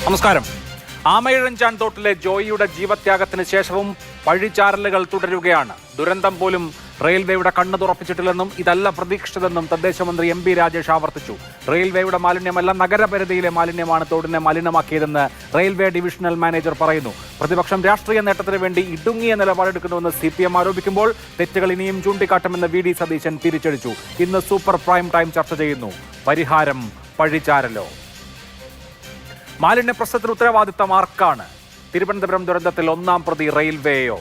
നമസ്കാരം. ആമയിഴഞ്ചാൻ തോട്ടിലെ ജോയിയുടെ ജീവത്യാഗത്തിന് ശേഷവും പഴിചാരലുകൾ തുടരുകയാണ്. ദുരന്തം പോലും റെയിൽവേയുടെ കണ്ണു തുറപ്പിച്ചിട്ടില്ലെന്നും ഇതല്ല പ്രതീക്ഷിച്ചതെന്നും തദ്ദേശ മന്ത്രി എം പി രാജേഷ് ആവർത്തിച്ചു. റെയിൽവേയുടെ മാലിന്യമല്ല, നഗരപരിധിയിലെ മാലിന്യമാണ് തോടിനെ മലിനമാക്കിയതെന്ന് റെയിൽവേ ഡിവിഷണൽ മാനേജർ പറയുന്നു. പ്രതിപക്ഷം രാഷ്ട്രീയ നേട്ടത്തിന് വേണ്ടി ഇടുങ്ങിയ നിലപാടെടുക്കുന്നുവെന്ന് CPM ആരോപിക്കുമ്പോൾ തെറ്റുകൾ ഇനിയും ചൂണ്ടിക്കാട്ടുമെന്ന് VD സതീശൻ തിരിച്ചടിച്ചു. ഇന്ന് സൂപ്പർ പ്രൈം ടൈം ചർച്ച ചെയ്യുന്നു. പരിഹാരം പഴിചാരലോ? മാലിന്യ പ്രശ്നത്തിന് ഉത്തരവാദിത്തം ആർക്കാണ്? തിരുവനന്തപുരം ദുരന്തത്തിൽ ഒന്നാം പ്രതി റെയിൽവേയോ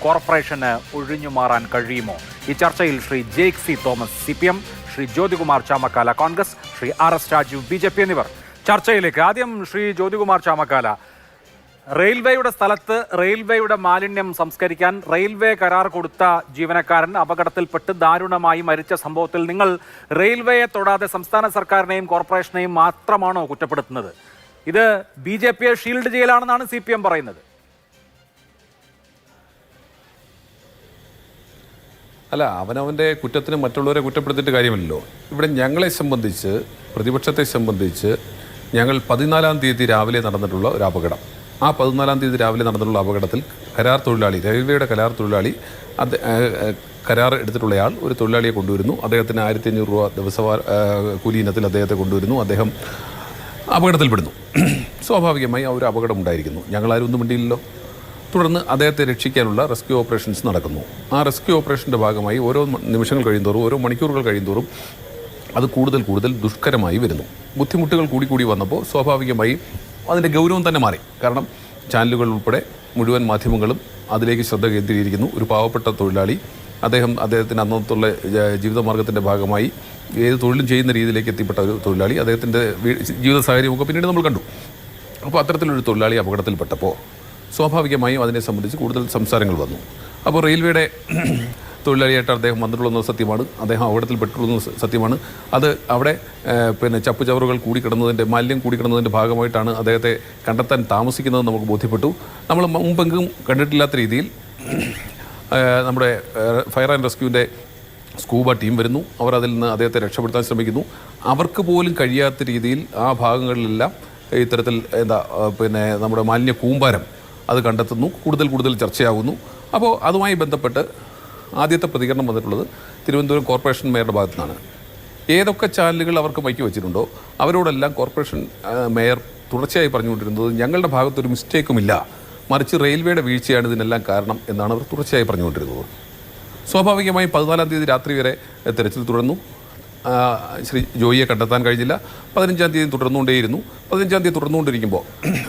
കോർപ്പറേഷന് ഒഴിഞ്ഞുമാറാൻ കഴിയുമോ? ഈ ചർച്ചയിൽ Shri Jake C Thomas CPM, Shri Jyothikumar Chamakkala Congress, Shri RS Rajeev BJP എന്നിവർ. ചർച്ചയിലേക്ക് ആദ്യം ശ്രീ ജ്യോതികുമാർ ചാമക്കാല. റെയിൽവേയുടെ സ്ഥലത്ത് റെയിൽവേയുടെ മാലിന്യം സംസ്കരിക്കാൻ റെയിൽവേ കരാർ കൊടുത്ത ജീവനക്കാരൻ അപകടത്തിൽപ്പെട്ട് ദാരുണമായി മരിച്ച സംഭവത്തിൽ നിങ്ങൾ റെയിൽവേയെ തൊടാതെ സംസ്ഥാന സർക്കാരിനെയും കോർപ്പറേഷനെയും മാത്രമാണോ കുറ്റപ്പെടുത്തുന്നത്? ഇത് BJPയെ ഷീൽഡ് ചെയ്യലാണെന്നാണ് CPM പറയുന്നത്. അല്ല, അവനവൻ്റെ കുറ്റത്തിന് മറ്റുള്ളവരെ കുറ്റപ്പെടുത്തിയിട്ട് കാര്യമില്ലല്ലോ. ഇവിടെ ഞങ്ങളെ സംബന്ധിച്ച്, പ്രതിപക്ഷത്തെ സംബന്ധിച്ച്, ഞങ്ങൾ 14-ാം തീയതി രാവിലെ നടന്നിട്ടുള്ള ഒരു അപകടം, ആ 14-ാം തീയതി രാവിലെ നടന്നിട്ടുള്ള അപകടത്തിൽ കരാർ തൊഴിലാളി, റെയിൽവേയുടെ കരാർ തൊഴിലാളി, കരാർ എടുത്തിട്ടുള്ളയാൾ ഒരു തൊഴിലാളിയെ കൊണ്ടുവരുന്നു. അദ്ദേഹത്തിന് 1500 രൂപ ദിവസ കൂലി ഇനത്തിൽ അദ്ദേഹത്തെ കൊണ്ടുവരുന്നു. അദ്ദേഹം അപകടത്തിൽപ്പെടുന്നു. സ്വാഭാവികമായി ആ ഒരു അപകടം ഉണ്ടായിരിക്കുന്നു. ഞങ്ങളാരും ഒന്നും മിണ്ടിയില്ലല്ലോ. തുടർന്ന് അദ്ദേഹത്തെ രക്ഷിക്കാനുള്ള റെസ്ക്യൂ ഓപ്പറേഷൻസ് നടക്കുന്നു. ആ റെസ്ക്യൂ ഓപ്പറേഷൻ്റെ ഭാഗമായി ഓരോ നിമിഷങ്ങൾ കഴിയുന്തോറും, ഓരോ മണിക്കൂറുകൾ കഴിയുന്തോറും അത് കൂടുതൽ കൂടുതൽ ദുഷ്കരമായി വരുന്നു. ബുദ്ധിമുട്ടുകൾ കൂടി വന്നപ്പോൾ സ്വാഭാവികമായി അതിൻ്റെ ഗൗരവം തന്നെ മാറി. കാരണം ചാനലുകൾ ഉൾപ്പെടെ മുഴുവൻ മാധ്യമങ്ങളും അതിലേക്ക് ശ്രദ്ധ കേന്ദ്രീകരിക്കുന്നു. ഒരു പാവപ്പെട്ട തൊഴിലാളി, അദ്ദേഹത്തിന് അന്നത്തുള്ള ജീവിതമാർഗത്തിൻ്റെ ഭാഗമായി ഏത് തൊഴിലും ചെയ്യുന്ന രീതിയിലേക്ക് എത്തിപ്പെട്ട ഒരു തൊഴിലാളി, അദ്ദേഹത്തിൻ്റെ ജീവിത സാഹചര്യമൊക്കെ പിന്നീട് നമ്മൾ കണ്ടു. അപ്പോൾ അത്തരത്തിലൊരു തൊഴിലാളി അപകടത്തിൽപ്പെട്ടപ്പോൾ സ്വാഭാവികമായും അതിനെ സംബന്ധിച്ച് കൂടുതൽ സംസാരങ്ങൾ വന്നു. അപ്പോൾ റെയിൽവേയുടെ തൊഴിലാളിയായിട്ട് അദ്ദേഹം വന്നിട്ടുള്ളത് സത്യമാണ്, അദ്ദേഹം അപകടത്തിൽപ്പെട്ടുള്ളത് സത്യമാണ്. അത് അവിടെ ചപ്പുചവറുകൾ കൂടിക്കിടന്നതിൻ്റെ, മാലിന്യം കൂടിക്കിടന്നതിൻ്റെ ഭാഗമായിട്ടാണ് അദ്ദേഹത്തെ കണ്ടെത്താൻ താമസിക്കുന്നത് നമുക്ക് ബോധ്യപ്പെട്ടു. നമ്മൾ മുമ്പെങ്കും കണ്ടിട്ടില്ലാത്ത രീതിയിൽ നമ്മുടെ ഫയർ ആൻഡ് റെസ്ക്യൂവിൻ്റെ സ്കൂബ ടീം വരുന്നു. അവർ അതിൽ നിന്ന് അദ്ദേഹത്തെ രക്ഷപ്പെടുത്താൻ ശ്രമിക്കുന്നു. അവർക്ക് പോലും കഴിയാത്ത രീതിയിൽ ആ ഭാഗങ്ങളിലെല്ലാം ഇത്തരത്തിൽ നമ്മുടെ മാലിന്യ കൂമ്പാരം അത് കണ്ടെത്തുന്നു. കൂടുതൽ ചർച്ചയാകുന്നു. അപ്പോൾ അതുമായി ബന്ധപ്പെട്ട് ആദ്യത്തെ പ്രതികരണം വന്നിട്ടുള്ളത് തിരുവനന്തപുരം കോർപ്പറേഷൻ മേയറുടെ ഭാഗത്തു നിന്നാണ്. ഏതൊക്കെ ചാനലുകൾ അവർക്ക് മൈക്ക് വെച്ചിട്ടുണ്ടോ അവരോടെല്ലാം കോർപ്പറേഷൻ മേയർ തുടർച്ചയായി പറഞ്ഞുകൊണ്ടിരുന്നത് ഞങ്ങളുടെ ഭാഗത്തൊരു മിസ്റ്റേക്കുമില്ല, മറിച്ച് റെയിൽവേയുടെ വീഴ്ചയാണ് ഇതിനെല്ലാം കാരണം എന്നാണ് അവർ തുടർച്ചയായി പറഞ്ഞുകൊണ്ടിരുന്നത്. സ്വാഭാവികമായും 14-ാം തീയതി രാത്രി വരെ തെരച്ചിൽ തുടർന്നു. ശ്രീ ജോയിയെ കണ്ടെത്താൻ കഴിഞ്ഞില്ല. 15-ാം തീയതി തുടർന്നുകൊണ്ടേയിരുന്നു. 15-ാം തീയതി തുടർന്നുകൊണ്ടിരിക്കുമ്പോൾ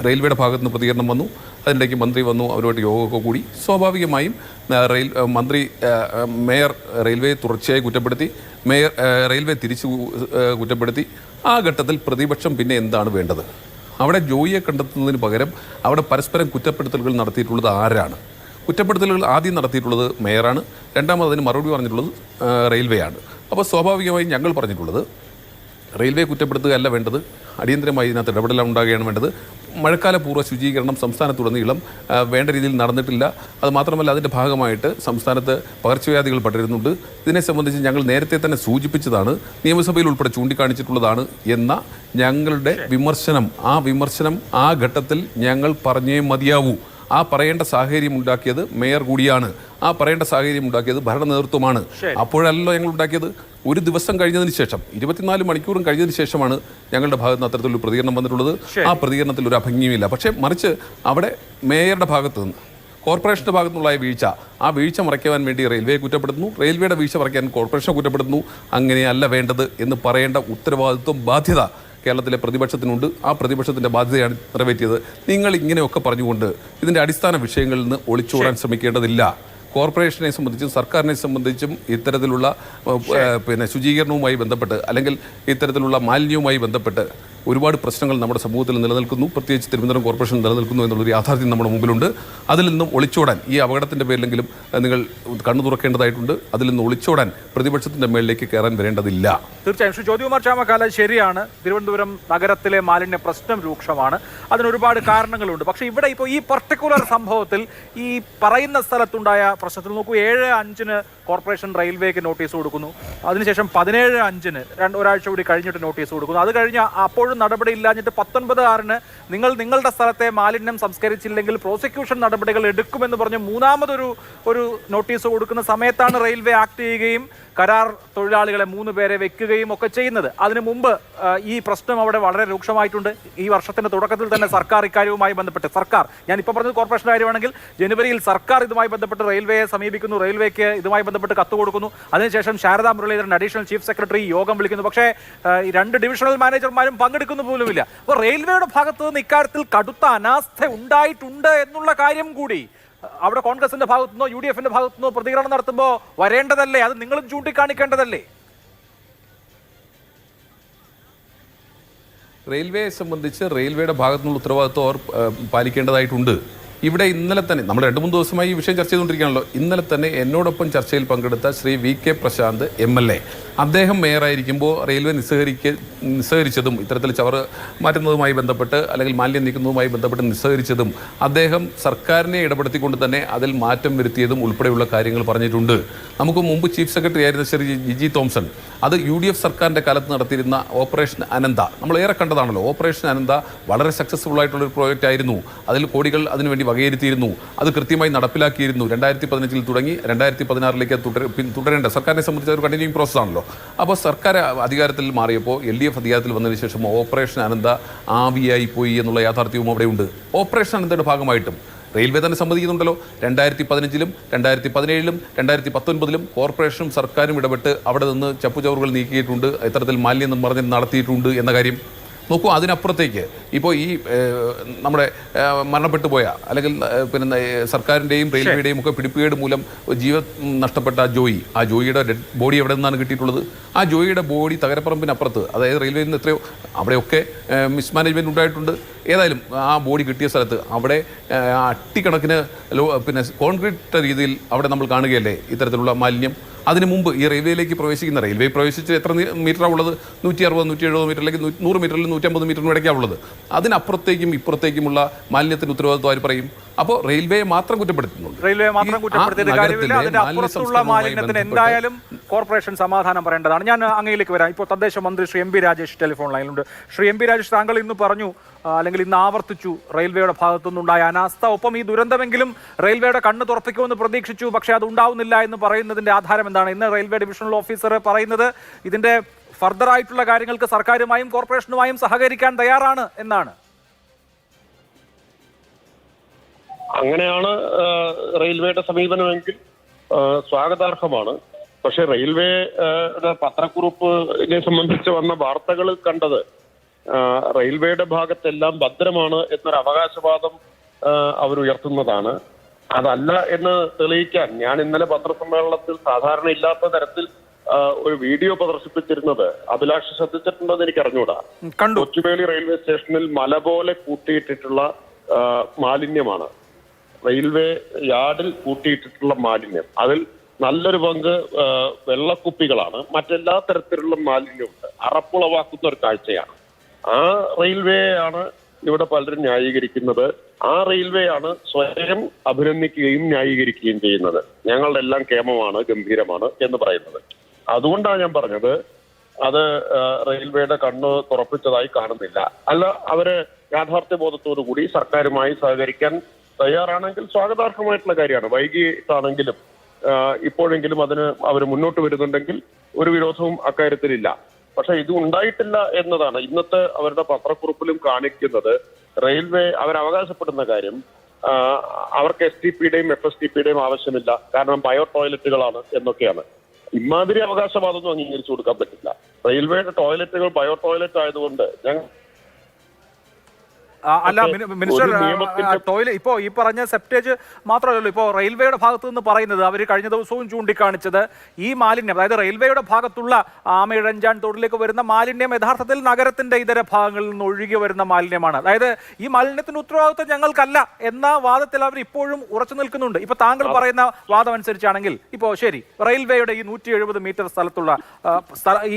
റെയിൽവേയുടെ ഭാഗത്ത് നിന്ന് പ്രതികരണം വന്നു. അതിനിടയ്ക്ക് മന്ത്രി വന്നു, അവരുമായിട്ട് യോഗമൊക്കെ കൂടി. സ്വാഭാവികമായും മേയർ റെയിൽവേയെ തുടർച്ചയായി കുറ്റപ്പെടുത്തി, റെയിൽവേ തിരിച്ചു കുറ്റപ്പെടുത്തി. ആ ഘട്ടത്തിൽ പ്രതിപക്ഷം പിന്നെ എന്താണ് വേണ്ടത്? അവിടെ ജോയിയെ കണ്ടെത്തുന്നതിന് പകരം അവിടെ പരസ്പരം കുറ്റപ്പെടുത്തലുകൾ നടത്തിയിട്ടുള്ളത് ആരാണ്? കുറ്റപ്പെടുത്തലുകൾ ആദ്യം നടത്തിയിട്ടുള്ളത് മേയറാണ്. രണ്ടാമത് അതിന് മറുപടി പറഞ്ഞിട്ടുള്ളത് റെയിൽവേയാണ്. അപ്പോൾ സ്വാഭാവികമായും ഞങ്ങൾ പറഞ്ഞിട്ടുള്ളത് റെയിൽവേ കുറ്റപ്പെടുത്തുകയല്ല വേണ്ടത്, അടിയന്തരമായി ഇതിനകത്ത് ഇടപെടലാണ് ഉണ്ടാകുകയാണ് വേണ്ടത്. മഴക്കാല പൂർവ്വ ശുചീകരണം സംസ്ഥാനത്തുടനീളം വേണ്ട രീതിയിൽ നടന്നിട്ടില്ല. അത് മാത്രമല്ല, അതിൻ്റെ ഭാഗമായിട്ട് സംസ്ഥാനത്ത് പകർച്ചവ്യാധികൾ പടരുന്നുണ്ട്. ഇതിനെ സംബന്ധിച്ച് ഞങ്ങൾ നേരത്തെ തന്നെ സൂചിപ്പിച്ചതാണ്, നിയമസഭയിൽ ഉൾപ്പെടെ ചൂണ്ടിക്കാണിച്ചിട്ടുള്ളതാണ് എന്ന ഞങ്ങളുടെ വിമർശനം, ആ വിമർശനം ആ ഘട്ടത്തിൽ ഞങ്ങൾ പറഞ്ഞേ മതിയാവൂ. ആ പറയേണ്ട സാഹചര്യം ഉണ്ടാക്കിയത് മേയർ കൂടിയാണ്. ആ പറയേണ്ട സാഹചര്യം ഉണ്ടാക്കിയത് ഭരണ നേതൃത്വമാണ്. അപ്പോഴല്ലോ ഞങ്ങൾ ഉണ്ടാക്കിയത്. ഒരു ദിവസം കഴിഞ്ഞതിന് ശേഷം, 24 മണിക്കൂറും കഴിഞ്ഞതിന് ശേഷമാണ് ഞങ്ങളുടെ ഭാഗത്ത് നിന്ന് അത്തരത്തിലൊരു പ്രതികരണം വന്നിട്ടുള്ളത്. ആ പ്രതികരണത്തിൽ ഒരു അഭംഗിയുമില്ല. പക്ഷേ മറിച്ച് അവിടെ മേയറുടെ ഭാഗത്ത് നിന്ന്, കോർപ്പറേഷൻ്റെ ഭാഗത്തുനിന്നുള്ള വീഴ്ച, ആ വീഴ്ച മറയ്ക്കുവാൻ വേണ്ടി റെയിൽവേയെ കുറ്റപ്പെടുത്തുന്നു, റെയിൽവേയുടെ വീഴ്ച മറയ്ക്കാൻ കോർപ്പറേഷനെ കുറ്റപ്പെടുത്തുന്നു. അങ്ങനെയല്ല വേണ്ടത് എന്ന് പറയേണ്ട ഉത്തരവാദിത്വം, ബാധ്യത കേരളത്തിലെ പ്രതിപക്ഷത്തിനുണ്ട്. ആ പ്രതിപക്ഷത്തിൻ്റെ ബാധ്യതയാണ് നിറവേറ്റിയത്. നിങ്ങൾ ഇങ്ങനെയൊക്കെ പറഞ്ഞുകൊണ്ട് ഇതിൻ്റെ അടിസ്ഥാന വിഷയങ്ങളിൽ നിന്ന് ഒളിച്ചോടാൻ ശ്രമിക്കേണ്ടതില്ല. കോർപ്പറേഷനെ സംബന്ധിച്ചും സർക്കാരിനെ സംബന്ധിച്ചും ഇത്തരത്തിലുള്ള ശുചീകരണവുമായി ബന്ധപ്പെട്ട്, അല്ലെങ്കിൽ ഇത്തരത്തിലുള്ള മാലിന്യവുമായി ബന്ധപ്പെട്ട് ഒരുപാട് പ്രശ്നങ്ങൾ നമ്മുടെ സമൂഹത്തിൽ നിലനിൽക്കുന്നു. പ്രത്യേകിച്ച് തിരുവനന്തപുരം കോർപ്പറേഷൻ നിലനിൽക്കുന്നു എന്നുള്ളൊരു യാഥാർത്ഥ്യം നമ്മുടെ മുമ്പിലുണ്ട്. അതിൽ നിന്നും ഒളിച്ചോടാൻ, ഈ അപകടത്തിൻ്റെ പേരിലെങ്കിലും നിങ്ങൾ കണ്ണു തുറക്കേണ്ടതായിട്ടുണ്ട്. അതിൽ നിന്ന് ഒളിച്ചോടാൻ പ്രതിപക്ഷത്തിൻ്റെ മേളിലേക്ക് കയറാൻ വരേണ്ടതില്ല. തീർച്ചയായും ശ്രീ ജ്യോതികുമാർ ചാമക്കാല, ശരിയാണ്, തിരുവനന്തപുരം നഗരത്തിലെ മാലിന്യ പ്രശ്നം രൂക്ഷമാണ്. അതിനൊരുപാട് കാരണങ്ങളുണ്ട്. പക്ഷേ ഇവിടെ ഇപ്പോൾ ഈ പർട്ടിക്കുലർ സംഭവത്തിൽ, ഈ പറയുന്ന സ്ഥലത്തുണ്ടായ പ്രശ്നത്തിൽ നോക്കൂ, 7/5 കോർപ്പറേഷൻ റെയിൽവേക്ക് നോട്ടീസ് കൊടുക്കുന്നു. അതിനുശേഷം 17/5 ഒരാഴ്ച കൂടി കഴിഞ്ഞിട്ട് നോട്ടീസ് കൊടുക്കുന്നു. അത് കഴിഞ്ഞ് അപ്പോഴും നടപടി ഇല്ലാഞ്ഞിട്ട് 19/6 നിങ്ങൾ നിങ്ങളുടെ സ്ഥലത്തെ മാലിന്യം സംസ്കരിച്ചില്ലെങ്കിൽ പ്രോസിക്യൂഷൻ നടപടികൾ എടുക്കുമെന്ന് പറഞ്ഞ് മൂന്നാമതൊരു നോട്ടീസ് കൊടുക്കുന്ന സമയത്താണ് റെയിൽവേ ആക്ട് ചെയ്യുകയും കരാർ തൊഴിലാളികളെ 3 പേരെ വെക്കുകയും ഒക്കെ ചെയ്യുന്നത്. അതിനു മുമ്പ് ഈ പ്രശ്നം അവിടെ വളരെ രൂക്ഷമായിട്ടുണ്ട്. ഈ വർഷത്തിന്റെ തുടക്കത്തിൽ തന്നെ സർക്കാർ ഇക്കാര്യവുമായി ബന്ധപ്പെട്ട് ഞാനിപ്പോൾ പറഞ്ഞത് കോർപ്പറേഷൻ കാര്യമാണെങ്കിൽ ജനുവരിയിൽ സർക്കാർ ഇതുമായി ബന്ധപ്പെട്ട് റെയിൽവേയെ സമീപിക്കുന്നു, റെയിൽവേക്ക് ഇതുമായി ബന്ധപ്പെട്ട് കത്ത് കൊടുക്കുന്നു. അതിനുശേഷം Sharada Muraleedharan additional chief secretary യോഗം വിളിക്കുന്നു. പക്ഷേ 2 ഡിവിഷണൽ മാനേജർമാരും പങ്കെടുക്കുന്നു പോലുമില്ല. അപ്പോൾ റെയിൽവേയുടെ ഭാഗത്ത് നിന്ന് ഇക്കാര്യത്തിൽ കടുത്ത അനാസ്ഥ ഉണ്ടായിട്ടുണ്ട് എന്നുള്ള കാര്യം കൂടി അവിടെ കോൺഗ്രസിന്റെ ഭാഗത്തുനിന്നോ UDFന്റെ ഭാഗത്തുനിന്നോ പ്രതികരണം നടത്തുമ്പോൾ വരേണ്ടതല്ലേ? അത് നിങ്ങളും ചൂണ്ടിക്കാണിക്കേണ്ടതല്ലേ? റെയിൽവേയെ സംബന്ധിച്ച് റെയിൽവേയുടെ ഭാഗത്തുനിന്നുള്ള ഉത്തരവാദിത്വം അവർ പാലിക്കേണ്ടതായിട്ടുണ്ട്. ഇവിടെ ഇന്നലെ തന്നെ നമ്മൾ 2-3 ദിവസമായി ഈ വിഷയം ചർച്ച ചെയ്തുകൊണ്ടിരിക്കുകയാണല്ലോ. ഇന്നലെ തന്നെ എന്നോടൊപ്പം ചർച്ചയിൽ പങ്കെടുത്ത ശ്രീ VK പ്രശാന്ത് MLA, അദ്ദേഹം മേയറായിരിക്കുമ്പോൾ റെയിൽവേ നിസ്സഹരിച്ചതും ഇത്തരത്തിൽ ചവറ് മാറ്റുന്നതുമായി ബന്ധപ്പെട്ട് അല്ലെങ്കിൽ മാലിന്യം നീക്കുന്നതുമായി ബന്ധപ്പെട്ട് നിസ്സഹരിച്ചതും അദ്ദേഹം സർക്കാരിനെ ഇടപെടുത്തിക്കൊണ്ട് തന്നെ അതിൽ മാറ്റം വരുത്തിയതും ഉൾപ്പെടെയുള്ള കാര്യങ്ങൾ പറഞ്ഞിട്ടുണ്ട്. നമുക്ക് മുമ്പ് ചീഫ് സെക്രട്ടറി ആയിരുന്ന ശ്രീ ജിജി തോംസൺ, അത് UDF സർക്കാരിൻ്റെ കാലത്ത് നടത്തിയിരുന്ന ഓപ്പറേഷൻ അനന്ത നമ്മൾ ഏറെ കണ്ടതാണല്ലോ. ഓപ്പറേഷൻ അനന്ത വളരെ സക്സസ്ഫുൾ ആയിട്ടുള്ളൊരു പ്രോജക്റ്റ് ആയിരുന്നു. അതിൽ കോടികൾ അതിനുവേണ്ടി വകയിരുത്തിയിരുന്നു. അത് കൃത്യമായി നടപ്പിലാക്കിയിരുന്നു. 2015 തുടങ്ങി 2016 തുടരേണ്ട സർക്കാരിനെ സംബന്ധിച്ച ഒരു കണ്ടിന്യൂയിങ് പ്രോസസ് ആണല്ലോ. അപ്പോൾ സർക്കാർ അധികാരത്തിൽ മാറിയപ്പോൾ LDF അധികാരത്തിൽ വന്നതിന് ശേഷം ഓപ്പറേഷൻ അനന്ത ആവിയായി പോയി എന്നുള്ള യാഥാർത്ഥ്യവും അവിടെയുണ്ട്. ഓപ്പറേഷൻ അനന്തയുടെ ഭാഗമായിട്ടും റെയിൽവേ തന്നെ സമ്മതിക്കുന്നുണ്ടല്ലോ. 2015-ലും 2017-ലും 2019-ലും കോർപ്പറേഷനും സർക്കാരും ഇടപെട്ട് അവിടെ നിന്ന് ചപ്പുചവറുകൾ നീക്കിയിട്ടുണ്ട്, ഇത്തരത്തിൽ മാലിന്യം നിർമ്മാർജ്ജനം നടത്തിയിട്ടുണ്ട് എന്ന കാര്യം നോക്കൂ. അതിനപ്പുറത്തേക്ക് ഇപ്പോൾ ഈ നമ്മുടെ മരണപ്പെട്ടു പോയ അല്ലെങ്കിൽ പിന്നെ സർക്കാരിൻ്റെയും റെയിൽവേയുടെയും ഒക്കെ പിടിപ്പുകേട് മൂലം ജീവൻ നഷ്ടപ്പെട്ട ആ ജോയിയുടെ ഡെഡ് ബോഡി എവിടെ നിന്നാണ് കിട്ടിയിട്ടുള്ളത്? ആ ജോയിയുടെ ബോഡി തകരപ്പറമ്പിനപ്പുറത്ത്, അതായത് റെയിൽവേയിൽ നിന്ന് എത്രയോ അവിടെയൊക്കെ മിസ്മാനേജ്മെൻറ്റ് ഉണ്ടായിട്ടുണ്ട്. ഏതായാലും ആ ബോഡി കിട്ടിയ സ്ഥലത്ത് അവിടെ അട്ടിക്കണക്കിന് പിന്നെ കോൺക്രീറ്റ് രീതിയിൽ അവിടെ നമ്മൾ കാണുകയല്ലേ ഇത്തരത്തിലുള്ള മാലിന്യം. അതിന് മുമ്പ് ഈ റെയിൽവേയിലേക്ക് പ്രവേശിക്കുന്ന റെയിൽവേ പ്രവേശിച്ച് എത്ര മീറ്ററാണ് ഉള്ളത്? 160, 170 മീറ്റർ അല്ലെങ്കിൽ 100 മീറ്ററിൽ 150 മീറ്ററിനും ഇടയ്ക്കാണ് ഉള്ളത്. അതിനപ്പുറത്തേക്കും ഇപ്പുറത്തേക്കുമുള്ള മാലിന്യത്തിന് ഉത്തരവാദിത്വം ആര് പറയും? അപ്പോൾ റെയിൽവേയെ മാത്രം കുറ്റപ്പെടുത്തുന്നുണ്ട്. റെയിൽവേ മാത്രം കുറ്റപ്പെടുത്തിയിട്ട് കാര്യമില്ല. അതിന്റെ അപ്പുറത്തുള്ള മാലിന്യത്തിന് എന്തായാലും കോർപ്പറേഷൻ സമാധാനം പറയേണ്ടതാണ്. ഞാൻ അങ്ങയിലേക്ക് വരാം. ഇപ്പോൾ തദ്ദേശ മന്ത്രി ശ്രീ MB രാജേഷ് ടെലിഫോൺ ലൈനിലുണ്ട്. ശ്രീ MB രാജേഷ്, താങ്കൾ ഇന്ന് പറഞ്ഞു അല്ലെങ്കിൽ ഇന്ന് ആവർത്തിച്ചു റെയിൽവേയുടെ ഭാഗത്തുനിന്നുണ്ടായ അനാസ്ഥ. ഒപ്പം ഈ ദുരന്തമെങ്കിലും റെയിൽവേയുടെ കണ്ണ് തുറപ്പിക്കുമെന്ന് പ്രതീക്ഷിച്ചു, പക്ഷേ അത് ഉണ്ടാവുന്നില്ല എന്ന് പറയുന്നതിന്റെ ആധാരം എന്താണ്? ഇന്ന് റെയിൽവേ ഡിവിഷണൽ ഓഫീസർ പറയുന്നത് ഇതിന്റെ ഫർദർ ആയിട്ടുള്ള കാര്യങ്ങൾക്ക് സർക്കാരുമായും കോർപ്പറേഷനുമായും സഹകരിക്കാൻ തയ്യാറാണ് എന്നാണ്. അങ്ങനെയാണ് റെയിൽവേയുടെ സമീപനമെങ്കിൽ സ്വാഗതാർഹമാണ്. പക്ഷെ റെയിൽവേ പത്രക്കുറിപ്പിനെ സംബന്ധിച്ച് വന്ന വാർത്തകൾ കണ്ടത് റെയിൽവേയുടെ ഭാഗത്തെല്ലാം ഭദ്രമാണ് എന്നൊരു അവകാശവാദം അവരുയർത്തുന്നതാണ്. അതല്ല എന്ന് തെളിയിക്കാൻ ഞാൻ ഇന്നലെ പത്രസമ്മേളനത്തിൽ സാധാരണ ഇല്ലാത്ത തരത്തിൽ ഒരു വീഡിയോ പ്രദർശിപ്പിച്ചിരുന്നത് അഭിലാഷ് ശ്രദ്ധിച്ചിട്ടുണ്ടെന്ന് എനിക്ക് അറിഞ്ഞൂടാ. കൊച്ചുവേളി റെയിൽവേ സ്റ്റേഷനിൽ മല പോലെ കൂട്ടിയിട്ടിട്ടുള്ള മാലിന്യമാണ്. റെയിൽവേ യാർഡിൽ കൂട്ടിയിട്ടിട്ടുള്ള മാലിന്യം. അതിൽ നല്ലൊരു പങ്ക് വെള്ളക്കുപ്പികളാണ്. മറ്റെല്ലാ തരത്തിലുള്ള മാലിന്യമുണ്ട്. അറപ്പുളവാക്കുന്ന ഒരു കാഴ്ചയാണ്. ആ റെയിൽവേയാണ് ഇവിടെ പലരും ന്യായീകരിക്കുന്നത്. ആ റെയിൽവേയാണ് സ്വയം അഭിനന്ദിക്കുകയും ന്യായീകരിക്കുകയും ചെയ്യുന്നത്. ഞങ്ങളുടെ എല്ലാം ക്ഷേമമാണ്, ഗംഭീരമാണ് എന്ന് പറയുന്നത്. അതുകൊണ്ടാണ് ഞാൻ പറഞ്ഞത് അത് റെയിൽവേയുടെ കണ്ണ് തുറപ്പിച്ചതായി കാണുന്നില്ല. അല്ല, അവര് യാഥാർത്ഥ്യബോധത്തോടു കൂടി സർക്കാരുമായി സഹകരിക്കാൻ തയ്യാറാണെങ്കിൽ സ്വാഗതാർഹമായിട്ടുള്ള കാര്യമാണ്. വൈകിട്ടാണെങ്കിലും ഇപ്പോഴെങ്കിലും അതിന് അവർ മുന്നോട്ട് വരുന്നുണ്ടെങ്കിൽ ഒരു വിരോധവും അക്കാര്യത്തിലില്ല. പക്ഷെ ഇത് ഉണ്ടായിട്ടില്ല എന്നതാണ് ഇന്നത്തെ അവരുടെ പത്രക്കുറിപ്പിലും കാണിക്കുന്നത്. റെയിൽവേ അവരവകാശപ്പെടുന്ന കാര്യം അവർക്ക് STPയുടെയും FSTPയുടെയും ആവശ്യമില്ല, കാരണം ബയോ ടോയ്ലറ്റുകളാണ് എന്നൊക്കെയാണ്. ഇമാതിരി അവകാശവാദമൊന്നും അംഗീകരിച്ചു കൊടുക്കാൻ പറ്റില്ല. റെയിൽവേയുടെ ടോയ്ലറ്റുകൾ ബയോ ടോയ്ലറ്റ് ആയതുകൊണ്ട് ഞങ്ങൾ അല്ല മിനിസ്റ്റർ, ടോയ്ലറ്റ് ഇപ്പോൾ ഈ പറഞ്ഞ സെപ്റ്റേജ് മാത്രമല്ലല്ലോ. ഇപ്പോൾ റെയിൽവേയുടെ ഭാഗത്തു നിന്ന് പറയുന്നത് അവർ കഴിഞ്ഞ ദിവസവും ചൂണ്ടിക്കാണിച്ചത് ഈ മാലിന്യം, അതായത് റെയിൽവേയുടെ ഭാഗത്തുള്ള ആമയിഴഞ്ചാൻ തോടിലേക്ക് വരുന്ന മാലിന്യം യഥാർത്ഥത്തിൽ നഗരത്തിന്റെ ഇതര ഭാഗങ്ങളിൽ നിന്ന് ഒഴുകി വരുന്ന മാലിന്യമാണ്. അതായത് ഈ മാലിന്യത്തിന്റെ ഉത്തരവാദിത്വം ഞങ്ങൾക്കല്ല എന്ന വാദത്തിൽ അവർ ഇപ്പോഴും ഉറച്ചു നിൽക്കുന്നുണ്ട്. ഇപ്പൊ താങ്കൾ പറയുന്ന വാദം അനുസരിച്ചാണെങ്കിൽ ഇപ്പോൾ ശരി, റെയിൽവേയുടെ ഈ 170 മീറ്റർ സ്ഥലത്തുള്ള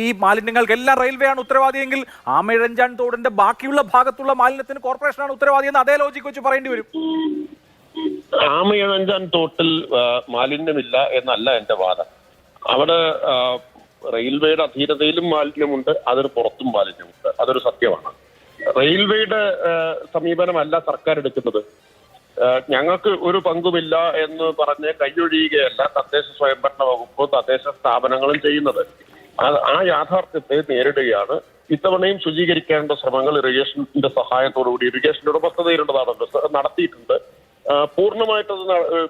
ഈ മാലിന്യങ്ങൾക്കെല്ലാം റെയിൽവേയാണ് ഉത്തരവാദിയെങ്കിൽ ആമയിഴഞ്ചാൻ തോടിന്റെ ബാക്കിയുള്ള ഭാഗത്തുള്ള മാലിന്യത്തിന് കോർപ്പറേഷനാണ് ഉത്തരവാദി എന്ന് അതേ ലോജിക്ക് വെച്ച് പറയേണ്ടി വരും. ആമയിഴഞ്ചാൻ തോട്ടിൽ മാലിന്യമില്ല എന്നല്ല എന്റെ വാദം. അവിടെ റെയിൽവേയുടെ അധീനതയിലും മാലിന്യമുണ്ട്, അതിന് പുറത്തും മാലിന്യമുണ്ട്. അതൊരു സത്യമാണ്. റെയിൽവേയുടെ സമീപനമല്ല സർക്കാർ എടുക്കുന്നത്. ഞങ്ങൾക്ക് ഒരു പങ്കുമില്ല എന്ന് പറഞ്ഞ് കൈയൊഴിയുകയല്ല തദ്ദേശ സ്വയംഭരണ വകുപ്പോ തദ്ദേശ സ്ഥാപനങ്ങളും ചെയ്യുന്നത്. ആ യാഥാർത്ഥ്യത്തെ നേരിടുകയാണ്. ഇത്തവണയും ശുചീകരിക്കേണ്ട ശ്രമങ്ങൾ ഇറിഗേഷന്റെ സഹായത്തോടുകൂടി ഇറിഗേഷന്റെ ഉടമസ്ഥതയിലുള്ളതാണല്ലോ നടത്തിയിട്ടുണ്ട്. പൂർണ്ണമായിട്ടത്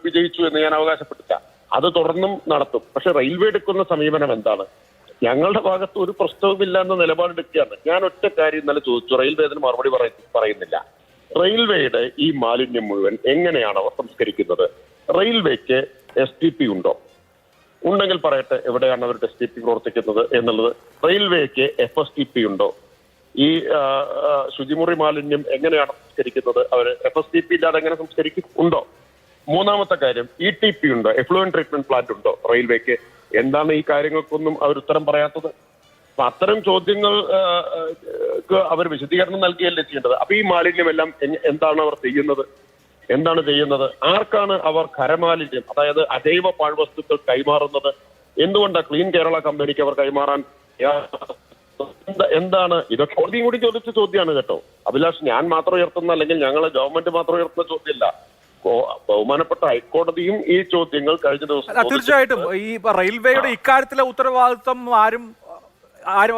വിജയിച്ചു എന്ന് ഞാൻ അവകാശപ്പെട്ടില്ല. അത് തുടർന്നും നടത്തും. പക്ഷെ റെയിൽവേ എടുക്കുന്ന സമീപനം എന്താണ്? ഞങ്ങളുടെ ഭാഗത്ത് ഒരു പ്രശ്നവുമില്ല എന്ന നിലപാടെടുക്കുകയാണ്. ഞാൻ ഒറ്റ കാര്യം ഇന്നലെ ചോദിച്ചു, റെയിൽവേ അതിന് മറുപടി പറയുന്നില്ല. റെയിൽവേയുടെ ഈ മാലിന്യം മുഴുവൻ എങ്ങനെയാണ് അവർ സംസ്കരിക്കുന്നത്? റെയിൽവേക്ക് STP ഉണ്ടോ? ഉണ്ടെങ്കിൽ പറയട്ടെ, എവിടെയാണ് അവരുടെ STP പ്രവർത്തിക്കുന്നത് എന്നുള്ളത്. റെയിൽവേക്ക് FSTP ഉണ്ടോ? ഈ ശുചിമുറി മാലിന്യം എങ്ങനെയാണ് സംസ്കരിക്കുന്നത്? അവർ FSTP ഇല്ലാതെ എങ്ങനെ സംസ്കരിക്കും? ഉണ്ടോ? മൂന്നാമത്തെ കാര്യം, ETP ഉണ്ടോ? എഫ്ലൂവന്റ് ട്രീറ്റ്മെന്റ് പ്ലാന്റ് ഉണ്ടോ റെയിൽവേക്ക്? എന്താണ് ഈ കാര്യങ്ങൾക്കൊന്നും അവർ ഉത്തരം പറയാത്തത്? അപ്പൊ അത്തരം ചോദ്യങ്ങൾ അവർ വിശദീകരണം നൽകിയല്ലേ ചെയ്യേണ്ടത്. അപ്പൊ ഈ മാലിന്യമെല്ലാം എന്താണ് അവർ ചെയ്യുന്നത്? ആർക്കാണ് അവർ ഖരമാലിന്യം, അതായത് അജൈവ പാഴ്വസ്തുക്കൾ കൈമാറുന്നത്? എന്തുകൊണ്ടാണ് ക്ലീൻ കേരള കമ്പനിക്ക് അവർ കൈമാറാൻ എന്താണ്? ഇതൊക്കെ കോടതിയും കൂടി ചോദിച്ച ചോദ്യമാണ് കേട്ടോ അഭിലാഷ്. ഞാൻ മാത്രം ഉയർത്തുന്ന, അല്ലെങ്കിൽ ഞങ്ങളെ ഗവൺമെന്റ് മാത്രം ഉയർത്തുന്ന ചോദ്യമല്ല. ബഹുമാനപ്പെട്ട ഹൈക്കോടതിയും ഈ ചോദ്യങ്ങൾ കഴിഞ്ഞ ദിവസം തീർച്ചയായിട്ടും ഈ റെയിൽവേയുടെ ഇക്കാര്യത്തിലെ ഉത്തരവാദിത്വം ആരും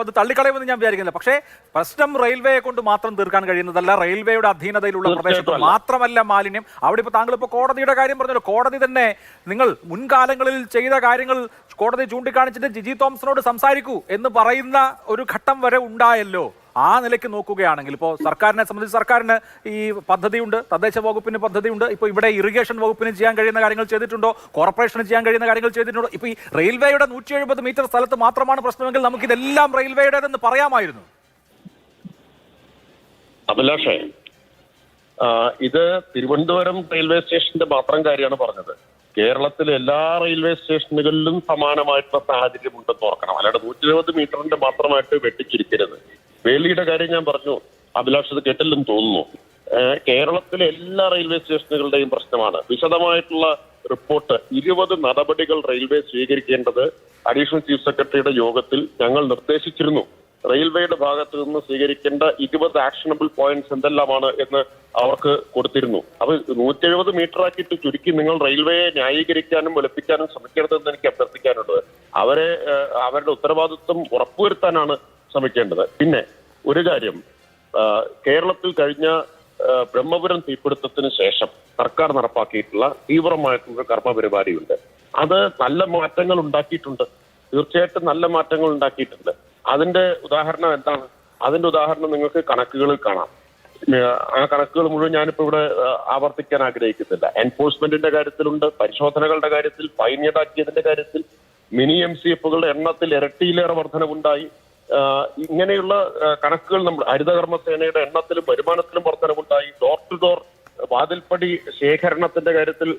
അത് തള്ളിക്കളയുമെന്ന് ഞാൻ വിചാരിക്കുന്നില്ല. പക്ഷേ പ്രശ്നം റെയിൽവേയെ കൊണ്ട് മാത്രം തീർക്കാൻ കഴിയുന്നതല്ല. റെയിൽവേയുടെ അധീനതയിലുള്ള പ്രദേശത്ത് മാത്രമല്ല മാലിന്യം. അവിടെ ഇപ്പോൾ താങ്കൾ ഇപ്പോൾ കോടതിയുടെ കാര്യം പറഞ്ഞല്ലോ. കോടതി തന്നെ നിങ്ങൾ മുൻകാലങ്ങളിൽ ചെയ്ത കാര്യങ്ങൾ കോടതി ചൂണ്ടിക്കാണിച്ചിട്ട് ജിജി തോമസിനോട് സംസാരിക്കൂ എന്ന് പറയുന്ന ഒരു ഘട്ടം വരെ ഉണ്ടായല്ലോ. ആ നിലയ്ക്ക് നോക്കുകയാണെങ്കിൽ ഇപ്പോൾ സർക്കാരിനെ സംബന്ധിച്ച് സർക്കാരിന് ഈ പദ്ധതിയുണ്ട്, തദ്ദേശ വകുപ്പിന് പദ്ധതിയുണ്ട്. ഇപ്പോൾ ഇവിടെ ഇറിഗേഷൻ വകുപ്പിന് ചെയ്യാൻ കഴിയുന്ന കാര്യങ്ങൾ ചെയ്തിട്ടുണ്ടോ? കോർപ്പറേഷന് ചെയ്യാൻ കഴിയുന്ന കാര്യങ്ങൾ ചെയ്തിട്ടുണ്ടോ? ഇപ്പോൾ ഈ റെയിൽവേയുടെ 170 മീറ്റർ സ്ഥലത്ത് മാത്രമാണ് പ്രശ്നമെങ്കിൽ നമുക്കിതെല്ലാം റെയിൽവേയുടേതെന്ന് പറയാമായിരുന്നു. അഭിലാഷേ, ഇത് തിരുവനന്തപുരം റെയിൽവേ സ്റ്റേഷന്റെ മാത്രം കാര്യമാണ് പറഞ്ഞത്. കേരളത്തിലെ എല്ലാ റെയിൽവേ സ്റ്റേഷനുകളിലും സമാനമായിട്ടുള്ള സാഹചര്യം ഉണ്ടെന്ന് ഓർക്കണം. അല്ലാതെ 120 മീറ്ററിന്റെ മാത്രമായിട്ട് വെട്ടിച്ചിരിക്കരുത്. വേലിയുടെ കാര്യം ഞാൻ പറഞ്ഞു, അഭിലാഷ് അത് കേട്ടില്ലെന്ന് തോന്നുന്നു. കേരളത്തിലെ എല്ലാ റെയിൽവേ സ്റ്റേഷനുകളുടെയും പ്രശ്നമാണ്. വിശദമായിട്ടുള്ള റിപ്പോർട്ട് 20 നടപടികൾ റെയിൽവേ സ്വീകരിക്കേണ്ടത് അഡീഷണൽ ചീഫ് സെക്രട്ടറിയുടെ യോഗത്തിൽ ഞങ്ങൾ നിർദ്ദേശിച്ചിരുന്നു. റെയിൽവേയുടെ ഭാഗത്ത് നിന്ന് സ്വീകരിക്കേണ്ട 20 ആക്ഷനബിൾ പോയിന്റ്സ് എന്തെല്ലാമാണ് എന്ന് അവർക്ക് കൊടുത്തിരുന്നു. അപ്പൊ 170 മീറ്റർ ആക്കിയിട്ട് ചുരുക്കി നിങ്ങൾ റെയിൽവേയെ ന്യായീകരിക്കാനും വെളുപ്പിക്കാനും ശ്രമിക്കരുതെന്ന് എനിക്ക് അഭ്യർത്ഥിക്കാനുള്ളത്. അവരുടെ ഉത്തരവാദിത്വം ഉറപ്പുവരുത്താനാണ് ശ്രമിക്കേണ്ടത്. പിന്നെ ഒരു കാര്യം, കേരളത്തിൽ കഴിഞ്ഞ ബ്രഹ്മപുരം തീപിടുത്തത്തിന് ശേഷം സർക്കാർ നടപ്പാക്കിയിട്ടുള്ള തീവ്രമായിട്ടുള്ള കർമ്മ പരിപാടിയുണ്ട്. അത് നല്ല മാറ്റങ്ങൾ ഉണ്ടാക്കിയിട്ടുണ്ട്. തീർച്ചയായിട്ടും നല്ല മാറ്റങ്ങൾ ഉണ്ടാക്കിയിട്ടുണ്ട്. അതിന്റെ ഉദാഹരണം എന്താണ്? അതിന്റെ ഉദാഹരണം നിങ്ങൾക്ക് കണക്കുകളിൽ കാണാം. ആ കണക്കുകൾ മുഴുവൻ ഞാനിപ്പോ ഇവിടെ ആവർത്തിക്കാൻ ആഗ്രഹിക്കുന്നില്ല. എൻഫോഴ്സ്മെന്റിന്റെ കാര്യത്തിലുണ്ട്, പരിശോധനകളുടെ കാര്യത്തിൽ, ഫൈൻ ഈടാക്കിയതിന്റെ കാര്യത്തിൽ, മിനി MCFകളുടെ എണ്ണത്തിൽ ഇരട്ടിയിലേറെ വർധനവുണ്ടായി. ഇങ്ങനെയുള്ള കണക്കുകൾ നമ്മൾ ഹരിതകർമ്മസേനയുടെ എണ്ണത്തിലും വരുമാനത്തിലും വർധനവുണ്ടായി. ഡോർ ടു ഡോർ വാതിൽപ്പടി ശേഖരണത്തിന്റെ കാര്യത്തിൽ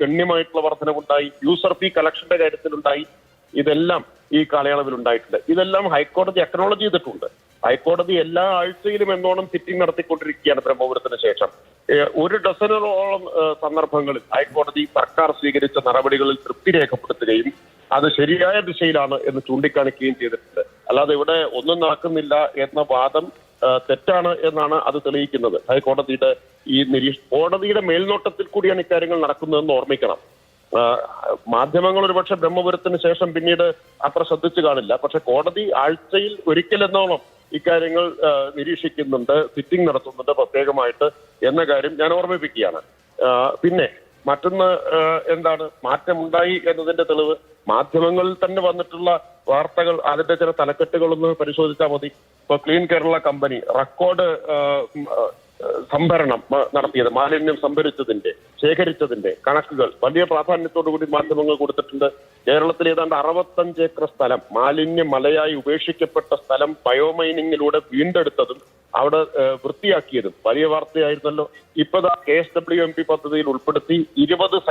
ഗണ്യമായിട്ടുള്ള വർധനവുണ്ടായി. യൂസർ ഫീ കളക്ഷന്റെ കാര്യത്തിലുണ്ടായി. ഇതെല്ലാം ഈ കാലയളവിൽ ഉണ്ടായിട്ടുണ്ട്. ഇതെല്ലാം ഹൈക്കോടതി അക്നോളജ് ചെയ്തിട്ടുണ്ട്. ഹൈക്കോടതി എല്ലാ ആഴ്ചയിലും എന്നോണം സിറ്റിംഗ് നടത്തിക്കൊണ്ടിരിക്കുകയാണ് ബ്രഹ്മപുരത്തിന് ശേഷം. 1 ഡസനോളം സന്ദർഭങ്ങളിൽ ഹൈക്കോടതി സർക്കാർ സ്വീകരിച്ച നടപടികളിൽ തൃപ്തി രേഖപ്പെടുത്തുകയും അത് ശരിയായ ദിശയിലാണ് എന്ന് ചൂണ്ടിക്കാണിക്കുകയും ചെയ്തിട്ടുണ്ട്. അല്ലാതെ ഇവിടെ ഒന്നും നടക്കുന്നില്ല എന്ന വാദം തെറ്റാണ് എന്നാണ് അത് തെളിയിക്കുന്നത്. ഹൈക്കോടതിയുടെ കോടതിയുടെ മേൽനോട്ടത്തിൽ കൂടിയാണ് ഇക്കാര്യങ്ങൾ നടക്കുന്നതെന്ന് ഓർമ്മിക്കണം. മാധ്യമങ്ങൾ ഒരുപക്ഷെ ബ്രഹ്മപുരത്തിന് ശേഷം പിന്നീട് അത്ര ശ്രദ്ധിച്ചു കാണില്ല. പക്ഷെ കോടതി ആഴ്ചയിൽ ഒരിക്കലെന്നോണം ഇക്കാര്യങ്ങൾ നിരീക്ഷിക്കുന്നുണ്ട്, സിറ്റിംഗ് നടത്തുന്നുണ്ട് പ്രത്യേകമായിട്ട് എന്ന കാര്യം ഞാൻ ഓർമ്മിപ്പിക്കുകയാണ്. പിന്നെ മറ്റൊന്ന് എന്താണ്, മാറ്റമുണ്ടായി എന്നതിന്റെ തെളിവ് മാധ്യമങ്ങളിൽ തന്നെ വന്നിട്ടുള്ള വാർത്തകൾ, അതിന്റെ ചില തലക്കെട്ടുകളൊന്ന് പരിശോധിച്ചാൽ മതി. ഇപ്പൊ ക്ലീൻ കേരള കമ്പനി റെക്കോർഡ് സംഭരണം നടത്തിയത്, മാലിന്യം സംഭരിച്ചതിന്റെ ശേഖരിച്ചതിന്റെ കണക്കുകൾ വലിയ പ്രാധാന്യത്തോടുകൂടി മാധ്യമങ്ങൾ കൊടുത്തിട്ടുണ്ട്. കേരളത്തിൽ ഏതാണ്ട് 65 ഏക്കർ സ്ഥലം മാലിന്യ മലയായി ഉപേക്ഷിക്കപ്പെട്ട സ്ഥലം ബയോമൈനിങ്ങിലൂടെ വീണ്ടെടുത്തതും അവിടെ വൃത്തിയാക്കിയതും വലിയ വാർത്തയായിരുന്നല്ലോ. ഇപ്പതാ KSWMP പദ്ധതിയിൽ ഉൾപ്പെടുത്തി 20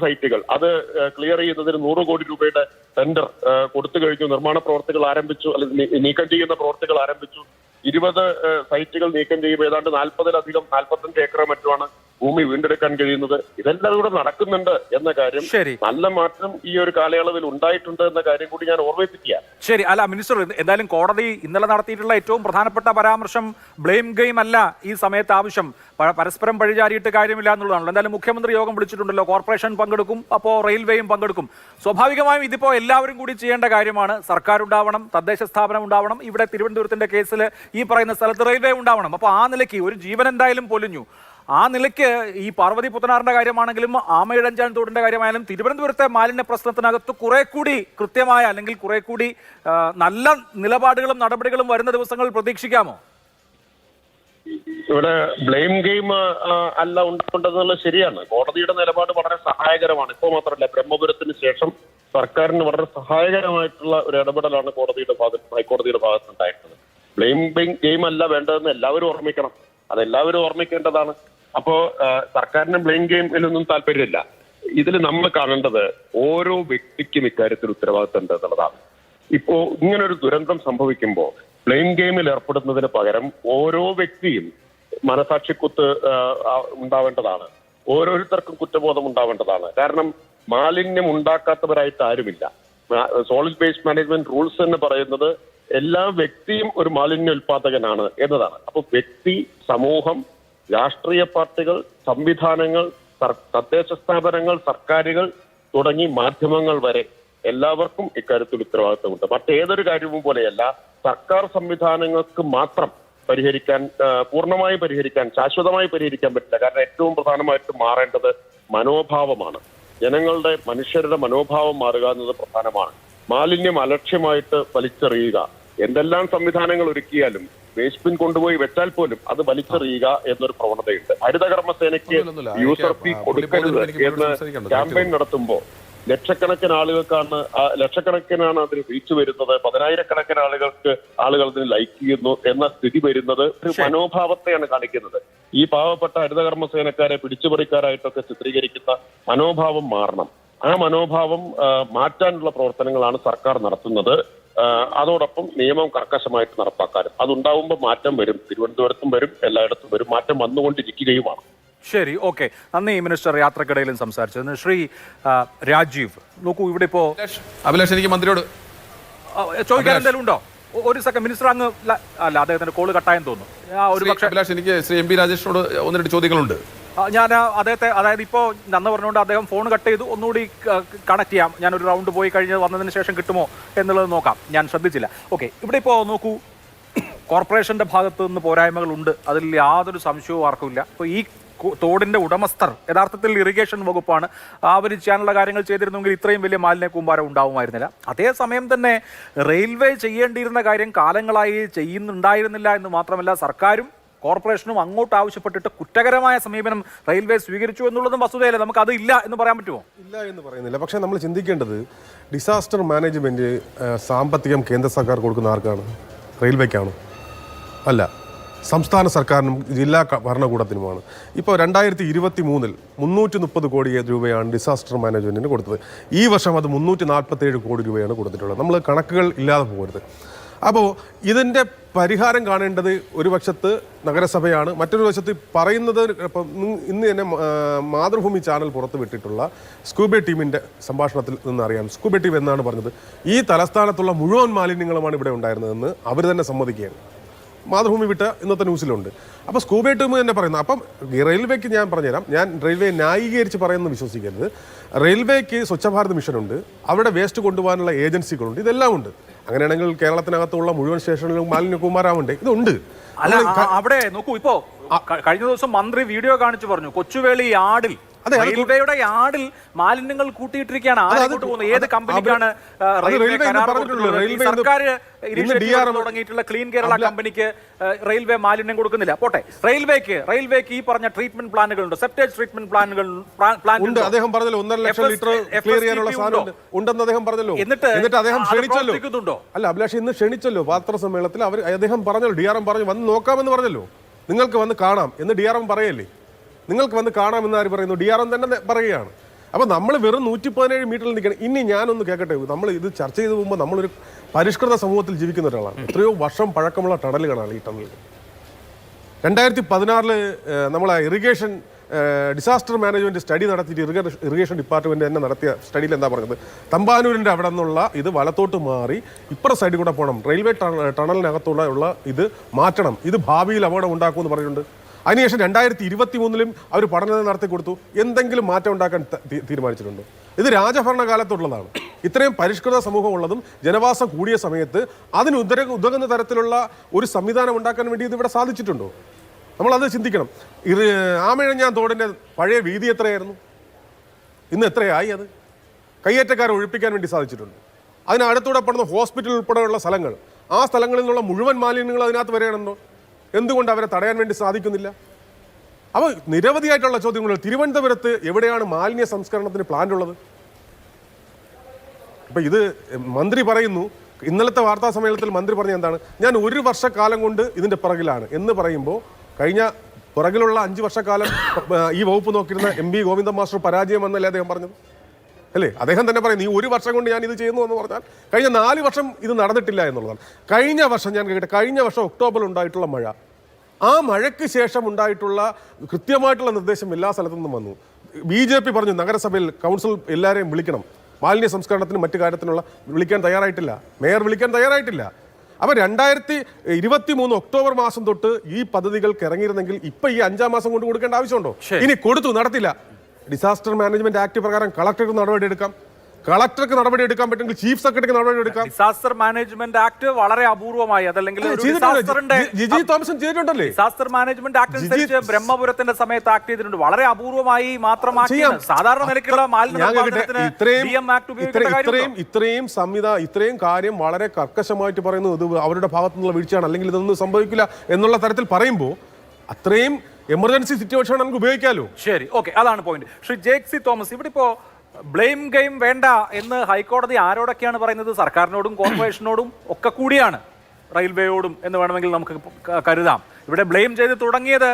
സൈറ്റുകൾ അത് ക്ലിയർ ചെയ്യുന്നതിന് 100 കോടി രൂപയുടെ ടെൻഡർ കൊടുത്തു കഴിഞ്ഞു. നിർമ്മാണ പ്രവർത്തികൾ ആരംഭിച്ചു, അല്ലെങ്കിൽ നീക്കം ചെയ്യുന്ന പ്രവർത്തികൾ ആരംഭിച്ചു. 20 സൈറ്റുകൾ നീക്കം ചെയ്യുമ്പോൾ ഏതാണ്ട് 40-ലധികം 45 ഏക്കർ മറ്റുമാണ് ഭൂമി വീണ്ടെടുക്കാൻ കഴിയുന്നത്. ഇതെല്ലാം കൂടെ നടക്കുന്നുണ്ട് എന്ന കാര്യം, ശരി, നല്ല മാറ്റം ഈ ഒരു കാലയളവിൽ ഉണ്ടായിട്ടുണ്ട് എന്ന കാര്യം കൂടി ഞാൻ ഓർമ്മിപ്പിക്കുക. ശരി. അല്ല മിനിസ്റ്റർ, എന്തായാലും കോടതി ഇന്നലെ നടത്തിയിട്ടുള്ള ഏറ്റവും പ്രധാനപ്പെട്ട പരാമർശം ബ്ലെയിം ഗെയിം അല്ല ഈ സമയത്ത് ആവശ്യം, പരസ്പരം പഴിചാരിയിട്ട് കാര്യമില്ല എന്നുള്ളതാണല്ലോ. എന്തായാലും മുഖ്യമന്ത്രി യോഗം വിളിച്ചിട്ടുണ്ടല്ലോ, കോർപ്പറേഷൻ പങ്കെടുക്കും, അപ്പോൾ റെയിൽവേയും പങ്കെടുക്കും. സ്വാഭാവികമായും ഇതിപ്പോൾ എല്ലാവരും കൂടി ചെയ്യേണ്ട കാര്യമാണ്. സർക്കാർ ഉണ്ടാവണം, തദ്ദേശ സ്ഥാപനം ഉണ്ടാവണം, ഇവിടെ തിരുവനന്തപുരത്തിന്റെ കേസിൽ ഈ പറയുന്ന സ്ഥലത്ത് റെയിൽവേ ഉണ്ടാവണം. അപ്പോൾ ആ നിലയ്ക്ക് ഒരു ജീവൻ എന്തായാലും പൊലിഞ്ഞു. ആ നിലയ്ക്ക് ഈ പാർവതി പുത്തനാറിന്റെ കാര്യമാണെങ്കിലും ആമയിഴഞ്ചാൻ തോടിന്റെ കാര്യമായാലും തിരുവനന്തപുരത്തെ മാലിന്യ പ്രശ്നത്തിനകത്ത് കുറെ കൂടി കൃത്യമായ അല്ലെങ്കിൽ കുറെ കൂടി നല്ല നിലപാടുകളും നടപടികളും വരുന്ന ദിവസങ്ങളിൽ പ്രതീക്ഷിക്കാമോ? ഇവിടെ ബ്ലെയിം ഗെയിം അല്ല ഉണ്ടാവേണ്ടതെന്നുള്ളത് ശരിയാണ്. കോടതിയുടെ നിലപാട് വളരെ സഹായകരമാണ്. ഇപ്പോൾ മാത്രമല്ല, ബ്രഹ്മപുരത്തിന് ശേഷം സർക്കാരിന് വളരെ സഹായകരമായിട്ടുള്ള ഒരു ഇടപെടലാണ് ഹൈക്കോടതിയുടെ ഭാഗത്തുണ്ടായിട്ടുള്ളത്. ബ്ലെയിം ഗെയിം അല്ല വേണ്ടതെന്ന് എല്ലാവരും ഓർമ്മിക്കണം, അതെല്ലാവരും ഓർമ്മിക്കേണ്ടതാണ്. അപ്പോ സർക്കാരിന് ബ്ലെയിം ഗെയിമിലൊന്നും താല്പര്യമില്ല. ഇതിൽ നമ്മൾ കാണേണ്ടത് ഓരോ വ്യക്തിക്കും ഇക്കാര്യത്തിൽ ഉത്തരവാദിത്തം ഉണ്ട് എന്നുള്ളതാണ്. ഇപ്പോ ഇങ്ങനൊരു ദുരന്തം സംഭവിക്കുമ്പോൾ ബ്ലെയിം ഗെയിമിൽ ഏർപ്പെടുന്നതിന് പകരം ഓരോ വ്യക്തിയും മനസാക്ഷിക്കുത്ത് ഉണ്ടാവേണ്ടതാണ്. ഓരോരുത്തർക്കും കുറ്റബോധം ഉണ്ടാവേണ്ടതാണ്. കാരണം മാലിന്യം ഉണ്ടാക്കാത്തവരായിട്ട് ആരുമില്ല. സോളിഡ് വേസ്റ്റ് മാനേജ്മെന്റ് റൂൾസ് എന്ന് പറയുന്നത് എല്ലാ വ്യക്തിയും ഒരു മാലിന്യ ഉൽപാദകനാണ് എന്നതാണ്. അപ്പൊ വ്യക്തി, സമൂഹം, രാഷ്ട്രീയ പാർട്ടികൾ, സംവിധാനങ്ങൾ, തദ്ദേശ സ്ഥാപനങ്ങൾ, സർക്കാരുകൾ തുടങ്ങി മാധ്യമങ്ങൾ വരെ എല്ലാവർക്കും ഇക്കാര്യത്തിൽ ഉത്തരവാദിത്തമുണ്ട്. മറ്റേതൊരു കാര്യവും പോലെയല്ല സർക്കാർ സംവിധാനങ്ങൾക്ക് മാത്രം പൂർണ്ണമായി പരിഹരിക്കാൻ, ശാശ്വതമായി പരിഹരിക്കാൻ പറ്റില്ല. കാരണം ഏറ്റവും പ്രധാനമായിട്ട് മാറേണ്ടത് മനോഭാവമാണ്. മനുഷ്യരുടെ മനോഭാവം മാറുക എന്നത് പ്രധാനമാണ്. മാലിന്യം അലക്ഷ്യമായിട്ട് വലിച്ചെറിയുക, എന്തെല്ലാം സംവിധാനങ്ങൾ ഒരുക്കിയാലും വേസ്റ്റ് ബിൻ കൊണ്ടുപോയി വെച്ചാൽ പോലും അത് വലിച്ചെറിയുക എന്നൊരു പ്രവണതയുണ്ട്. ഹരിതകർമ്മസേനയ്ക്ക് യൂസർ ഫീ കൊടുക്കരുത് എന്ന് ക്യാമ്പയിൻ നടത്തുമ്പോൾ ലക്ഷക്കണക്കിനാണ് അതിന് റീച്ച് വരുന്നത്, 10,000-കണക്കിന് ആളുകൾ അതിന് ലൈക്ക് ചെയ്യുന്നു എന്ന സ്ഥിതി വരുന്നത് ഒരു മനോഭാവത്തെയാണ് കാണിക്കുന്നത്. ഈ പാവപ്പെട്ട ഹരിതകർമ്മസേനക്കാരെ പിടിച്ചുപറിക്കാരായിട്ടൊക്കെ ചിത്രീകരിക്കുന്ന മനോഭാവം മാറണം. ആ മനോഭാവം മാറ്റാനുള്ള പ്രവർത്തനങ്ങളാണ് സർക്കാർ നടത്തുന്നത്. അതോടൊപ്പം നിയമം കർക്കശമായിട്ട് നടപ്പാക്കാനും അതുണ്ടാവുമ്പോൾ മാറ്റം വരും. തിരുവനന്തപുരത്തും വരും, എല്ലായിടത്തും വരും. മാറ്റം വന്നുകൊണ്ടിരിക്കുകയുമാണ്. ശരി, ഓക്കെ, നന്ദി മിനിസ്റ്റർ. യാത്രക്കിടയിലും സംസാരിച്ചത് ശ്രീ രാജീവ്. നോക്കൂ, ഇവിടെ ഇപ്പോ അഭിലാഷ്, എനിക്ക് മന്ത്രിയോട് ചോദിക്കാൻ എന്തെങ്കിലും ഉണ്ടോ? ഒരു സെക്കൻഡ് മിനിസ്റ്റർ അങ്ങ് അല്ല, അദ്ദേഹത്തിന്റെ കോള് കട്ടായെന്ന് തോന്നുന്നു. ഒരു പക്ഷേ അഭിലാഷ്, എനിക്ക് ശ്രീ എം പി രാജേഷിനോട് 1-2 ചോദ്യങ്ങളുണ്ട്. ഞാൻ അദ്ദേഹത്തെ, അതായത് ഇപ്പോൾ നന്ദി പറഞ്ഞുകൊണ്ട് അദ്ദേഹം ഫോൺ കട്ട് ചെയ്തു. ഒന്നുകൂടി കണക്ട് ചെയ്യാം. ഞാനൊരു റൗണ്ട് പോയി കഴിഞ്ഞ് വന്നതിന് ശേഷം കിട്ടുമോ എന്നുള്ളത് നോക്കാം. ഞാൻ ശ്രദ്ധിച്ചില്ല. ഓക്കെ, ഇവിടെ ഇപ്പോൾ നോക്കൂ, കോർപ്പറേഷന്റെ ഭാഗത്ത് നിന്ന് പോരായ്മകളുണ്ട്, അതിൽ യാതൊരു സംശയവും ആർക്കുമില്ല. ഇപ്പോൾ ഈ തോടിന്റെ ഉടമസ്ഥർ യഥാർത്ഥത്തിൽ ഇറിഗേഷൻ വകുപ്പാണ്. അവർ ചെയ്യാനുള്ള കാര്യങ്ങൾ ചെയ്തിരുന്നെങ്കിൽ ഇത്രയും വലിയ മാലിന്യ കൂമ്പാരം ഉണ്ടാവുമായിരുന്നില്ല. അതേസമയം തന്നെ റെയിൽവേ ചെയ്യേണ്ടിയിരുന്ന കാര്യം കാലങ്ങളായി ചെയ്യുന്നുണ്ടായിരുന്നില്ല എന്ന് മാത്രമല്ല, സർക്കാരും കോർപ്പറേഷനും അങ്ങോട്ട് ആവശ്യപ്പെട്ടിട്ട് കുറ്റകരമായ സമീപനം റെയിൽവേ സ്വീകരിച്ചു എന്നുള്ളതും വസ്തുതയല്ലേ? നമുക്ക് അത് ഇല്ല എന്ന് പറയാൻ പറ്റുമോ? ഇല്ല എന്ന് പറയുന്നില്ല. പക്ഷേ നമ്മൾ ചിന്തിക്കേണ്ടത് ഡിസാസ്റ്റർ മാനേജ്മെന്റ് സാമ്പത്തികം കേന്ദ്ര സർക്കാർ കൊടുക്കുന്ന ആർക്കാണ്? റെയിൽവേക്കാണോ? അല്ല, സംസ്ഥാന സർക്കാരിനും ജില്ലാ ഭരണകൂടത്തിനുമാണ്. ഇപ്പോൾ 2023 330 കോടി രൂപയാണ് ഡിസാസ്റ്റർ മാനേജ്മെന്റിന് കൊടുത്തത്. ഈ വർഷം അത് 347 കോടി രൂപയാണ് കൊടുത്തിട്ടുള്ളത്. നമ്മൾ കണക്കുകൾ ഇല്ലാതെ പോകരുത്. അപ്പോൾ ഇതിൻ്റെ പരിഹാരം കാണേണ്ടത് ഒരു വശത്ത് നഗരസഭയാണ്, മറ്റൊരു വശത്ത് പറയുന്നത് ഇപ്പം ഇന്ന് തന്നെ മാതൃഭൂമി ചാനൽ പുറത്ത് വിട്ടിട്ടുള്ള സ്കൂബെ ടീമിൻ്റെ സംഭാഷണത്തിൽ നിന്ന് അറിയാം. സ്കൂബെ ടീം എന്നാണ് പറഞ്ഞത്, ഈ തലസ്ഥാനത്തുള്ള മുഴുവൻ മാലിന്യങ്ങളുമാണ് ഇവിടെ ഉണ്ടായിരുന്നതെന്ന് അവർ തന്നെ സമ്മതിക്കുകയാണ്. മാതൃഭൂമി വിട്ട ഇന്നത്തെ ന്യൂസിലുണ്ട്. അപ്പോൾ സ്കൂബെ ടീം തന്നെ പറയുന്നത്. അപ്പം റെയിൽവേക്ക് ഞാൻ പറഞ്ഞുതരാം, ഞാൻ റെയിൽവേ ന്യായീകരിച്ച് പറയുന്നത് വിശ്വസിക്കരുത്. റെയിൽവേക്ക് സ്വച്ഛ ഭാരത് മിഷനുണ്ട്, അവിടെ വേസ്റ്റ് കൊണ്ടുപോകാനുള്ള ഏജൻസികളുണ്ട്, ഇതെല്ലാം ഉണ്ട്. അങ്ങനെയാണെങ്കിൽ കേരളത്തിനകത്തുള്ള മുഴുവൻ സ്റ്റേഷനിലും മാലിന്യ കൂമ്പാരാവുണ്ട്, ഇതുണ്ട്. അല്ല, അവിടെ നോക്കൂ, ഇപ്പോ കഴിഞ്ഞ ദിവസം മന്ത്രി വീഡിയോ കാണിച്ചു പറഞ്ഞു, കൊച്ചുവേളി യാർഡിൽ, റെയിൽവേയുടെ യാർഡിൽ മാലിന്യങ്ങൾ കൂട്ടിയിട്ടിരിക്കുകയാണ്. ആരോട്ട് പോകുന്നത്? ഏത് കമ്പനിക്കാണ് സർക്കാർ തുടങ്ങിയിട്ടുള്ള ക്ലീൻ കേരള കമ്പനിക്ക് റെയിൽവേ മാലിന്യം കൊടുക്കുന്നില്ല? പോട്ടെ, റെയിൽവേക്ക് ഈ പറഞ്ഞ ട്രീറ്റ്മെന്റ് പ്ലാനുകളുണ്ട്, സെപ്റ്റേജ് ട്രീറ്റ്മെന്റ് പ്ലാനുകൾ ഉണ്ട്. അദ്ദേഹം പറഞ്ഞല്ലോ 1.5 ലക്ഷം ലിറ്റർ ക്ലിയർ ചെയ്യാനുള്ള സാധനം ഉണ്ടെന്ന് അദ്ദേഹം പറഞ്ഞല്ലോ. എന്നിട്ട് അദ്ദേഹം ക്ഷണിച്ചല്ലോ. അല്ല അഭിലാഷ്, ഇന്ന് ക്ഷണിച്ചല്ലോ വാർത്താസമ്മേളനത്തിൽ. അദ്ദേഹം പറഞ്ഞല്ലോ, DRM പറഞ്ഞു വന്ന് നോക്കാമെന്ന് പറഞ്ഞല്ലോ. നിങ്ങൾക്ക് വന്ന് കാണാം എന്ന് DRM പറയല്ലേ? നിങ്ങൾക്ക് വന്ന് കാണാമെന്ന് ആര് പറയുന്നു? DRM തന്നെ പറയുകയാണ്. അപ്പോൾ നമ്മൾ വെറും 117 മീറ്ററിൽ നിൽക്കണം. ഇനി ഞാനൊന്ന് കേൾക്കട്ടെ, നമ്മൾ ഇത് ചർച്ച ചെയ്ത് പോകുമ്പോൾ നമ്മളൊരു പരിഷ്കൃത സമൂഹത്തിൽ ജീവിക്കുന്ന ഒരാളാണ്. എത്രയോ വർഷം പഴക്കമുള്ള ടണലുകളാണ് ഈ ടണലുകൾ. 2016 നമ്മൾ ഇറിഗേഷൻ ഡിസാസ്റ്റർ മാനേജ്മെന്റ് സ്റ്റഡി നടത്തിയിട്ട് ഇറിഗേഷൻ ഡിപ്പാർട്ട്മെന്റ് തന്നെ നടത്തിയ സ്റ്റഡിയിൽ എന്താ പറഞ്ഞത്, തമ്പാനൂരിന്റെ അവിടെ നിന്നുള്ള ഇത് വലത്തോട്ട് മാറി ഇപ്പുറ സൈഡിൽ കൂടെ പോകണം, റെയിൽവേ ടണലിനകത്തുള്ള ഇത് മാറ്റണം, ഇത് ഭാവിയിൽ അപകടം ഉണ്ടാക്കുമെന്ന് പറഞ്ഞിട്ടുണ്ട്. അതിനുശേഷം 2023 അവർ പഠനം നടത്തി കൊടുത്തു. എന്തെങ്കിലും മാറ്റം ഉണ്ടാക്കാൻ തീരുമാനിച്ചിട്ടുണ്ടോ? ഇത് രാജഭരണകാലത്തുള്ളതാണ്. ഇത്രയും പരിഷ്കൃത സമൂഹമുള്ളതും ജനവാസം കൂടിയ സമയത്ത് അതിന് ഉതകുന്ന തരത്തിലുള്ള ഒരു സംവിധാനം ഉണ്ടാക്കാൻ വേണ്ടി ഇത് ഇവിടെ സാധിച്ചിട്ടുണ്ടോ? നമ്മളത് ചിന്തിക്കണം. ആമയിഴഞ്ഞാൻ തോടിൻ്റെ പഴയ വീതി എത്രയായിരുന്നു? ഇന്ന് എത്രയായി? അത് കയ്യേറ്റക്കാരെ ഒഴിപ്പിക്കാൻ വേണ്ടി സാധിച്ചിട്ടുണ്ട്. അതിനടുത്തൂടെ പെടുന്ന ഹോസ്പിറ്റൽ ഉൾപ്പെടെയുള്ള സ്ഥലങ്ങൾ, ആ സ്ഥലങ്ങളിൽ നിന്നുള്ള മുഴുവൻ മാലിന്യങ്ങൾ അതിനകത്ത് വരികയാണെന്നോ? എന്തുകൊണ്ട് അവരെ തടയാൻ വേണ്ടി സാധിക്കുന്നില്ല? അപ്പോൾ നിരവധിയായിട്ടുള്ള ചോദ്യങ്ങൾ. തിരുവനന്തപുരത്ത് എവിടെയാണ് മാലിന്യ സംസ്കരണത്തിന് പ്ലാന്റ് ഉള്ളത്? അപ്പം ഇത് മന്ത്രി പറയുന്നു, ഇന്നലത്തെ വാർത്താ സമ്മേളനത്തിൽ മന്ത്രി പറഞ്ഞ എന്താണ്, ഞാൻ 1 വർഷക്കാലം കൊണ്ട് ഇതിൻ്റെ പിറകിലാണ് എന്ന് പറയുമ്പോൾ കഴിഞ്ഞ പുറകിലുള്ള 5 വർഷക്കാലം ഈ വകുപ്പ് നോക്കിയിരുന്ന MP ഗോവിന്ദൻ മാസ്റ്റർ പരാജയം എന്നല്ലേ അദ്ദേഹം പറഞ്ഞത്? അല്ലേ? അദ്ദേഹം തന്നെ പറയും, നീ 1 വർഷം കൊണ്ട് ഞാൻ ഇത് ചെയ്യുന്നു എന്ന് പറഞ്ഞാൽ കഴിഞ്ഞ 4 വർഷം ഇത് നടന്നിട്ടില്ല എന്നുള്ളതാണ്. കഴിഞ്ഞ വർഷം ഞാൻ കേട്ടെ, കഴിഞ്ഞ വർഷം ഒക്ടോബറിൽ ഉണ്ടായിട്ടുള്ള മഴ, ആ മഴയ്ക്ക് ശേഷം ഉണ്ടായിട്ടുള്ള കൃത്യമായിട്ടുള്ള നിർദ്ദേശം എല്ലാ സ്ഥലത്തു നിന്നും വന്നു. BJP പറഞ്ഞു നഗരസഭയിൽ കൗൺസിൽ എല്ലാവരെയും വിളിക്കണം, മാലിന്യ സംസ്കരണത്തിനും മറ്റു കാര്യത്തിനുള്ള വിളിക്കാൻ തയ്യാറായിട്ടില്ല, മേയർ വിളിക്കാൻ തയ്യാറായിട്ടില്ല. അപ്പോൾ 2023 ഒക്ടോബർ മാസം തൊട്ട് ഈ പദ്ധതികൾക്ക് ഇറങ്ങിയിരുന്നെങ്കിൽ ഇപ്പൊ ഈ 5-ാം മാസം കൊണ്ട് കൊടുക്കേണ്ട ആവശ്യമുണ്ടോ? ഇനി കൊടുത്തു, നടത്തില്ല. ഡിസാസ്റ്റർ മാനേജ്മെന്റ് ആക്ട് പ്രകാരം കളക്ടർക്ക് നടപടിയെടുക്കാം. കളക്ടർക്ക് നടപടിയെടുക്കാൻ പറ്റുമെങ്കിൽ ചീഫ് സെക്രട്ടറിക്ക് നടപടിയെടുക്കാം. ഡിസാസ്റ്റർ മാനേജ്മെന്റ് ആക്ട് വളരെ അപൂർവമായി, അതല്ലെങ്കിൽ ജിജി തോമസൻ ചെയ്തിട്ടുണ്ടല്ലേ? ഡിസാസ്റ്റർ മാനേജ്മെന്റ് ആക്ട് അനുസരിച്ച് ബ്രഹ്മപുരത്തിന്റെ സമയത്ത് ആക്ട് ചെയ്തിട്ടുണ്ട്. വളരെ അപൂർവമായി മാത്രമാക്കി സാധാരണ നിലയ്ക്കുള്ള ഇത്രയും കാര്യം വളരെ കർക്കശമായിട്ട് പറയുന്നു. ഇത് അവരുടെ ഭാഗത്തു നിന്നുള്ള വീഴ്ചയാണ്, അല്ലെങ്കിൽ ഇതൊന്നും സംഭവിക്കില്ല എന്നുള്ള തരത്തിൽ പറയുമ്പോൾ അത്രയും എമർജൻസി സിറ്റുവേഷൻ നമുക്ക് ഉപയോഗിക്കാമല്ലോ. ശരി, ഓക്കെ, അതാണ് പോയിന്റ്. ശ്രീ ജേക്സി തോമസ്, ഇവിടെ ഇപ്പോ ബ്ലെയിം ഗെയിം വേണ്ട എന്ന് ഹൈക്കോടതി ആരോടൊക്കെയാണ് പറയുന്നത്? സർക്കാരിനോടും കോർപ്പറേഷനോടും ഒക്കെ കൂടിയാണ്, റെയിൽവേയോടും എന്ന് വേണമെങ്കിൽ നമുക്ക് കരുതാം. ഇവിടെ ബ്ലെയിം ചെയ്ത് തുടങ്ങിയത്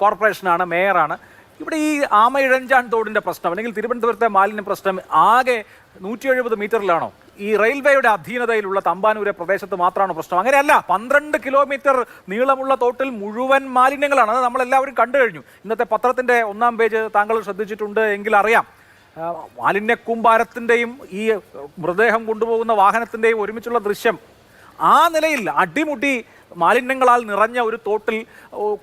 കോർപ്പറേഷനാണ്, മേയറാണ്. ഇവിടെ ഈ ആമയിഴഞ്ചാൻ തോടിന്റെ പ്രശ്നം അല്ലെങ്കിൽ തിരുവനന്തപുരത്തെ മാലിന്യ പ്രശ്നം ആകെ 170 മീറ്ററിലാണോ? ഈ റെയിൽവേയുടെ അധീനതയിലുള്ള തമ്പാനൂരെ പ്രദേശത്ത് മാത്രമാണ് പ്രശ്നം? അങ്ങനെയല്ല, 12 കിലോമീറ്റർ നീളമുള്ള തോട്ടിൽ മുഴുവൻ മാലിന്യങ്ങളാണ്. അത് നമ്മളെല്ലാവരും കണ്ടു കഴിഞ്ഞു. ഇന്നത്തെ പത്രത്തിന്റെ 1-ാം പേജ് താങ്കൾ ശ്രദ്ധിച്ചിട്ടുണ്ട് എങ്കിൽ അറിയാം. മാലിന്യ കൂമ്പാരത്തിൻ്റെയും ഈ മൃതദേഹം കൊണ്ടുപോകുന്ന വാഹനത്തിൻ്റെയും ഒരുമിച്ചുള്ള ദൃശ്യം. ആ നിലയിൽ അടിമുടി മാലിന്യങ്ങളാൽ നിറഞ്ഞ ഒരു തോട്ടിൽ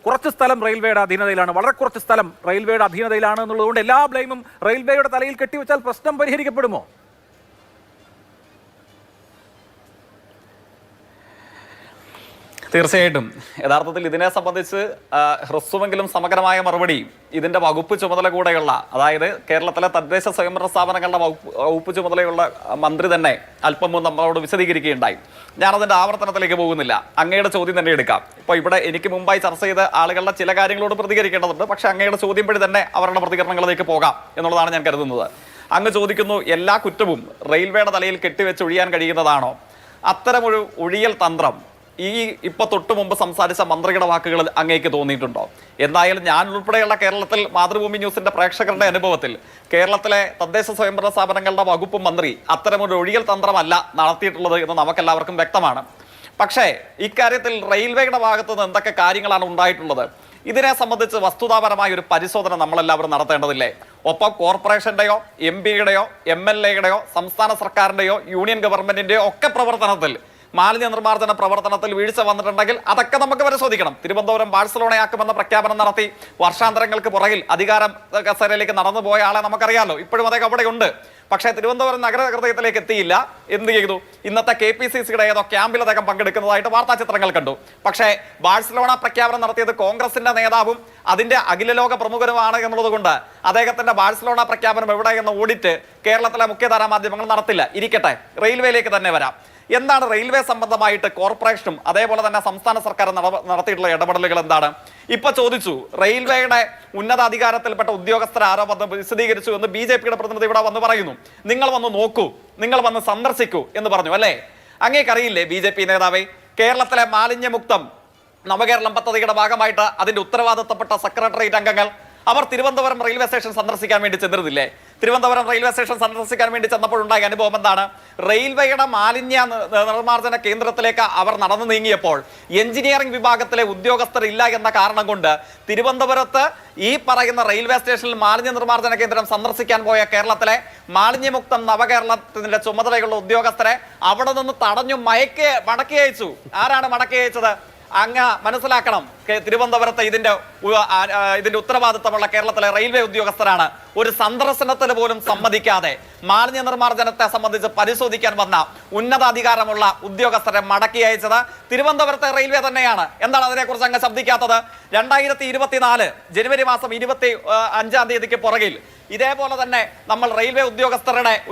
കുറച്ച് സ്ഥലം റെയിൽവേയുടെ അധീനതയിലാണ്, വളരെ കുറച്ച് സ്ഥലം റെയിൽവേയുടെ അധീനതയിലാണ് എന്നുള്ളതുകൊണ്ട് എല്ലാ ബ്ലെയിമും റെയിൽവേയുടെ തലയിൽ കെട്ടിവെച്ചാൽ പ്രശ്നം പരിഹരിക്കപ്പെടുമോ? തീർച്ചയായിട്ടും യഥാർത്ഥത്തിൽ ഇതിനെ സംബന്ധിച്ച് ഹ്രസ്വമെങ്കിലും സമഗ്രമായ മറുപടി ഇതിന്റെ വകുപ്പ് ചുമതല കൂടെയുള്ള, അതായത് കേരളത്തിലെ തദ്ദേശ സ്വയംഭരണ സ്ഥാപനങ്ങളുടെ വകുപ്പ് ചുമതലയുള്ള മന്ത്രി തന്നെ അല്പം മുമ്പ് നമ്മളോട് വിശദീകരിക്കുകയുണ്ടായി. ഞാനതിന്റെ ആവർത്തനത്തിലേക്ക് പോകുന്നില്ല, അങ്ങയുടെ ചോദ്യം തന്നെ എടുക്കാം. ഇപ്പോൾ ഇവിടെ എനിക്ക് മുമ്പായി ചർച്ച ചെയ്ത ആളുകളുടെ ചില കാര്യങ്ങളോട് പ്രതികരിക്കേണ്ടതുണ്ട്, പക്ഷെ അങ്ങയുടെ ചോദ്യം വഴി തന്നെ അവരുടെ പ്രതികരണങ്ങളിലേക്ക് പോകാം എന്നുള്ളതാണ് ഞാൻ കരുതുന്നത്. അങ്ങ് ചോദിക്കുന്നു, എല്ലാ കുറ്റവും റെയിൽവേയുടെ തലയിൽ കെട്ടിവെച്ച് ഒഴിയാൻ കഴിയുന്നതാണോ? അത്തരമൊരു ഒഴിയൽ തന്ത്രം ഈ ഇപ്പൊ തൊട്ടു മുമ്പ് സംസാരിച്ച മന്ത്രിയുടെ വാക്കുകളിൽ അങ്ങേക്ക് തോന്നിയിട്ടുണ്ടോ? എന്തായാലും ഞാൻ ഉൾപ്പെടെയുള്ള കേരളത്തിൽ മാതൃഭൂമി ന്യൂസിന്റെ പ്രേക്ഷകരുടെ അനുഭവത്തിൽ കേരളത്തിലെ തദ്ദേശ സ്വയംഭരണ സ്ഥാപനങ്ങളുടെ വകുപ്പ് മന്ത്രി അത്തരമൊരു ഒഴിയൽ തന്ത്രമല്ല നടത്തിയിട്ടുള്ളത് എന്ന് നമുക്കെല്ലാവർക്കും വ്യക്തമാണ്. പക്ഷേ ഇക്കാര്യത്തിൽ റെയിൽവേയുടെ ഭാഗത്തു നിന്ന് എന്തൊക്കെ കാര്യങ്ങളാണ് ഉണ്ടായിട്ടുള്ളത്? ഇതിനെ സംബന്ധിച്ച് വസ്തുതാപരമായ ഒരു പരിശോധന നമ്മളെല്ലാവരും നടത്തേണ്ടതില്ലേ? ഒപ്പം കോർപ്പറേഷന്റെയോ MP-യുടെയോ MLA-യുടെയോ സംസ്ഥാന സർക്കാരിന്റെയോ യൂണിയൻ ഗവൺമെന്റിന്റെയോ ഒക്കെ പ്രവർത്തനത്തിൽ, മാലിന്യ നിർമ്മാർജ്ജന പ്രവർത്തനത്തിൽ വീഴ്ച വന്നിട്ടുണ്ടെങ്കിൽ അതൊക്കെ നമുക്ക് പരിശോധിക്കണം. തിരുവനന്തപുരം ബാഴ്സലോണയാക്കുമെന്ന പ്രഖ്യാപനം നടത്തി വർഷാന്തരങ്ങൾക്ക് പുറകിൽ അധികാര കസേരയിലേക്ക് നടന്നു പോയ ആളെ നമുക്കറിയാമല്ലോ, ഇപ്പോഴും അദ്ദേഹം അവിടെയുണ്ട്. പക്ഷേ തിരുവനന്തപുരം നഗര ഹൃദയത്തിലേക്ക് എത്തിയില്ല. എന്ത് ചെയ്തു? ഇന്നത്തെ KPCC-യുടെ ഏതോ ക്യാമ്പിൽ അദ്ദേഹം പങ്കെടുക്കുന്നതായിട്ട് വാർത്താ ചിത്രങ്ങൾ കണ്ടു. പക്ഷേ ബാഴ്സലോണ പ്രഖ്യാപനം നടത്തിയത് കോൺഗ്രസിന്റെ നേതാവും അതിന്റെ അഖിലലോക പ്രമുഖരുമാണ് എന്നുള്ളത് കൊണ്ട് അദ്ദേഹത്തിന്റെ ബാഴ്സലോണ പ്രഖ്യാപനം എവിടെയെന്ന ഓഡിറ്റ് കേരളത്തിലെ മുഖ്യധാരാ മാധ്യമങ്ങൾ നടത്തില്ല. ഇരിക്കട്ടെ, റെയിൽവേയിലേക്ക് തന്നെ വരാം. എന്താണ് റെയിൽവേ സംബന്ധമായിട്ട് കോർപ്പറേഷനും അതേപോലെ തന്നെ സംസ്ഥാന സർക്കാർ നടത്തിയിട്ടുള്ള ഇടപെടലുകൾ എന്താണ്? ഇപ്പൊ ചോദിച്ചു, റെയിൽവേയുടെ ഉന്നത അധികാരത്തിൽപ്പെട്ട ഉദ്യോഗസ്ഥർ ആരോ വന്ന് വിശദീകരിച്ചു എന്ന് BJP-യുടെ പ്രതിനിധി ഇവിടെ വന്ന് പറയുന്നു. നിങ്ങൾ വന്ന് നോക്കൂ, നിങ്ങൾ വന്ന് സന്ദർശിക്കൂ എന്ന് പറഞ്ഞു, അല്ലേ? അങ്ങേക്കറിയില്ലേ BJP നേതാവേ, കേരളത്തിലെ മാലിന്യമുക്തം നവകേരളം പദ്ധതിയുടെ ഭാഗമായിട്ട് അതിന്റെ ഉത്തരവാദിത്തപ്പെട്ട സെക്രട്ടേറിയറ്റ് അംഗങ്ങൾ അവർ തിരുവനന്തപുരം റെയിൽവേ സ്റ്റേഷൻ സന്ദർശിക്കാൻ വേണ്ടി ചെന്നിരുന്നില്ലേ? തിരുവനന്തപുരം റെയിൽവേ സ്റ്റേഷൻ സന്ദർശിക്കാൻ വേണ്ടി ചെന്നപ്പോഴുണ്ടായ അനുഭവം എന്താണ്? റെയിൽവേയുടെ മാലിന്യ നിർമ്മാർജ്ജന കേന്ദ്രത്തിലേക്ക് അവർ നടന്നു നീങ്ങിയപ്പോൾ എഞ്ചിനീയറിംഗ് വിഭാഗത്തിലെ ഉദ്യോഗസ്ഥരില്ല എന്ന കാരണം കൊണ്ട് തിരുവനന്തപുരത്ത് ഈ പറയുന്ന റെയിൽവേ സ്റ്റേഷനിൽ മാലിന്യ നിർമ്മാർജ്ജന കേന്ദ്രം സന്ദർശിക്കാൻ പോയ കേരളത്തിലെ മാലിന്യമുക്തം നവകേരളത്തിന്റെ ചുമതലയുള്ള ഉദ്യോഗസ്ഥരെ അവിടെ നിന്ന് തടഞ്ഞു മടക്കി അയച്ചു. ആരാണ് മടക്കി അയച്ചത്? അങ്ങ് മനസ്സിലാക്കണം, തിരുവനന്തപുരത്ത് ഇതിന്റെ ഉത്തരവാദിത്തമുള്ള കേരളത്തിലെ റെയിൽവേ ഉദ്യോഗസ്ഥരാണ്. ഒരു സന്ദർശനത്തിന് പോലും സമ്മതിക്കാതെ മാലിന്യ നിർമ്മാർജ്ജനത്തെ സംബന്ധിച്ച് പരിശോധിക്കാൻ വന്ന ഉന്നതാധികാരമുള്ള ഉദ്യോഗസ്ഥരെ മടക്കി അയച്ചത് തിരുവനന്തപുരത്തെ റെയിൽവേ തന്നെയാണ്. എന്താണ് അതിനെക്കുറിച്ച് അങ്ങ് ശബ്ദിക്കാത്തത്? 2024 ജനുവരി മാസം 25-ാം തീയതിക്ക് പുറകിൽ ഇതേപോലെ തന്നെ നമ്മൾ റെയിൽവേ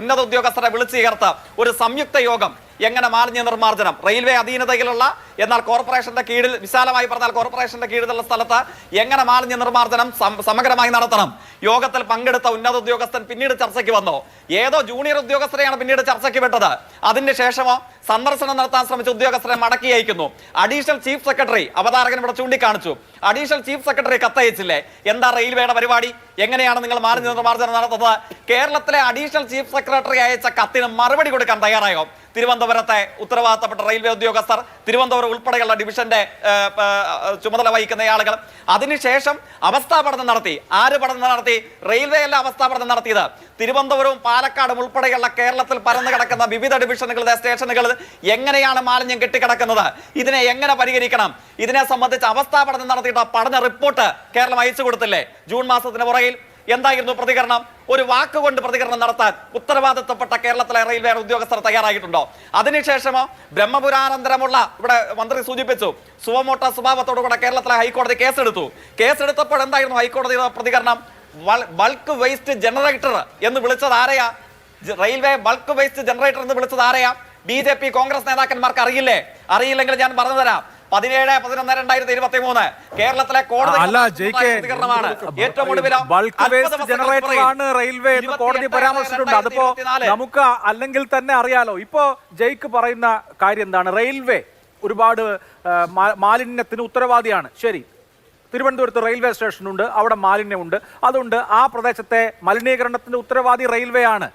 ഉന്നത ഉദ്യോഗസ്ഥരെ വിളിച്ചു ചേർത്ത് ഒരു സംയുക്ത യോഗം എങ്ങനെ മാലിന്യ നിർമ്മാർജ്ജനം റെയിൽവേ അധീനതയിലുള്ള എന്നാൽ കോർപ്പറേഷന്റെ കീഴിൽ, വിശാലമായി പറഞ്ഞാൽ കോർപ്പറേഷന്റെ കീഴിലുള്ള സ്ഥലത്ത് എങ്ങനെ മാലിന്യ നിർമ്മാർജ്ജനം സമഗ്രമായി നടത്തണം. യോഗത്തിൽ പങ്കെടുത്ത ഉന്നത ഉദ്യോഗസ്ഥൻ പിന്നീട് ചർച്ചയ്ക്ക് വന്നു. ഏതോ ജൂനിയർ ഉദ്യോഗസ്ഥരെയാണ് പിന്നീട് ചർച്ചയ്ക്ക് വിട്ടത്. അതിന് ശേഷമോ സന്ദർശനം നടത്താൻ ശ്രമിച്ച ഉദ്യോഗസ്ഥരെ മടക്കി അയക്കുന്നു. അഡീഷണൽ ചീഫ് സെക്രട്ടറി, അവതാരകൻ ഇവിടെ ചൂണ്ടിക്കാണിച്ചു, അഡീഷണൽ ചീഫ് സെക്രട്ടറി കത്തയച്ചില്ലേ? എന്താ റെയിൽവേയുടെ പരിപാടി? എങ്ങനെയാണ് നിങ്ങൾ മാലിന്യ നിർമ്മാർജ്ജനം നടത്തുന്നത്? കേരളത്തിലെ അഡീഷണൽ ചീഫ് സെക്രട്ടറി അയച്ച കത്തിന് മറുപടി കൊടുക്കാൻ തയ്യാറായോ തിരുവനന്തപുരത്തെ ഉത്തരവാദിത്തപ്പെട്ട റെയിൽവേ ഉദ്യോഗസ്ഥർ, തിരുവനന്തപുരം ഉൾപ്പെടെയുള്ള ഡിവിഷന്റെ ചുമതല വഹിക്കുന്ന ആളുകൾ? അതിനുശേഷം അവസ്ഥാ പഠനം നടത്തി. ആര് പഠനം നടത്തി? റെയിൽവേ അല്ല അവസ്ഥാ പഠനം നടത്തിയത്. തിരുവനന്തപുരവും പാലക്കാടും ഉൾപ്പെടെയുള്ള കേരളത്തിൽ പരന്നു കിടക്കുന്ന വിവിധ ഡിവിഷനുകളുടെ സ്റ്റേഷനുകൾ എങ്ങനെയാണ് മാലിന്യം കെട്ടിക്കിടക്കുന്നത്, ഇതിനെ എങ്ങനെ പരിഹരിക്കണം, ഇതിനെ സംബന്ധിച്ച് അവസ്ഥാ പഠനം നടത്തിയിട്ട് പഠന റിപ്പോർട്ട് കേരളം അയച്ചു കൊടുത്തില്ലേ? ജൂൺ മാസത്തിന് പുറകിൽ എന്തായിരുന്നു പ്രതികരണം? ഒരു വാക്കുകൊണ്ട് പ്രതികരണം നടത്താൻ ഉത്തരവാദിത്തപ്പെട്ട കേരളത്തിലെ റെയിൽവേ ഉദ്യോഗസ്ഥർ തയ്യാറായിട്ടുണ്ടോ? അതിനുശേഷമോ ബ്രഹ്മപുരാനന്തരമുള്ള, ഇവിടെ മന്ത്രി സൂചിപ്പിച്ചു, സുവമോട്ട സ്വഭാവത്തോടുകൂടെ കേരളത്തിലെ ഹൈക്കോടതി കേസെടുത്തു. കേസെടുത്തപ്പോൾ എന്തായിരുന്നു ഹൈക്കോടതിയുടെ പ്രതികരണം? ബൾക്ക് വേസ്റ്റ് ജനറേറ്റർ എന്ന് വിളിച്ചത് ആരെയാ? റെയിൽവേ ബൾക്ക് വേസ്റ്റ് ജനറേറ്റർ എന്ന് വിളിച്ചത് ആരെയാ? BJP കോൺഗ്രസ് നേതാക്കന്മാർക്ക് അറിയില്ലേ? അറിയില്ലെങ്കിൽ ഞാൻ പറഞ്ഞു തരാം. 17/11/2023 കേരളത്തിലെ കോടതി പ്രതികരണമാണ്. ഏറ്റവും ഒടുവിലോ റെയിൽവേ എന്ന് കോടതി പരാമർശിച്ചിട്ടുണ്ട്. അതിപ്പോ നമുക്ക് അല്ലെങ്കിൽ തന്നെ അറിയാലോ. ഇപ്പോ ജയ്ക്ക് പറയുന്ന കാര്യം എന്താണ്? റെയിൽവേ ഒരുപാട് മാലിന്യത്തിന് ഉത്തരവാദിയാണ്. ശരി, തിരുവനന്തപുരത്ത് റെയിൽവേ സ്റ്റേഷനുണ്ട്, അവിടെ മാലിന്യമുണ്ട്. അതുകൊണ്ട് ആ പ്രദേശത്തെ മലിനീകരണത്തിന്റെ ഉത്തരവാദി റെയിൽവേ ആണ്.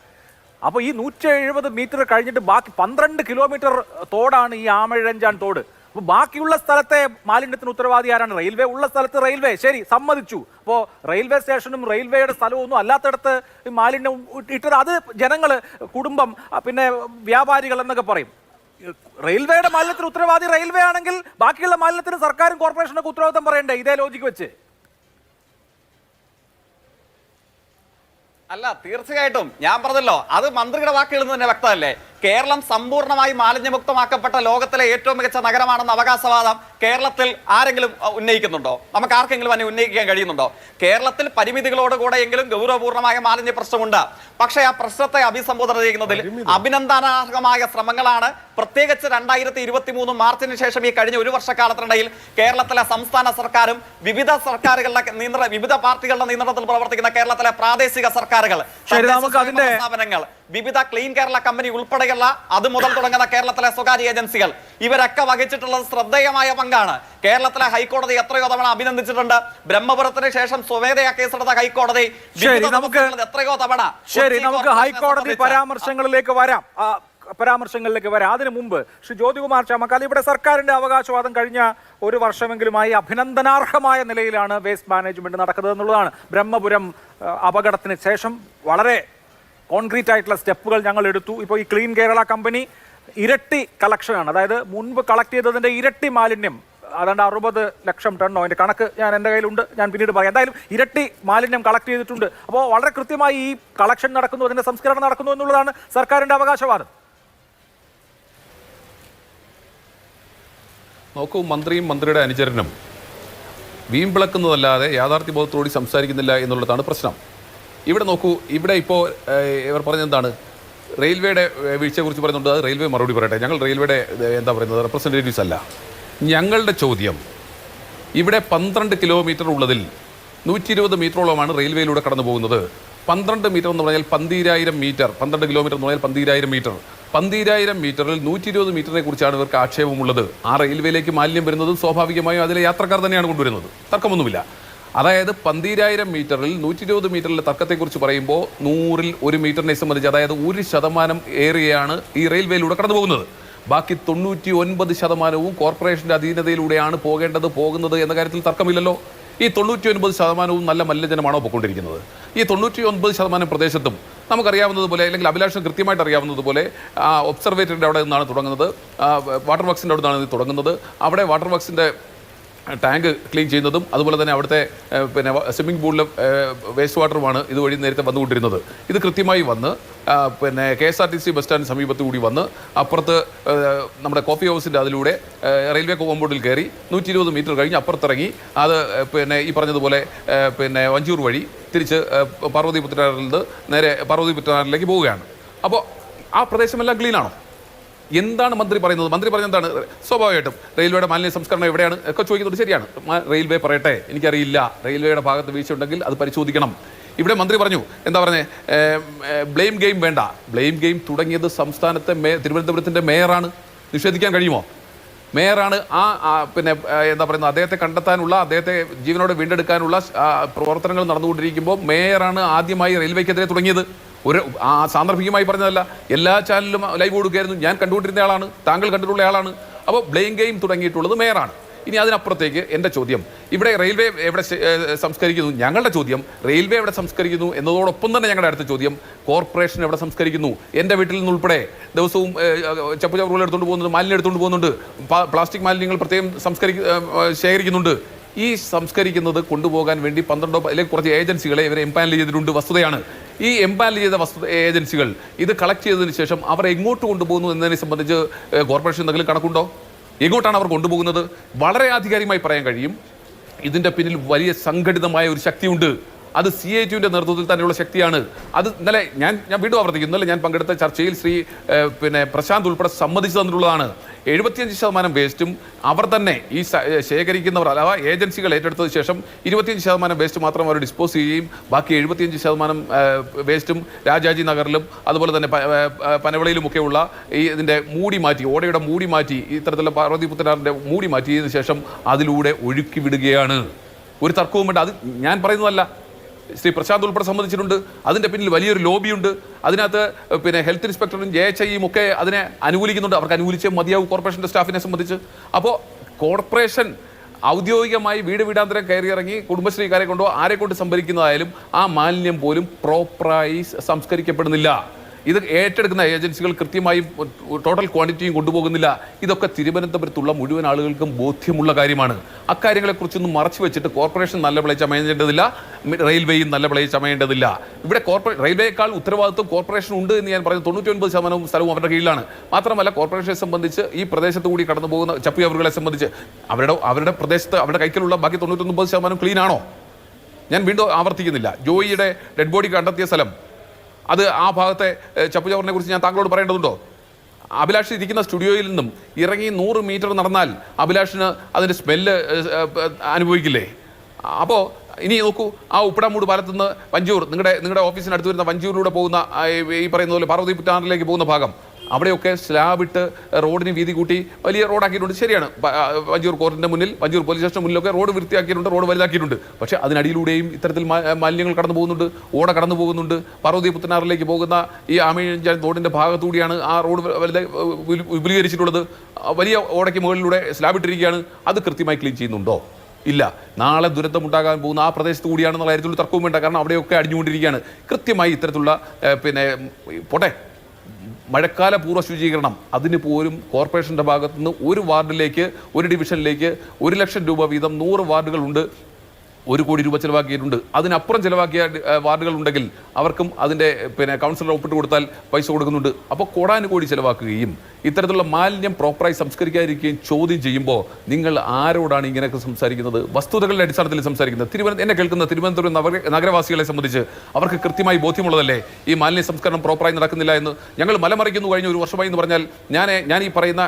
അപ്പോൾ ഈ 170 മീറ്റർ കഴിഞ്ഞിട്ട് ബാക്കി 12 കിലോമീറ്റർ തോടാണ് ഈ ആമഴഞ്ചാൻ തോട്. അപ്പോൾ ബാക്കിയുള്ള സ്ഥലത്തെ മാലിന്യത്തിന് ഉത്തരവാദി ആരാണ്? റെയിൽവേ ഉള്ള സ്ഥലത്ത് റെയിൽവേ. ശരി, സമ്മതിച്ചു. അപ്പോൾ റെയിൽവേ സ്റ്റേഷനും റെയിൽവേയുടെ സ്ഥലവും ഒന്നും അല്ലാത്തടത്ത് മാലിന്യം ഇട്ടത് അത് ജനങ്ങൾ, കുടുംബം, പിന്നെ വ്യാപാരികൾ എന്നൊക്കെ പറയും. റെയിൽവേയുടെ മാലിന്യത്തിന് ഉത്തരവാദി റെയിൽവേ ആണെങ്കിൽ ബാക്കിയുള്ള മാലിന്യത്തിന് സർക്കാരും കോർപ്പറേഷനൊക്കെ ഉത്തരവാദിത്തം പറയണ്ടേ? ഇതേ ലോജിക്ക് വെച്ച്. അല്ല, തീർച്ചയായിട്ടും ഞാൻ പറഞ്ഞല്ലോ, അത് മന്ത്രിയുടെ വാക്കുകളിൽ നിന്ന് തന്നെ വ്യക്തമല്ലേ? കേരളം സമ്പൂർണ്ണമായി മാലിന്യമുക്തമാക്കപ്പെട്ട ലോകത്തിലെ ഏറ്റവും മികച്ച നഗരമാണെന്ന അവകാശവാദം കേരളത്തിൽ ആരെങ്കിലും ഉന്നയിക്കുന്നുണ്ടോ? നമുക്ക് ആർക്കെങ്കിലും തന്നെ ഉന്നയിക്കാൻ കഴിയുന്നുണ്ടോ? കേരളത്തിൽ പരിമിതികളോടുകൂടെയെങ്കിലും ഗൗരവപൂർണ്ണമായ മാലിന്യ പ്രശ്നമുണ്ട്. പക്ഷേ ആ പ്രശ്നത്തെ അഭിസംബോധന ചെയ്യുന്നതിൽ അഭിനന്ദനാർഹമായ ശ്രമങ്ങളാണ് പ്രത്യേകിച്ച് 2023 മാർച്ചിന് ശേഷം ഈ കഴിഞ്ഞ ഒരു വർഷക്കാലത്തിനിടയിൽ കേരളത്തിലെ സംസ്ഥാന സർക്കാരും വിവിധ സർക്കാരുകളുടെ വിവിധ പാർട്ടികളുടെ നിയന്ത്രണത്തിൽ പ്രവർത്തിക്കുന്ന കേരളത്തിലെ പ്രാദേശിക സർക്കാരുകൾ, സ്ഥാപനങ്ങൾ, വിവിധ ക്ലീൻ കേരള കമ്പനി ഉൾപ്പെടെയുള്ള അത് മുതൽ തുടങ്ങുന്ന കേരളത്തിലെ സ്വകാര്യ ഏജൻസികൾ, ഇവരൊക്കെ വഹിച്ചിട്ടുള്ളത് ശ്രദ്ധേയമായ പങ്കാണ്. കേരളത്തിലെ ഹൈക്കോടതി എത്രയോ തവണ അഭിനന്ദിച്ചിട്ടുണ്ട്. ബ്രഹ്മപുരത്തിന് ശേഷം സ്വമേധയാ കേസെടുത്ത ഹൈക്കോടതി എത്രയോ തവണ. ശരി, നമുക്ക് ഹൈക്കോടതി പരാമർശങ്ങളിലേക്ക് വരാം. അതിനു മുമ്പ് ശ്രീ ജ്യോതികുമാർ ചാമക്കാല, ഇവിടെ സർക്കാരിന്റെ അവകാശവാദം കഴിഞ്ഞ ഒരു വർഷമെങ്കിലുമായി അഭിനന്ദനാർഹമായ നിലയിലാണ് വേസ്റ്റ് മാനേജ്മെന്റ് നടക്കുന്നത് എന്നുള്ളതാണ്. ബ്രഹ്മപുരം അപകടത്തിന് ശേഷം വളരെ കോൺക്രീറ്റ് ആയിട്ടുള്ള സ്റ്റെപ്പുകൾ ഞങ്ങൾ എടുത്തു. ഇപ്പോൾ ഈ ക്ലീൻ കേരള കമ്പനി ഇരട്ടി കളക്ഷനാണ്, അതായത് മുൻപ് കളക്ട് ചെയ്തതിന്റെ ഇരട്ടി മാലിന്യം, അതാണ്ട് 60 ലക്ഷം ടണ്ണോ, അതിന്റെ കണക്ക് എൻ്റെ കയ്യിലുണ്ട്, ഞാൻ പിന്നീട് പറയാം. എന്തായാലും ഇരട്ടി മാലിന്യം കളക്ട് ചെയ്തിട്ടുണ്ട്. അപ്പോൾ വളരെ കൃത്യമായി ഈ കളക്ഷൻ നടക്കുന്നു, അതിന്റെ സംസ്കരണം നടക്കുന്നു എന്നുള്ളതാണ് സർക്കാരിന്റെ അവകാശവാദം. നോക്കൂ, മന്ത്രിയും മന്ത്രിയുടെ അനുചരനും വീമ്പിളക്കുന്നതല്ലാതെ യാഥാർത്ഥ്യബോധത്തോടെ സംസാരിക്കുന്നില്ല എന്നുള്ളതാണ് പ്രശ്നം. ഇവിടെ നോക്കൂ, ഇവിടെ ഇപ്പോൾ ഇവർ പറഞ്ഞെന്താണ്? റെയിൽവേയുടെ വീഴ്ചയെക്കുറിച്ച് പറയുന്നുണ്ട്. അത് റെയിൽവേ മറുപടി പറയട്ടെ. ഞങ്ങൾ റെയിൽവേയുടെ എന്താ പറയുന്നത് റെപ്രസെൻറ്റേറ്റീവ്സ് അല്ല. ഞങ്ങളുടെ ചോദ്യം, ഇവിടെ 12 കിലോമീറ്റർ ഉള്ളതിൽ 120 മീറ്ററോളമാണ് റെയിൽവേയിലൂടെ കടന്നു പോകുന്നത്. 12 മീറ്റർ എന്ന് പറഞ്ഞാൽ 12,000 മീറ്റർ, 12 കിലോമീറ്റർ എന്ന് പറഞ്ഞാൽ 12,000 മീറ്റർ. 12,000 മീറ്ററിൽ 120 മീറ്ററിനെ കുറിച്ചാണ് ഇവർക്ക് ആക്ഷേപമുള്ളത്. ആ റെയിൽവേയിലേക്ക് മാലിന്യം വരുന്നത് സ്വാഭാവികമായും അതിലെ യാത്രക്കാർ തന്നെയാണ് കൊണ്ടുവരുന്നത്, തർക്കമൊന്നുമില്ല. അതായത് 12,000 മീറ്ററിൽ 120 മീറ്ററിലെ തർക്കത്തെക്കുറിച്ച് പറയുമ്പോൾ 100-ൽ 1 മീറ്ററിനെ സംബന്ധിച്ച് അതായത് 1% ഏറിയാണ് ഈ റെയിൽവേയിലൂടെ കടന്നു പോകുന്നത്. ബാക്കി 99% കോർപ്പറേഷന്റെ അധീനതയിലൂടെയാണ് പോകുന്നത് എന്ന കാര്യത്തിൽ തർക്കമില്ലല്ലോ. ഈ 99% നല്ല മലിനജനമാണോ പോയിക്കൊണ്ടിരിക്കുന്നത്? ഈ 99% പ്രദേശത്തും നമുക്കറിയാവുന്നതുപോലെ അല്ലെങ്കിൽ അഭിലാഷം കൃത്യമായിട്ട് അറിയാവുന്നതുപോലെ ഒബ്സർവേറ്ററിൻ്റെ അവിടെ നിന്നാണ് തുടങ്ങുന്നത്, വാട്ടർ വർക്സിൻ്റെ അവിടെ നിന്നാണ് തുടങ്ങുന്നത്. അവിടെ വാട്ടർ വർക്സിൻ്റെ ടാങ്ക് ക്ലീൻ ചെയ്യുന്നതും അതുപോലെ തന്നെ അവിടുത്തെ പിന്നെ സ്വിമ്മിംഗ് പൂളിലെ വേസ്റ്റ് വാട്ടറുമാണ് ഇതുവഴി നേരത്തെ വന്നുകൊണ്ടിരുന്നത്. ഇത് കൃത്യമായി വന്ന് പിന്നെ KSRTC ബസ് സ്റ്റാൻഡിന് സമീപത്ത് കൂടി വന്ന് അപ്പുറത്ത് നമ്മുടെ കോഫി ഹൗസിൻ്റെ അതിലൂടെ റെയിൽവേ കോമ്പൗണ്ടിൽ കയറി 120 മീറ്റർ കഴിഞ്ഞ് അപ്പുറത്തിറങ്ങി അത് പിന്നെ ഈ പറഞ്ഞതുപോലെ പിന്നെ വഞ്ചൂർ വഴി തിരിച്ച് പാർവതിപുത്രാറിൽ നിന്ന് നേരെ പാർവതിപുത്രാറിലേക്ക് പോവുകയാണ്. അപ്പോൾ ആ പ്രദേശമെല്ലാം ക്ലീനാണോ? എന്താണ് മന്ത്രി പറയുന്നത്? മന്ത്രി പറഞ്ഞ എന്താണ്? സ്വാഭാവികമായിട്ടും റെയിൽവേയുടെ മാലിന്യ സംസ്കരണം എവിടെയാണ് ഒക്കെ ചോദിക്കുന്നത് ശരിയാണ്. റെയിൽവേ പറയട്ടെ, എനിക്കറിയില്ല. റെയിൽവേയുടെ ഭാഗത്ത് വീഴ്ചയുണ്ടെങ്കിൽ അത് പരിശോധിക്കണം. ഇവിടെ മന്ത്രി പറഞ്ഞു, എന്താ പറഞ്ഞേ, ബ്ലെയിം ഗെയിം വേണ്ട. ബ്ലെയിം ഗെയിം തുടങ്ങിയത് സംസ്ഥാനത്തെ തിരുവനന്തപുരത്തിൻ്റെ മേയറാണ്. നിഷേധിക്കാൻ കഴിയുമോ? മേയറാണ് പിന്നെ എന്താ പറയുന്നത്, അദ്ദേഹത്തെ കണ്ടെത്താനുള്ള, അദ്ദേഹത്തെ ജീവനോടെ വീണ്ടെടുക്കാനുള്ള പ്രവർത്തനങ്ങൾ നടന്നുകൊണ്ടിരിക്കുമ്പോൾ മേയറാണ് ആദ്യമായി റെയിൽവേക്കെതിരെ തുടങ്ങിയത്. സാന്ദർഭികമായി പറഞ്ഞതല്ല, എല്ലാ ചാനലിലും ലൈവ് കൊടുക്കുകയായിരുന്നു. ഞാൻ കണ്ടുകൊണ്ടിരുന്ന ആളാണ്, താങ്കൾ കണ്ടിട്ടുള്ള ആളാണ്. അപ്പോൾ ബ്ലെയിം ഗെയിം തുടങ്ങിയിട്ടുള്ളത് മേയറാണ്. ഇനി അതിനപ്പുറത്തേക്ക് എൻ്റെ ചോദ്യം, ഇവിടെ റെയിൽവേ എവിടെ സംസ്കരിക്കുന്നു? ഞങ്ങളുടെ ചോദ്യം റെയിൽവേ എവിടെ സംസ്കരിക്കുന്നു എന്നതോടൊപ്പം തന്നെ ഞങ്ങളുടെ അടുത്ത ചോദ്യം കോർപ്പറേഷൻ എവിടെ സംസ്കരിക്കുന്നു? എൻ്റെ വീട്ടിൽ നിന്നുൾപ്പെടെ ദിവസവും ചപ്പുചവറുകൾ എടുത്തുകൊണ്ട് പോകുന്നുണ്ട്, മാലിന്യം എടുത്തുകൊണ്ട് പോകുന്നുണ്ട്, പ്ലാസ്റ്റിക് മാലിന്യങ്ങൾ പ്രത്യേകം ശേഖരിക്കുന്നുണ്ട്. ഈ സംസ്കരിക്കുന്നത് കൊണ്ടുപോകാൻ വേണ്ടി 12 അല്ലെങ്കിൽ കുറച്ച് ഏജൻസികളെ ഇവരെ എംപാനൽ ചെയ്തിട്ടുണ്ട്, വസ്തുതയാണ്. ഈ എംപാനൽ ചെയ്ത ഏജൻസികൾ ഇത് കളക്ട് ചെയ്തതിന് ശേഷം അവർ എങ്ങോട്ട് കൊണ്ടുപോകുന്നു എന്നതിനെ സംബന്ധിച്ച് കോർപ്പറേഷൻ എന്തെങ്കിലും കണക്കുണ്ടോ? എങ്ങോട്ടാണ് അവർ കൊണ്ടുപോകുന്നത്? വളരെ ആധികാരികമായി പറയാൻ കഴിയും, ഇതിൻ്റെ പിന്നിൽ വലിയ സംഘടിതമായ ഒരു ശക്തിയുണ്ട്. അത് CITUവിൻ്റെ നേതൃത്വത്തിൽ തന്നെയുള്ള ശക്തിയാണ്. അത് ഇന്നലെ ഞാൻ വീണ്ടും ആവർത്തിക്കുന്നു, ഇന്നലെ ഞാൻ പങ്കെടുത്ത ചർച്ചയിൽ പിന്നെ പ്രശാന്ത് ഉൾപ്പെടെ സമ്മതിച്ചു തന്നിട്ടുള്ളതാണ്. 75% വേസ്റ്റും അവർ തന്നെ ഈ ശേഖരിക്കുന്നവർ അഥവാ ഏജൻസികൾ ഏറ്റെടുത്തതിന് ശേഷം 25% വേസ്റ്റ് മാത്രം അവർ ഡിസ്പോസ് ചെയ്യുകയും ബാക്കി 75% വേസ്റ്റും രാജാജി നഗറിലും അതുപോലെ തന്നെ പനവിളയിലുമൊക്കെയുള്ള ഇതിൻ്റെ മൂടി മാറ്റി, ഓടയുടെ മൂടി മാറ്റി, ഇത്തരത്തിലുള്ള പാർവതിപുത്തനാറിൻ്റെ മൂടി മാറ്റിയതിനു ശേഷം അതിലൂടെ ഒഴുക്കി വിടുകയാണ്. ഒരു തർക്കവും വേണ്ട. അത് ഞാൻ പറയുന്നതല്ല, ശ്രീ പ്രശാന്ത് ഉൾപ്പെടെ സമ്മതിച്ചിട്ടുണ്ട്. അതിൻ്റെ പിന്നിൽ വലിയൊരു ലോബിയുണ്ട്. അതിനകത്ത് പിന്നെ ഹെൽത്ത് ഇൻസ്പെക്ടറും JHIയും ഒക്കെ അതിനെ അനുകൂലിക്കുന്നുണ്ട്. അവർക്ക് അനുകൂലിച്ചേ മതിയാവും കോർപ്പറേഷൻ്റെ സ്റ്റാഫിനെ സംബന്ധിച്ച്. അപ്പോൾ കോർപ്പറേഷൻ ഔദ്യോഗികമായി വീടാന്തരം കയറിയിറങ്ങി കുടുംബശ്രീക്കാരെ കൊണ്ടോ ആരെ കൊണ്ട് സംഭരിക്കുന്നതായാലും ആ മാലിന്യം പോലും പ്രോപ്പറായി സംസ്കരിക്കപ്പെടുന്നില്ല. ഇത് ഏറ്റെടുക്കുന്ന ഏജൻസികൾ കൃത്യമായും ടോട്ടൽ ക്വാണ്ടിറ്റിയും കൊണ്ടുപോകുന്നില്ല. ഇതൊക്കെ തിരുവനന്തപുരത്തുള്ള മുഴുവൻ ആളുകൾക്കും ബോധ്യമുള്ള കാര്യമാണ്. അക്കാര്യങ്ങളെക്കുറിച്ചൊന്നും മറച്ചു വെച്ചിട്ട് കോർപ്പറേഷൻ നല്ല വിളയിൽ ചമയേണ്ടതില്ല, റെയിൽവേയും നല്ല വിളയിൽ ചമയേണ്ടതില്ല. ഇവിടെ റെയിൽവേയേക്കാൾ ഉത്തരവാദിത്വം കോർപ്പറേഷൻ ഉണ്ട് എന്ന് ഞാൻ പറയുന്നത്. 99% സ്ഥലവും അവരുടെ കീഴിലാണ്. മാത്രമല്ല കോർപ്പറേഷനെ സംബന്ധിച്ച് ഈ പ്രദേശത്ത് കൂടി കടന്നു പോകുന്ന ചപ്പുചവറുകളെ സംബന്ധിച്ച് അവരുടെ പ്രദേശത്ത് അവരുടെ കൈക്കലുള്ള ബാക്കി 99% ക്ലീൻ ആണോ? ഞാൻ വീണ്ടും ആവർത്തിക്കുന്നില്ല. ജോയിയുടെ ഡെഡ് ബോഡി കണ്ടെത്തിയ സ്ഥലം, അത് ആ ഭാഗത്തെ ചപ്പുചവറിനെ കുറിച്ച് ഞാൻ താങ്കളോട് പറയേണ്ടതുണ്ടോ? അഭിലാഷ് ഇരിക്കുന്ന സ്റ്റുഡിയോയിൽ നിന്നും ഇറങ്ങി 100 മീറ്റർ നടന്നാൽ അഭിലാഷിന് അതിൻ്റെ സ്മെല്ല് അനുഭവിക്കില്ലേ? അപ്പോൾ ഇനി നോക്കൂ, ആ ഉപ്പടാമൂട് പാലത്തുനിന്ന് വഞ്ചൂർ, നിങ്ങളുടെ ഓഫീസിനടുത്ത് വരുന്ന വഞ്ചൂരിലൂടെ പോകുന്ന ഈ പറയുന്ന പോലെ പാർവതിപുറ്റാറിലേക്ക് പോകുന്ന ഭാഗം, അവിടെയൊക്കെ സ്ലാബിട്ട് റോഡിന് വീതി കൂട്ടി വലിയ റോഡാക്കിയിട്ടുണ്ട്. ശരിയാണ്, വഞ്ചൂർ കോർട്ടിൻ്റെ മുന്നിൽ, വഞ്ചൂർ പോലീസ് സ്റ്റേഷന് മുന്നിലൊക്കെ റോഡ് വൃത്തിയാക്കിയിട്ടുണ്ട്, റോഡ് വലുതാക്കിയിട്ടുണ്ട്. പക്ഷേ അതിനടിയിലൂടെയും ഇത്തരത്തിൽ മാലിന്യങ്ങൾ കടന്നു പോകുന്നുണ്ട്, ഓട കടന്നു പോകുന്നുണ്ട്. പാർവതിപുത്തനാറിലേക്ക് പോകുന്ന ഈ ആമയിഴഞ്ചാൻ റോഡിൻ്റെ ഭാഗത്തുകൂടിയാണ് ആ റോഡ് വിപുലീകരിച്ചിട്ടുള്ളത്. വലിയ ഓടയ്ക്ക് മുകളിലൂടെ സ്ലാബിട്ടിരിക്കുകയാണ്. അത് കൃത്യമായി ക്ലീൻ ചെയ്യുന്നുണ്ടോ? ഇല്ല. നാളെ ദുരന്തമുണ്ടാകാൻ പോകുന്ന ആ പ്രദേശത്ത് കൂടിയാണെന്നുള്ള കാര്യത്തിൽ തർക്കവും വേണ്ട. കാരണം അവിടെയൊക്കെ അടിഞ്ഞുകൊണ്ടിരിക്കുകയാണ്. കൃത്യമായി ഇത്തരത്തിലുള്ള പിന്നെ പോട്ടെ മഴക്കാല പൂർവ്വ ശുചീകരണം, അതിന് പോലും കോർപ്പറേഷൻ്റെ ഭാഗത്തുനിന്ന് ഒരു വാർഡിലേക്ക്, ഒരു ഡിവിഷനിലേക്ക് 1 ലക്ഷം രൂപ വീതം 100 വാർഡുകളുണ്ട്, 1 കോടി രൂപ ചിലവാക്കിയിട്ടുണ്ട്. അതിനപ്പുറം ചിലവാക്കിയ വാർഡുകൾ ഉണ്ടെങ്കിൽ അവർക്കും അതിൻ്റെ പിന്നെ കൗൺസിലർ ഒപ്പിട്ട് കൊടുത്താൽ പൈസ കൊടുക്കുന്നുണ്ട്. അപ്പോൾ കോടാനുകോടി ചിലവാക്കുകയും ഇത്തരത്തിലുള്ള മാലിന്യം പ്രോപ്പറായി സംസ്കരിക്കാതിരിക്കുകയും ചോദ്യം ചെയ്യുമ്പോൾ നിങ്ങൾ ആരോടാണ് ഇങ്ങനെയൊക്കെ സംസാരിക്കുന്നത്? വസ്തുതകളുടെ അടിസ്ഥാനത്തിൽ സംസാരിക്കുന്നത്. എന്നെ കേൾക്കുന്ന തിരുവനന്തപുരം നഗരവാസികളെ സംബന്ധിച്ച് അവർക്ക് കൃത്യമായി ബോധ്യമുള്ളതല്ലേ ഈ മാലിന്യ സംസ്കരണം പ്രോപ്പറായി നടക്കുന്നില്ല എന്ന്? ഞങ്ങൾ മലമറിക്കുന്നു കഴിഞ്ഞ 1 വർഷമായി എന്ന് പറഞ്ഞാൽ ഞാൻ ഈ പറയുന്ന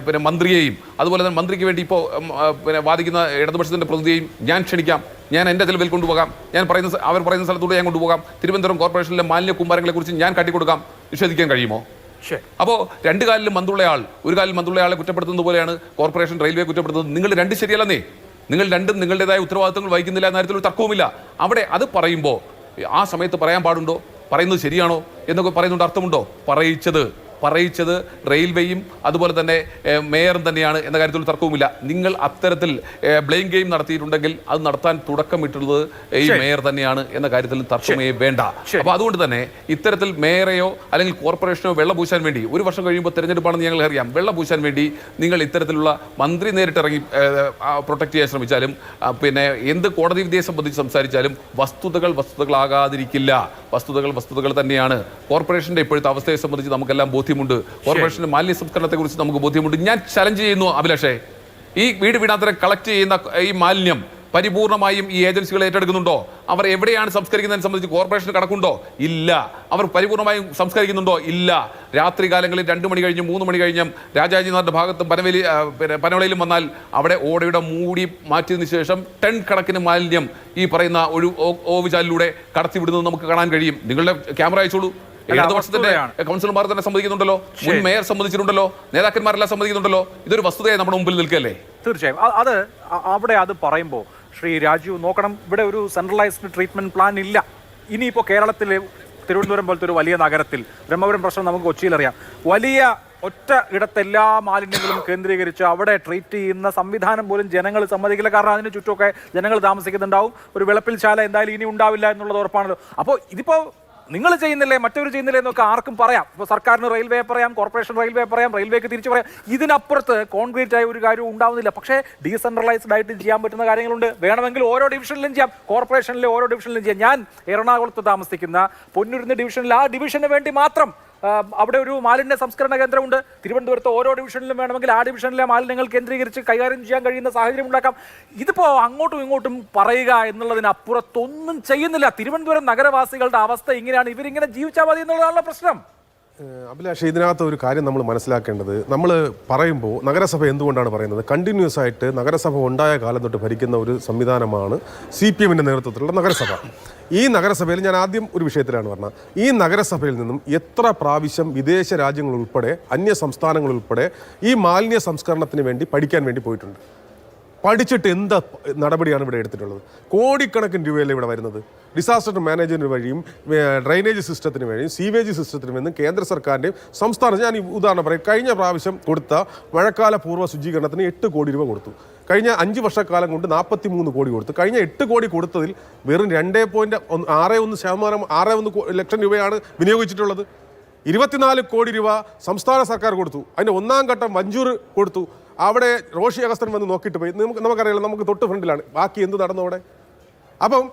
പിന്നെ മന്ത്രിയെയും അതുപോലെ തന്നെ മന്ത്രിക്ക് വേണ്ടി ഇപ്പോൾ പിന്നെ വാദിക്കുന്ന ഇടതുപക്ഷത്തിൻ്റെ പ്രതിനിധിയെയും ഞാൻ ക്ഷണിക്കാം. ഞാൻ എൻ്റെ ചെലവിൽ കൊണ്ടുപോകാം. അവർ പറയുന്ന സ്ഥലത്തൂടെ ഞാൻ കൊണ്ടുപോകാം. തിരുവനന്തപുരം കോർപ്പറേഷനിലെ മാലിന്യ കൂമ്പാരങ്ങളെ കുറിച്ച് ഞാൻ കാട്ടിക്കൊടുക്കാം. നിഷേധിക്കാൻ കഴിയുമോ? അപ്പോൾ 2 കാലിലും മന്തുള്ളയാൾ 1 കാലിൽ മന്തുള്ളയാളെ കുറ്റപ്പെടുത്തുന്നത് പോലെയാണ് കോർപ്പറേഷൻ റെയിൽവേ കുറ്റപ്പെടുത്തുന്നത്. നിങ്ങൾ 2 ശരിയല്ലെന്നേ. നിങ്ങൾ രണ്ടും നിങ്ങളുടേതായ ഉത്തരവാദിത്തങ്ങൾ വഹിക്കുന്നില്ല എന്ന കാര്യത്തിൽ ഒരു തർക്കവുമില്ല. അവിടെ അത് പറയുമ്പോൾ ആ സമയത്ത് പറയാൻ പാടുണ്ടോ, പറയുന്നത് ശരിയാണോ എന്നൊക്കെ പറയുന്നുണ്ട് അർത്ഥമുണ്ടോ? പറയിച്ചത് റെയിൽവേയും അതുപോലെ തന്നെ മേയറും തന്നെയാണ് എന്ന കാര്യത്തിൽ തർക്കവുമില്ല. നിങ്ങൾ അത്തരത്തിൽ ബ്ലെയിം ഗെയിം നടത്തിയിട്ടുണ്ടെങ്കിൽ അത് നടത്താൻ തുടക്കമിട്ടുള്ളത് ഈ മേയർ തന്നെയാണ് എന്ന കാര്യത്തിൽ തർക്കമേ വേണ്ട. അപ്പൊ അതുകൊണ്ട് തന്നെ ഇത്തരത്തിൽ മേയറെയോ അല്ലെങ്കിൽ കോർപ്പറേഷനോ വെള്ളപൂശാൻ വേണ്ടി, ഒരു വർഷം കഴിയുമ്പോൾ തെരഞ്ഞെടുപ്പാണെന്ന് ഞങ്ങൾ അറിയാം, വെള്ളപൂശാൻ വേണ്ടി നിങ്ങൾ ഇത്തരത്തിലുള്ള മന്ത്രി നേരിട്ടിറങ്ങി പ്രൊട്ടക്ട് ചെയ്യാൻ ശ്രമിച്ചാലും പിന്നെ എന്ത് കോടതി വിധിയെ സംബന്ധിച്ച് സംസാരിച്ചാലും വസ്തുതകളാകാതിരിക്കില്ല. വസ്തുതകൾ തന്നെയാണ്. കോർപ്പറേഷന്റെ ഇപ്പോഴത്തെ അവസ്ഥയെ സംബന്ധിച്ച് നമുക്കെല്ലാം ബോധ്യമുണ്ട്. കോർപ്പറേഷന്റെ മാലിന്യ സംസ്കരണത്തെ കുറിച്ച് നമുക്ക് ബോധ്യമുണ്ട്. ഞാൻ ചലഞ്ച് ചെയ്യുന്നു അഭിലാഷേ, ഈ വീടാന്തരം കളക്ട് ചെയ്യുന്ന ഈ മാലിന്യം പരിപൂർണമായും ഈ ഏജൻസികൾ ഏറ്റെടുക്കുന്നുണ്ടോ? അവർ എവിടെയാണ് സംസ്കരിക്കുന്നതിനെ സംബന്ധിച്ച് കോർപ്പറേഷന് കണക്കുണ്ടോ? ഇല്ല. അവർ പരിപൂർണമായും സംസ്കരിക്കുന്നുണ്ടോ? ഇല്ല. രാത്രി കാലങ്ങളിൽ 2 മണി കഴിഞ്ഞും 3 മണി കഴിഞ്ഞും രാജാജിനാഥിന്റെ ഭാഗത്തും പനവേലിയിലും വന്നാൽ അവിടെ ഓടയുടെ മൂടി മാറ്റിയതിനു ശേഷം ടൺ കണക്കിന് മാലിന്യം ഈ പറയുന്ന ഒരു ഓവുചാലിലൂടെ കടത്തിവിടുന്നത് നമുക്ക് കാണാൻ കഴിയും. നിങ്ങളുടെ ക്യാമറ അയച്ചോളൂ. ഇടതുപക്ഷത്തിന്റെ കൗൺസിലർമാർ തന്നെ സമ്മതിക്കുന്നുണ്ടല്ലോ, മുൻ മേയർ സമ്മതിച്ചിട്ടുണ്ടല്ലോ, നേതാക്കന്മാരെല്ലാം സമ്മതിക്കുന്നുണ്ടല്ലോ. ഇതൊരു വസ്തുതയായി നമ്മുടെ മുമ്പിൽ നിൽക്കല്ലേ? തീർച്ചയായും അത് പറയുമ്പോൾ ശ്രീ രാജീവ് നോക്കണം, ഇവിടെ ഒരു സെൻട്രലൈസ്ഡ് ട്രീറ്റ്മെന്റ് പ്ലാൻ ഇല്ല. ഇനിയിപ്പോൾ കേരളത്തിലെ തിരുവനന്തപുരം പോലത്തെ ഒരു വലിയ നഗരത്തിൽ, ബ്രഹ്മപുരം പ്രശ്നം നമുക്ക് കൊച്ചിയിലറിയാം, വലിയ ഒറ്റ ഇടത്ത് എല്ലാ മാലിന്യങ്ങളും കേന്ദ്രീകരിച്ച് അവിടെ ട്രീറ്റ് ചെയ്യുന്ന സംവിധാനം പോലും ജനങ്ങൾ സമ്മതിക്കില്ല. കാരണം അതിന് ചുറ്റുമൊക്കെ ജനങ്ങൾ താമസിക്കുന്നുണ്ടാവും. ഒരു വെളുപ്പിൽ ശാല എന്തായാലും ഇനി ഉണ്ടാവില്ല എന്നുള്ളത് ഉറപ്പാണല്ലോ. അപ്പോൾ ഇതിപ്പോൾ നിങ്ങൾ ചെയ്യുന്നില്ലേ, മറ്റവർ ചെയ്യുന്നില്ലേ എന്നൊക്കെ ആർക്കും പറയാം. ഇപ്പോൾ സർക്കാരിന് റെയിൽവേ പറയാം, കോർപ്പറേഷൻ റെയിൽവേ പറയാം, റെയിൽവേക്ക് തിരിച്ചു പറയാം. ഇതിനപ്പുറത്ത് കോൺക്രീറ്റ് ആയ ഒരു കാര്യവും ഉണ്ടാവുന്നില്ല. പക്ഷേ ഡീസെൻട്രലൈസ്ഡ് ആയിട്ട് ചെയ്യാൻ പറ്റുന്ന കാര്യങ്ങളുണ്ട്. വേണമെങ്കിൽ ഓരോ ഡിവിഷനിലും ചെയ്യാം, കോർപ്പറേഷനിലെ ഓരോ ഡിവിഷനിലും ചെയ്യാം. ഞാൻ എറണാകുളത്ത് താമസിക്കുന്ന പൊന്നുരുന്ന് ഡിവിഷനിൽ ആ ഡിവിഷന് വേണ്ടി മാത്രം അവിടെ ഒരു മാലിന്യ സംസ്കരണ കേന്ദ്രമുണ്ട്. തിരുവനന്തപുരത്ത് ഓരോ ഡിവിഷനിലും വേണമെങ്കിൽ ആ ഡിവിഷനിലെ മാലിന്യങ്ങൾ കേന്ദ്രീകരിച്ച് കൈകാര്യം ചെയ്യാൻ കഴിയുന്ന സാഹചര്യം ഉണ്ടാക്കാം. ഇതിപ്പോൾ അങ്ങോട്ടും ഇങ്ങോട്ടും പറയുക എന്നുള്ളതിനപ്പുറത്തൊന്നും ചെയ്യുന്നില്ല. തിരുവനന്തപുരം നഗരവാസികളുടെ അവസ്ഥ ഇങ്ങനെയാണ്, ഇവരിങ്ങനെ ജീവിച്ചാൽ മതി എന്നുള്ളതാണല്ലോ പ്രശ്നം. അഭിലാഷ്, ഇതിനകത്ത് ഒരു കാര്യം നമ്മൾ മനസ്സിലാക്കേണ്ടത്, നമ്മൾ പറയുമ്പോൾ നഗരസഭ എന്തുകൊണ്ടാണ് പറയുന്നത്, കണ്ടിന്യൂസ് ആയിട്ട് നഗരസഭ ഉണ്ടായ കാലം തൊട്ട് ഭരിക്കുന്ന ഒരു സംവിധാനമാണ് CPM-ന്റെ നേതൃത്വത്തിലുള്ള നഗരസഭ. ഈ നഗരസഭയിൽ ഞാൻ ആദ്യം ഒരു വിഷയത്തിലാണ് പറഞ്ഞത്, ഈ നഗരസഭയിൽ നിന്നും എത്ര പ്രാവശ്യം വിദേശ രാജ്യങ്ങളുൾപ്പെടെ അന്യ സംസ്ഥാനങ്ങളുൾപ്പെടെ ഈ മാലിന്യ സംസ്കരണത്തിന് വേണ്ടി പഠിക്കാൻ വേണ്ടി പോയിട്ടുണ്ട്. പഠിച്ചിട്ട് എന്ത് നടപടിയാണ് ഇവിടെ എടുത്തിട്ടുള്ളത്? കോടിക്കണക്കിന് രൂപയല്ലേ ഇവിടെ വരുന്നത്. ഡിസാസ്റ്റർ മാനേജ്മെൻറ്റ് വഴിയും ഡ്രൈനേജ് സിസ്റ്റത്തിന് വഴിയും സീവേജ് സിസ്റ്റത്തിന് വേണ്ടി കേന്ദ്ര സർക്കാരിൻ്റെയും സംസ്ഥാനം, ഞാൻ ഈ ഉദാഹരണം പറയും, കഴിഞ്ഞ പ്രാവശ്യം കൊടുത്ത മഴക്കാല പൂർവ്വ ശുചീകരണത്തിന് 8 കോടി രൂപ കൊടുത്തു. കഴിഞ്ഞ 5 വർഷക്കാലം കൊണ്ട് 43 കോടി കൊടുത്തു. കഴിഞ്ഞ 8 കോടി കൊടുത്തതിൽ വെറും 2.61 ലക്ഷം രൂപയാണ് വിനിയോഗിച്ചിട്ടുള്ളത്. 24 കോടി രൂപ സംസ്ഥാന സർക്കാർ കൊടുത്തു. അതിൻ്റെ 1ാം ഘട്ടം മഞ്ചൂർ കൊടുത്തു. അവിടെ റോഷി അഗസ്തൻ വന്ന് നോക്കിയിട്ട് പോയി. നമുക്കറിയാലോ, നമുക്ക് തൊട്ട് ഫ്രണ്ടിലാണ്. ബാക്കി എന്ത് നടന്നു അവിടെ? അപ്പം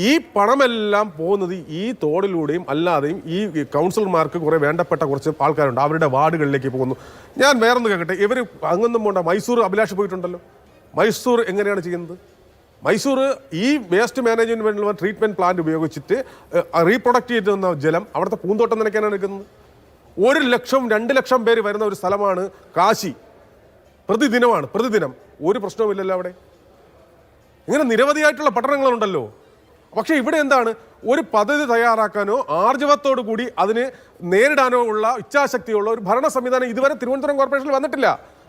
ഈ പണമെല്ലാം പോകുന്നത് ഈ തോടിലൂടെയും അല്ലാതെയും ഈ കൗൺസിലർമാർക്ക് കുറേ വേണ്ടപ്പെട്ട കുറച്ച് ആൾക്കാരുണ്ട്, അവരുടെ വാർഡുകളിലേക്ക് പോകുന്നു. ഞാൻ വേറൊന്ന് കേൾക്കട്ടെ, ഇവർ അങ്ങൊന്നും പോണ്ട. മൈസൂർ അഭിലാഷ് പോയിട്ടുണ്ടല്ലോ. മൈസൂർ എങ്ങനെയാണ് ചെയ്യുന്നത്? മൈസൂർ ഈ വേസ്റ്റ് മാനേജ്മെൻറ്റ് വേണ്ടിയുള്ള ട്രീറ്റ്മെൻറ്റ് പ്ലാന്റ് ഉപയോഗിച്ചിട്ട് റീപ്രൊഡക്റ്റ് ചെയ്തിരുന്ന ജലം അവിടുത്തെ പൂന്തോട്ടം നനയ്ക്കാനാണ് എടുക്കുന്നത്. 1 ലക്ഷം 2 ലക്ഷം പേര് വരുന്ന ഒരു സ്ഥലമാണ് കാശി. പ്രതിദിനം ഒരു പ്രശ്നവുമില്ലല്ലോ അവിടെ. ഇങ്ങനെ നിരവധിയായിട്ടുള്ള പട്ടണങ്ങളുണ്ടല്ലോ. പക്ഷേ ഇവിടെ എന്താണ്, ഒരു പദ്ധതി തയ്യാറാക്കാനോ ആർജവത്തോടു കൂടി അതിന് നേരിടാനോ ഉള്ള ഇച്ഛാശക്തിയുള്ള ഒരു ഭരണ സംവിധാനം ഇതുവരെ തിരുവനന്തപുരം കോർപ്പറേഷനിൽ വന്നിട്ടില്ല.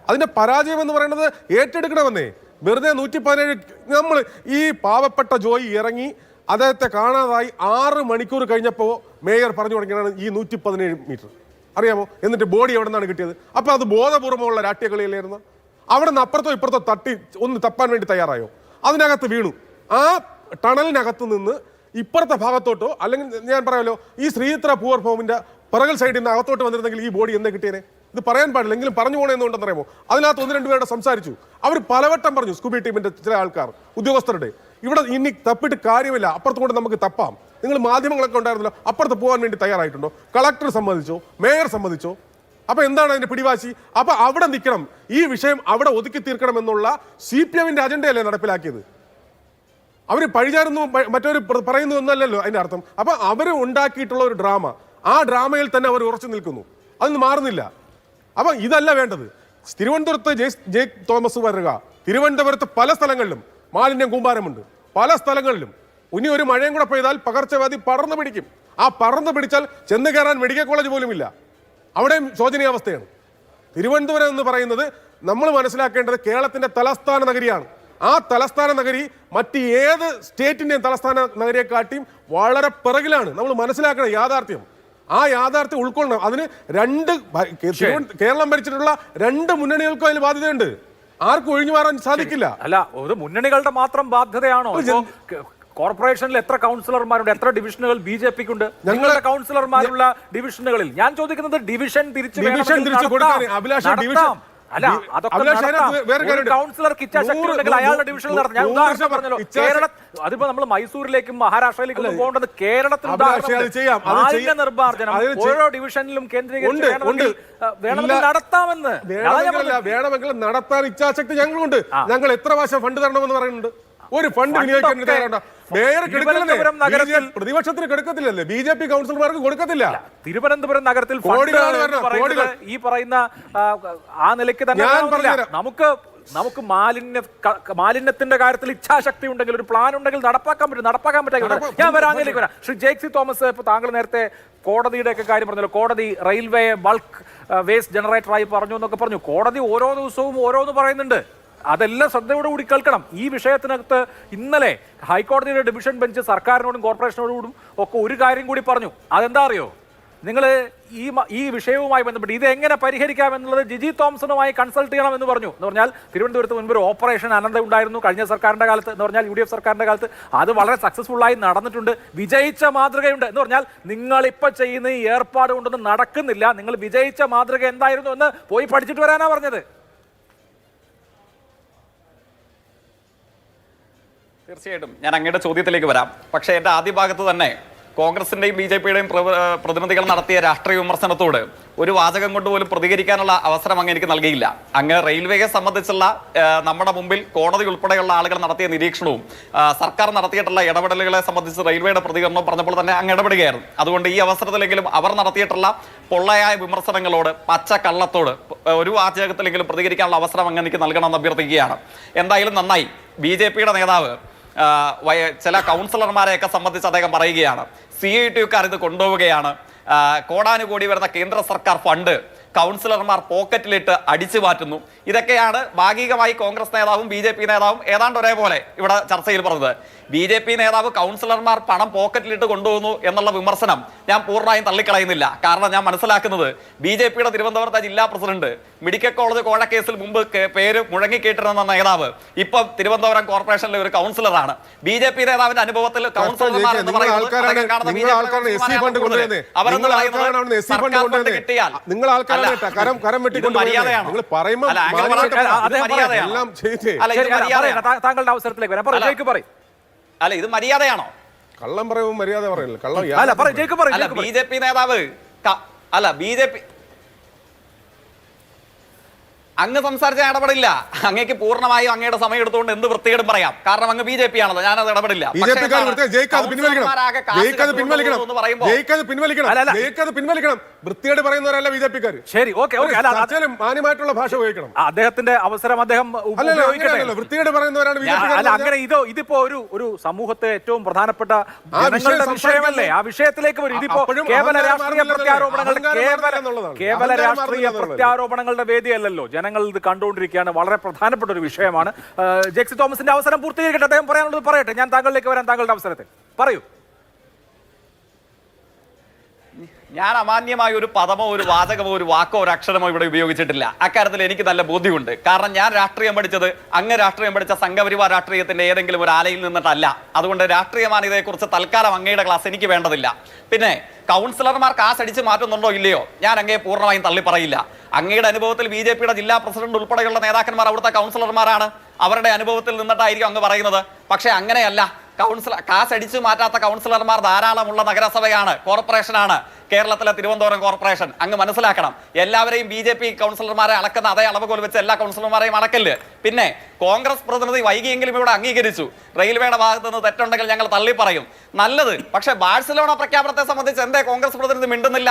അതിൻ്റെ പരാജയം എന്ന് പറയുന്നത് ഏറ്റെടുക്കണമെന്നേ. വെറുതെ 117 നമ്മൾ ഈ പാവപ്പെട്ട ജോയി ഇറങ്ങി അദ്ദേഹത്തെ കാണാതായി 6 മണിക്കൂർ കഴിഞ്ഞപ്പോൾ മേയർ പറഞ്ഞു തുടങ്ങിയാണ് ഈ 117 മീറ്റർ അറിയാമോ? എന്നിട്ട് ബോഡി എവിടെ നിന്നാണ് കിട്ടിയത്? അപ്പോൾ അത് ബോധപൂർവമുള്ള രാഷ്ട്രീയകളിലായിരുന്നു. അവിടെ നിന്ന് അപ്പുറത്തോ ഇപ്പുറത്തോ ഒന്ന് തപ്പാൻ വേണ്ടി തയ്യാറായോ? അതിനകത്ത് വീണു. ആ ടണലിനകത്ത് നിന്ന് ഇപ്പുറത്തെ ഭാഗത്തോട്ടോ, അല്ലെങ്കിൽ ഞാൻ പറയാമല്ലോ, ഈ ശ്രീചിത്ര പൂവർ ഹോമിന്റെ പിറകൽ സൈഡിൽ നിന്ന് അകത്തോട്ട് വന്നിരുന്നെങ്കിൽ ഈ ബോഡി എന്താ കിട്ടിയേനെ? ഇത് പറയാൻ പാടില്ല, എങ്കിലും പറഞ്ഞു പോകണമെന്നുണ്ടെന്ന് അറിയാമോ? അതിനകത്ത് 1-2 പേരോട് സംസാരിച്ചു. അവർ പലവട്ടം പറഞ്ഞു, സ്കൂബി ടീമിന്റെ ചില ആൾക്കാർ, ഉദ്യോഗസ്ഥരുടെ, ഇവിടെ ഇനി തപ്പിട്ട് കാര്യമില്ല, അപ്പുറത്ത് കൊണ്ട് നമുക്ക് തപ്പാം. നിങ്ങൾ മാധ്യമങ്ങളൊക്കെ ഉണ്ടായിരുന്നല്ലോ, അപ്പുറത്ത് പോകാൻ വേണ്ടി തയ്യാറായിട്ടുണ്ടോ? കളക്ടർ സമ്മതിച്ചോ? മേയർ സമ്മതിച്ചോ? അപ്പൊ എന്താണ് അതിന്റെ പിടിവാശി? അപ്പൊ അവിടെ നിൽക്കണം, ഈ വിഷയം അവിടെ ഒതുക്കി തീർക്കണം എന്നുള്ള CPM-ന്റെ അജണ്ടയല്ലേ നടപ്പിലാക്കിയത്? അവർ പഴിചാരുന്നു മറ്റൊരു പറയുന്നു എന്നല്ലല്ലോ അതിന്റെ അർത്ഥം. അപ്പൊ അവർ ഉണ്ടാക്കിയിട്ടുള്ള ഒരു ഡ്രാമ, ആ ഡ്രാമയിൽ തന്നെ അവർ ഉറച്ചു നിൽക്കുന്നു, അതൊന്നും മാറുന്നില്ല. അപ്പൊ ഇതല്ല വേണ്ടത്. തിരുവനന്തപുരത്ത് ജെ തോമസ് വരിക, തിരുവനന്തപുരത്ത് പല സ്ഥലങ്ങളിലും മാലിന്യം കൂമ്പാരമുണ്ട്, പല സ്ഥലങ്ങളിലും. ഇനി ഒരു മഴയും കൂടെ പെയ്താൽ പകർച്ചവ്യാധി പടർന്നു പിടിക്കും. ആ പടർന്നു പിടിച്ചാൽ ചെന്ന് കയറാൻ മെഡിക്കൽ കോളേജ് പോലും ഇല്ല. അവിടെയും ശോചനീയാവസ്ഥയാണ്. തിരുവനന്തപുരം എന്ന് പറയുന്നത് നമ്മൾ മനസ്സിലാക്കേണ്ടത് കേരളത്തിന്റെ തലസ്ഥാന നഗരിയാണ്. ആ തലസ്ഥാന നഗരി മറ്റ് ഏത് സ്റ്റേറ്റിന്റെയും തലസ്ഥാന നഗരിയെ കാട്ടിയും വളരെ പിറകിലാണ്. നമ്മൾ മനസ്സിലാക്കണം യാഥാർത്ഥ്യം. ആ യാഥാർത്ഥ്യം ഉൾക്കൊള്ളണം. അതിന് കേരളം ഭരിച്ചിട്ടുള്ള 2 മുന്നണികൾക്കും അതിൽ ബാധ്യതയുണ്ട്. ആർക്കും ഒഴിഞ്ഞു മാറാൻ സാധിക്കില്ല. അല്ല, ഒരു മുന്നണികളുടെ മാത്രം ബാധ്യതയാണോ? കോർപ്പറേഷനിൽ എത്ര കൗൺസിലർമാരുണ്ട്, എത്ര ഡിവിഷനുകൾ BJPക്ക് ഉണ്ട്? ഞങ്ങളുടെ കൗൺസിലർമാരുള്ള ഡിവിഷനുകളിൽ ഞാൻ ചോദിക്കുന്നത് ഡിവിഷൻ തിരിച്ചു അല്ല, അതൊക്കെ കൗൺസിലർക്ക് ഇച്ഛാശക്തി ഉണ്ടെങ്കിൽ അയാളുടെ ഡിവിഷനിൽ നടത്തും. ഞാൻ ഉദാഹരണം പറഞ്ഞല്ലോ, അതിപ്പോ നമ്മൾ മൈസൂരിലേക്കും മഹാരാഷ്ട്രയിലേക്കും പോകേണ്ടത് കേരളത്തിൽ മാലിന്യ നിർമ്മാർജ്ജനം ഓരോ ഡിവിഷനിലും കേന്ദ്രീകരിച്ച് വേണമെങ്കിൽ നടത്താമെന്ന്. വേണമെങ്കിൽ നടത്താൻ ഇച്ഛാശക്തി ഞങ്ങളുണ്ട്. ഞങ്ങൾ എത്ര പ്രാവശ്യം ഫണ്ട് തരണമെന്ന് പറയുന്നുണ്ട്. ഒരു ഫണ്ട് വിനിയോഗിക്കാൻ പ്രതിപക്ഷത്തിന് കൊടുക്കത്തില്ലല്ലേ, BJP കൗൺസിലർമാർക്ക് കൊടുക്കത്തില്ല. തിരുവനന്തപുരം നഗരത്തിൽ ഈ പറയുന്ന ആ നിലയ്ക്ക് തന്നെ നമുക്ക് മാലിന്യത്തിന്റെ കാര്യത്തിൽ ഇച്ഛാശക്തി ഉണ്ടെങ്കിൽ, ഒരു പ്ലാൻ ഉണ്ടെങ്കിൽ നടപ്പാക്കാൻ പറ്റും. ഞാൻ വരാനിലേക്ക് വരാം. ശ്രീ ജേക്സി തോമസ്, ഇപ്പൊ താങ്കൾ നേരത്തെ കോടതിയുടെ ഒക്കെ കാര്യം പറഞ്ഞല്ലോ. കോടതി റെയിൽവേ ബൾക്ക് വേസ്റ്റ് ജനറേറ്ററായി പറഞ്ഞു എന്നൊക്കെ പറഞ്ഞു. കോടതി ഓരോ ദിവസവും ഓരോന്ന് പറയുന്നുണ്ട്. അതെല്ലാം ശ്രദ്ധയോടുകൂടി കേൾക്കണം. ഈ വിഷയത്തിനകത്ത് ഇന്നലെ ഹൈക്കോടതിയുടെ ഡിവിഷൻ ബെഞ്ച് സർക്കാരിനോടും കോർപ്പറേഷനോടും ഒക്കെ ഒരു കാര്യം കൂടി പറഞ്ഞു. അതെന്താ അറിയോ? നിങ്ങൾ ഈ വിഷയവുമായി ബന്ധപ്പെട്ട് ഇത് എങ്ങനെ പരിഹരിക്കാം എന്നുള്ളത് ജിജി തോംസണുമായി കൺസൾട്ട് ചെയ്യണമെന്ന് പറഞ്ഞു. എന്ന് പറഞ്ഞാൽ തിരുവനന്തപുരത്ത് മുൻപ് ഒരു ഓപ്പറേഷൻ അനന്ത ഉണ്ടായിരുന്നു കഴിഞ്ഞ സർക്കാരിന്റെ കാലത്ത്, എന്ന് പറഞ്ഞാൽ UDF സർക്കാരിന്റെ കാലത്ത്. അത് വളരെ സക്സസ്ഫുള്ളായി നടന്നിട്ടുണ്ട്, വിജയിച്ച മാതൃകയുണ്ട്. എന്ന് പറഞ്ഞാൽ നിങ്ങളിപ്പോൾ ചെയ്യുന്ന ഈ ഏർപ്പാട് കൊണ്ടൊന്നും നടക്കുന്നില്ല. നിങ്ങൾ വിജയിച്ച മാതൃക എന്തായിരുന്നു എന്ന് പോയി പഠിച്ചിട്ട് വരാനാ പറഞ്ഞത്. തീർച്ചയായിട്ടും ഞാൻ അങ്ങയുടെ ചോദ്യത്തിലേക്ക് വരാം. പക്ഷേ എൻ്റെ ആദ്യ ഭാഗത്ത് തന്നെ കോൺഗ്രസിന്റെയും BJPയുടെയും പ്രതിനിധികൾ നടത്തിയ രാഷ്ട്രീയ വിമർശനത്തോട് ഒരു വാചകം കൊണ്ട് പോലും പ്രതികരിക്കാനുള്ള അവസരം അങ്ങ് എനിക്ക് നൽകിയില്ല. അങ്ങ് റെയിൽവേയെ സംബന്ധിച്ചുള്ള നമ്മുടെ മുമ്പിൽ കോടതി ഉൾപ്പെടെയുള്ള ആളുകൾ നടത്തിയ നിരീക്ഷണവും സർക്കാർ നടത്തിയിട്ടുള്ള ഇടപെടലുകളെ സംബന്ധിച്ച് റെയിൽവേയുടെ പ്രതികരണവും പറഞ്ഞപ്പോൾ തന്നെ അങ്ങ് ഇടപെടുകയായിരുന്നു. അതുകൊണ്ട് ഈ അവസരത്തിലെങ്കിലും അവർ നടത്തിയിട്ടുള്ള പൊള്ളയായ വിമർശനങ്ങളോട്, പച്ചക്കള്ളത്തോട് ഒരു വാചകത്തിലെങ്കിലും പ്രതികരിക്കാനുള്ള അവസരം അങ്ങ് എനിക്ക് നൽകണമെന്ന് അഭ്യർത്ഥിക്കുകയാണ്. എന്തായാലും നന്നായി. BJPയുടെ നേതാവ് ചില കൗൺസിലർമാരെയൊക്കെ സംബന്ധിച്ച് അദ്ദേഹം പറയുകയാണ്, CITUക്കാർ ഇത് കൊണ്ടുപോവുകയാണ്, കോടാനുകോടി വരുന്ന കേന്ദ്ര സർക്കാർ ഫണ്ട് കൗൺസിലർമാർ പോക്കറ്റിലിട്ട് അടിച്ചു മാറ്റുന്നു. ഇതൊക്കെയാണ് ഭാഗികമായി കോൺഗ്രസ് നേതാവും BJP നേതാവും ഏതാണ്ട് ഒരേപോലെ ഇവിടെ ചർച്ചയിൽ പറഞ്ഞത്. BJP നേതാവ് കൗൺസിലർമാർ പണം പോക്കറ്റിലിട്ട് കൊണ്ടുപോകുന്നു എന്നുള്ള വിമർശനം ഞാൻ പൂർണ്ണമായും തള്ളിക്കളയുന്നില്ല. കാരണം ഞാൻ മനസ്സിലാക്കുന്നത് BJPയുടെ തിരുവനന്തപുരത്തെ ജില്ലാ പ്രസിഡന്റ്, മെഡിക്കൽ കോളേജ് കോഴക്കേസിൽ മുമ്പ് പേര് മുഴങ്ങിക്കേട്ടിരുന്ന നേതാവ് ഇപ്പൊ തിരുവനന്തപുരം കോർപ്പറേഷനിലെ ഒരു കൗൺസിലറാണ്. BJP നേതാവിന്റെ അനുഭവത്തിൽ കൗൺസിലർമാർ എന്ന് പറയുന്നത് കിട്ടിയാൽ താങ്കളുടെ അവസരത്തിലേക്ക് വരാം. അല്ല, ഇത് മര്യാദയാണോ? കള്ളം പറയുമ്പോൾ മര്യാദ പറയില്ല. BJP നേതാവ് BJP അങ്ങ് സംസാരിച്ച ഇടപെടില്ല. അങ്ങേക്ക് പൂർണ്ണമായും അങ്ങയുടെ സമയം എടുത്തുകൊണ്ട് എന്ത് വൃത്തികേടും പറയാം. കാരണം അങ്ങ് BJP ആണല്ലോ, ഞാനത് ഇടപെടില്ല. വൃത്തികേട് പറയുന്നവരല്ല BJPക്കാർ. ശരി, ഓക്കെ. മാന്യമായിട്ടുള്ള ഭാഷ ഉപയോഗിക്കണം. അദ്ദേഹത്തിന്റെ അവസരം അദ്ദേഹം വൃത്തികേട് പറയുന്നവരാണ് അല്ല, അങ്ങനെ ഇതിപ്പോ ഒരു സമൂഹത്തെ ഏറ്റവും പ്രധാനപ്പെട്ട ജനങ്ങളുടെ വിഷയമല്ലേ? ആ വിഷയത്തിലേക്ക് വരും. ഇതിപ്പോ കേവല രാഷ്ട്രീയ പ്രത്യാരോപണങ്ങളുടെ വേദിയല്ലല്ലോ. ജനങ്ങൾ ഇത് കണ്ടുകൊണ്ടിരിക്കുകയാണ്. വളരെ പ്രധാനപ്പെട്ട ഒരു വിഷയമാണ്. ജേക്സി തോമസിന്റെ അവസരം പൂർത്തീകരിക്കട്ടെ. അദ്ദേഹം പറയാനുള്ളത് പറയട്ടെ. ഞാൻ താങ്കളിലേക്ക് വരാൻ താങ്കളുടെ അവസരത്തിൽ പറയൂ. ഞാൻ അമാന്യമായ ഒരു പദമോ ഒരു വാചകമോ ഒരു വാക്കോ ഒരു അക്ഷരമോ ഇവിടെ ഉപയോഗിച്ചിട്ടില്ല. അക്കാര്യത്തിൽ എനിക്ക് നല്ല ബോധ്യമുണ്ട്. കാരണം ഞാൻ രാഷ്ട്രീയം പഠിച്ചത് അങ്ങ് രാഷ്ട്രീയം പഠിച്ച സംഘപരിവാർ രാഷ്ട്രീയത്തിന്റെ ഏതെങ്കിലും ഒരു ആലയിൽ നിന്നിട്ടല്ല. അതുകൊണ്ട് രാഷ്ട്രീയമാനിതയെക്കുറിച്ച് തൽക്കാലം അങ്ങയുടെ ക്ലാസ് എനിക്ക് വേണ്ടതില്ല. പിന്നെ കൗൺസിലർമാർ കാശടിച്ച് മാറ്റുന്നുണ്ടോ ഇല്ലയോ, ഞാൻ അങ്ങയെ പൂർണ്ണമായും തള്ളി പറയില്ല. അങ്ങയുടെ അനുഭവത്തിൽ BJPയുടെ ജില്ലാ പ്രസിഡന്റ് ഉൾപ്പെടെയുള്ള നേതാക്കന്മാർ അവിടുത്തെ കൗൺസിലർമാരാണ്. അവരുടെ അനുഭവത്തിൽ നിന്നിട്ടായിരിക്കും അങ്ങ് പറയുന്നത്. പക്ഷെ അങ്ങനെയല്ല. കാശടിച്ചു മാറ്റാത്ത കൗൺസിലർമാർ ധാരാളമുള്ള നഗരസഭയാണ്, കോർപ്പറേഷനാണ് കേരളത്തിലെ തിരുവനന്തപുരം കോർപ്പറേഷൻ. അങ്ങ് മനസ്സിലാക്കണം. എല്ലാവരെയും BJP കൗൺസിലർമാരെ അളക്കുന്ന അതേ അളവുകോൽ വെച്ച് എല്ലാ കൗൺസിലർമാരെയും അളക്കല്ല്. പിന്നെ കോൺഗ്രസ് പ്രതിനിധി വൈകിയെങ്കിലും ഇവിടെ അംഗീകരിച്ചു, റെയിൽവേയുടെ ഭാഗത്ത് നിന്ന് തെറ്റുണ്ടെങ്കിൽ ഞങ്ങൾ തള്ളി പറയും. നല്ലത്. പക്ഷെ ബാഴ്സലോണ പ്രഖ്യാപനത്തെ സംബന്ധിച്ച് എന്തേ കോൺഗ്രസ് പ്രതിനിധി മിണ്ടുന്നില്ല?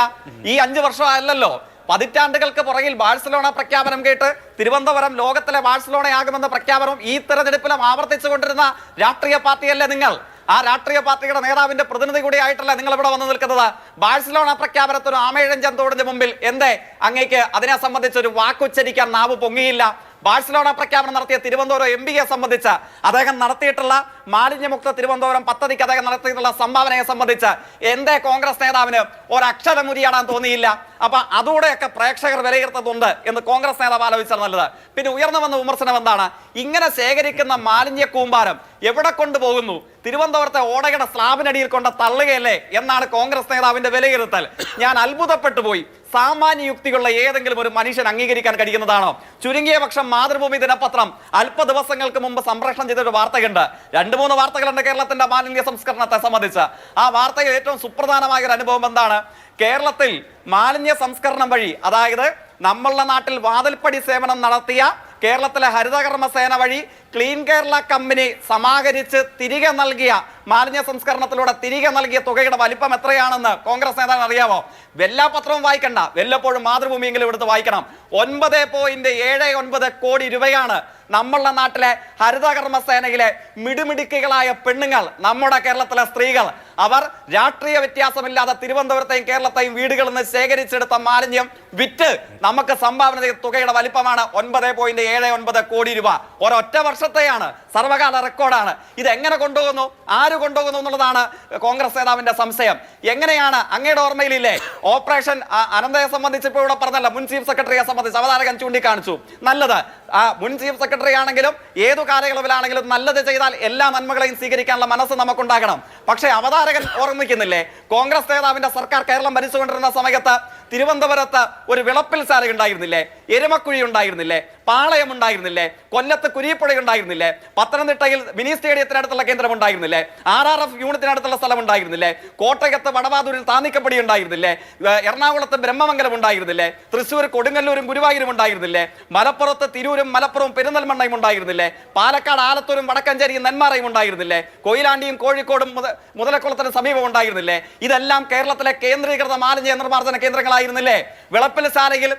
ഈ 5 വർഷമല്ലല്ലോ, പതിറ്റാണ്ടുകൾക്ക് പുറകിൽ ബാഴ്സലോണ പ്രഖ്യാപനം കേട്ട് തിരുവനന്തപുരം ലോകത്തിലെ ബാഴ്സലോണയാകുമെന്ന പ്രഖ്യാപനം ഈ തെരഞ്ഞെടുപ്പിലും ആവർത്തിച്ചു കൊണ്ടിരുന്ന രാഷ്ട്രീയ പാർട്ടിയല്ലേ നിങ്ങൾ? ആ രാഷ്ട്രീയ പാർട്ടിയുടെ നേതാവിന്റെ പ്രതിനിധി കൂടി ആയിട്ടല്ല നിങ്ങൾ ഇവിടെ വന്നു നിൽക്കുന്നത്. ബാഴ്സലോണ പ്രഖ്യാപനത്തിന് ആമേഴഞ്ചൻ തോടിന് മുമ്പിൽ എന്തേ അങ്ങേക്ക് അതിനെ സംബന്ധിച്ച് ഒരു വാക്കുച്ചരിക്കാൻ നാവ് പൊങ്ങിയില്ല? ബാഴ്സലോണ പ്രഖ്യാപനം നടത്തിയ തിരുവനന്തപുരം എംപിയെ സംബന്ധിച്ച്, അദ്ദേഹം നടത്തിയിട്ടുള്ള മാലിന്യമുക്ത തിരുവനന്തപുരം പദ്ധതിക്ക് അദ്ദേഹം നടത്തിയിട്ടുള്ള സംഭാവനയെ സംബന്ധിച്ച് എന്തേ കോൺഗ്രസ് നേതാവിന് ഒരക്ഷരം ഉരിയാടാൻ തോന്നിയില്ല? അപ്പൊ അതുകൂടെയൊക്കെ പ്രേക്ഷകർ വിലയിരുത്തുന്നുണ്ട് എന്ന് കോൺഗ്രസ് നേതാവ് ആലോചിച്ചാൽ നല്ലത്. പിന്നെ ഉയർന്നു വന്ന വിമർശനം എന്താണ്? ഇങ്ങനെ ശേഖരിക്കുന്ന മാലിന്യ കൂമ്പാരം എവിടെ കൊണ്ടുപോകുന്നു? തിരുവനന്തപുരത്തെ ഓടയുടെ സ്ലാബിനടിയിൽ കൊണ്ട് തള്ളുകയല്ലേ എന്നാണ് കോൺഗ്രസ് നേതാവിന്റെ വിലയിരുത്തൽ. ഞാൻ അത്ഭുതപ്പെട്ടു പോയി. സാമാന്യ യുക്തികളുള്ള ഏതെങ്കിലും ഒരു മനുഷ്യൻ അംഗീകരിക്കാൻ കഴിയുന്നതാണോ? ചുരുങ്ങിയ പക്ഷം മാതൃഭൂമി ദിനപത്രം അല്പ ദിവസങ്ങൾക്ക് മുമ്പ് സംപ്രേഷണം ചെയ്തൊരു വാർത്തയുണ്ട്. 2-3 വാർത്തകളുണ്ട് കേരളത്തിന്റെ മാലിന്യ സംസ്കരണത്തെ സംബന്ധിച്ച്. ആ വാർത്തയിൽ ഏറ്റവും സുപ്രധാനമായ ഒരു അനുഭവം എന്താണ്? കേരളത്തിൽ മാലിന്യ സംസ്കരണം വഴി, അതായത് നമ്മളുടെ നാട്ടിൽ വാതിൽപ്പടി സേവനം നടത്തിയ കേരളത്തിലെ ഹരിതകർമ്മ സേന വഴി ക്ലീൻ കേരള കമ്പനി സമാഹരിച്ച് തിരികെ നൽകിയ മാലിന്യ സംസ്കരണത്തിലൂടെ തിരികെ നൽകിയ തുകയുടെ വലിപ്പം എത്രയാണെന്ന് കോൺഗ്രസ് നേതാവിന് അറിയാമോ? എല്ലാ പത്രവും വായിക്കണ്ട, വല്ലപ്പോഴും മാതൃഭൂമിയെങ്കിലും എടുത്ത് വായിക്കണം. 9.79 കോടി രൂപയാണ് നമ്മളുടെ നാട്ടിലെ ഹരിതകർമ്മ സേനയിലെ മിടുമിടുക്കികളായ പെണ്ണുങ്ങൾ, നമ്മുടെ കേരളത്തിലെ സ്ത്രീകൾ, അവർ രാഷ്ട്രീയ വ്യത്യാസമില്ലാതെ തിരുവനന്തപുരത്തെയും കേരളത്തെയും വീടുകളിൽ നിന്ന് ശേഖരിച്ചെടുത്ത മാലിന്യം വിറ്റ് നമുക്ക് സംഭാവന ചെയ്ത തുകയുടെ വലിപ്പമാണ് 9.79 കോടി രൂപ. ഒരൊറ്റ വർഷത്തെയാണ്, സർവകാല റെക്കോർഡാണ്. ഇത് എങ്ങനെ കൊണ്ടുപോകുന്നു, ആര് കൊണ്ടുപോകുന്നു എന്നുള്ളതാണ് കോൺഗ്രസ് നേതാവിന്റെ സംശയം. എങ്ങനെയാണ്? അങ്ങയുടെ ഓർമ്മയിലില്ലേ ഓപ്പറേഷൻ അനന്തയെ സംബന്ധിച്ച് ഇപ്പോൾ ഇവിടെ പറഞ്ഞല്ല, മുൻ ചീഫ് സെക്രട്ടറിയെ സംബന്ധിച്ച് അവതാരകൻ ചൂണ്ടിക്കാണിച്ചു. നല്ലത്, മുൻ ചീഫ് സെക്രട്ടറി ആണെങ്കിലും ഏതു കാലയളവിലാണെങ്കിലും നല്ലത് ചെയ്താൽ എല്ലാ നന്മകളെയും സ്വീകരിക്കാനുള്ള മനസ്സ് നമുക്കുണ്ടാകണം. പക്ഷേ അവതാരകൻ ഓർമ്മിക്കുന്നില്ലേ, കോൺഗ്രസ് നേതാവിന്റെ സർക്കാർ കേരളം ഭരിച്ചുകൊണ്ടിരുന്ന സമയത്ത് തിരുവനന്തപുരത്ത് ഒരു വിളപ്പിൽ ശാല ഉണ്ടായിരുന്നില്ലേ, എരുമക്കുഴി ഉണ്ടായിരുന്നില്ലേ, പാളയം ഉണ്ടായിരുന്നില്ലേ, കൊല്ലത്ത് കുരിപ്പുഴ ഉണ്ടായിരുന്നില്ലേ, പത്തനംതിട്ടയിൽ മിനി സ്റ്റേഡിയത്തിനടുത്തുള്ള കേന്ദ്രം ഉണ്ടായിരുന്നില്ലേ, RRF യൂണിറ്റിനടുത്തുള്ള സ്ഥലം ഉണ്ടായിരുന്നില്ലേ, കോട്ടയത്ത് വടവാതൂരിൽ താന്നിക്കപ്പടി ഉണ്ടായിരുന്നില്ലേ, എറണാകുളത്ത് ബ്രഹ്മമംഗലം ഉണ്ടായിരുന്നില്ലേ, തൃശ്ശൂർ കൊടുങ്ങല്ലൂരും ഗുരുവായൂരും ഉണ്ടായിരുന്നില്ലേ, മലപ്പുറത്ത് തിരൂരും മലപ്പുറവും പെരിന്തൽമണ്ണയും ഉണ്ടായിരുന്നില്ലേ, പാലക്കാട് ആലത്തൂരും വടക്കഞ്ചേരിയും നെന്മാറയും ഉണ്ടായിരുന്നില്ലേ, കൊയിലാണ്ടിയും കോഴിക്കോടും മുതലക്കുളത്തിന് സമീപം ഉണ്ടായിരുന്നില്ലേ? ഇതെല്ലാം കേരളത്തിലെ കേന്ദ്രീകൃത മാലിന്യ നിർമ്മാർജ്ജന കേന്ദ്രങ്ങളായിരുന്നില്ലേ? വിളപ്പിൽ ശാലയിൽ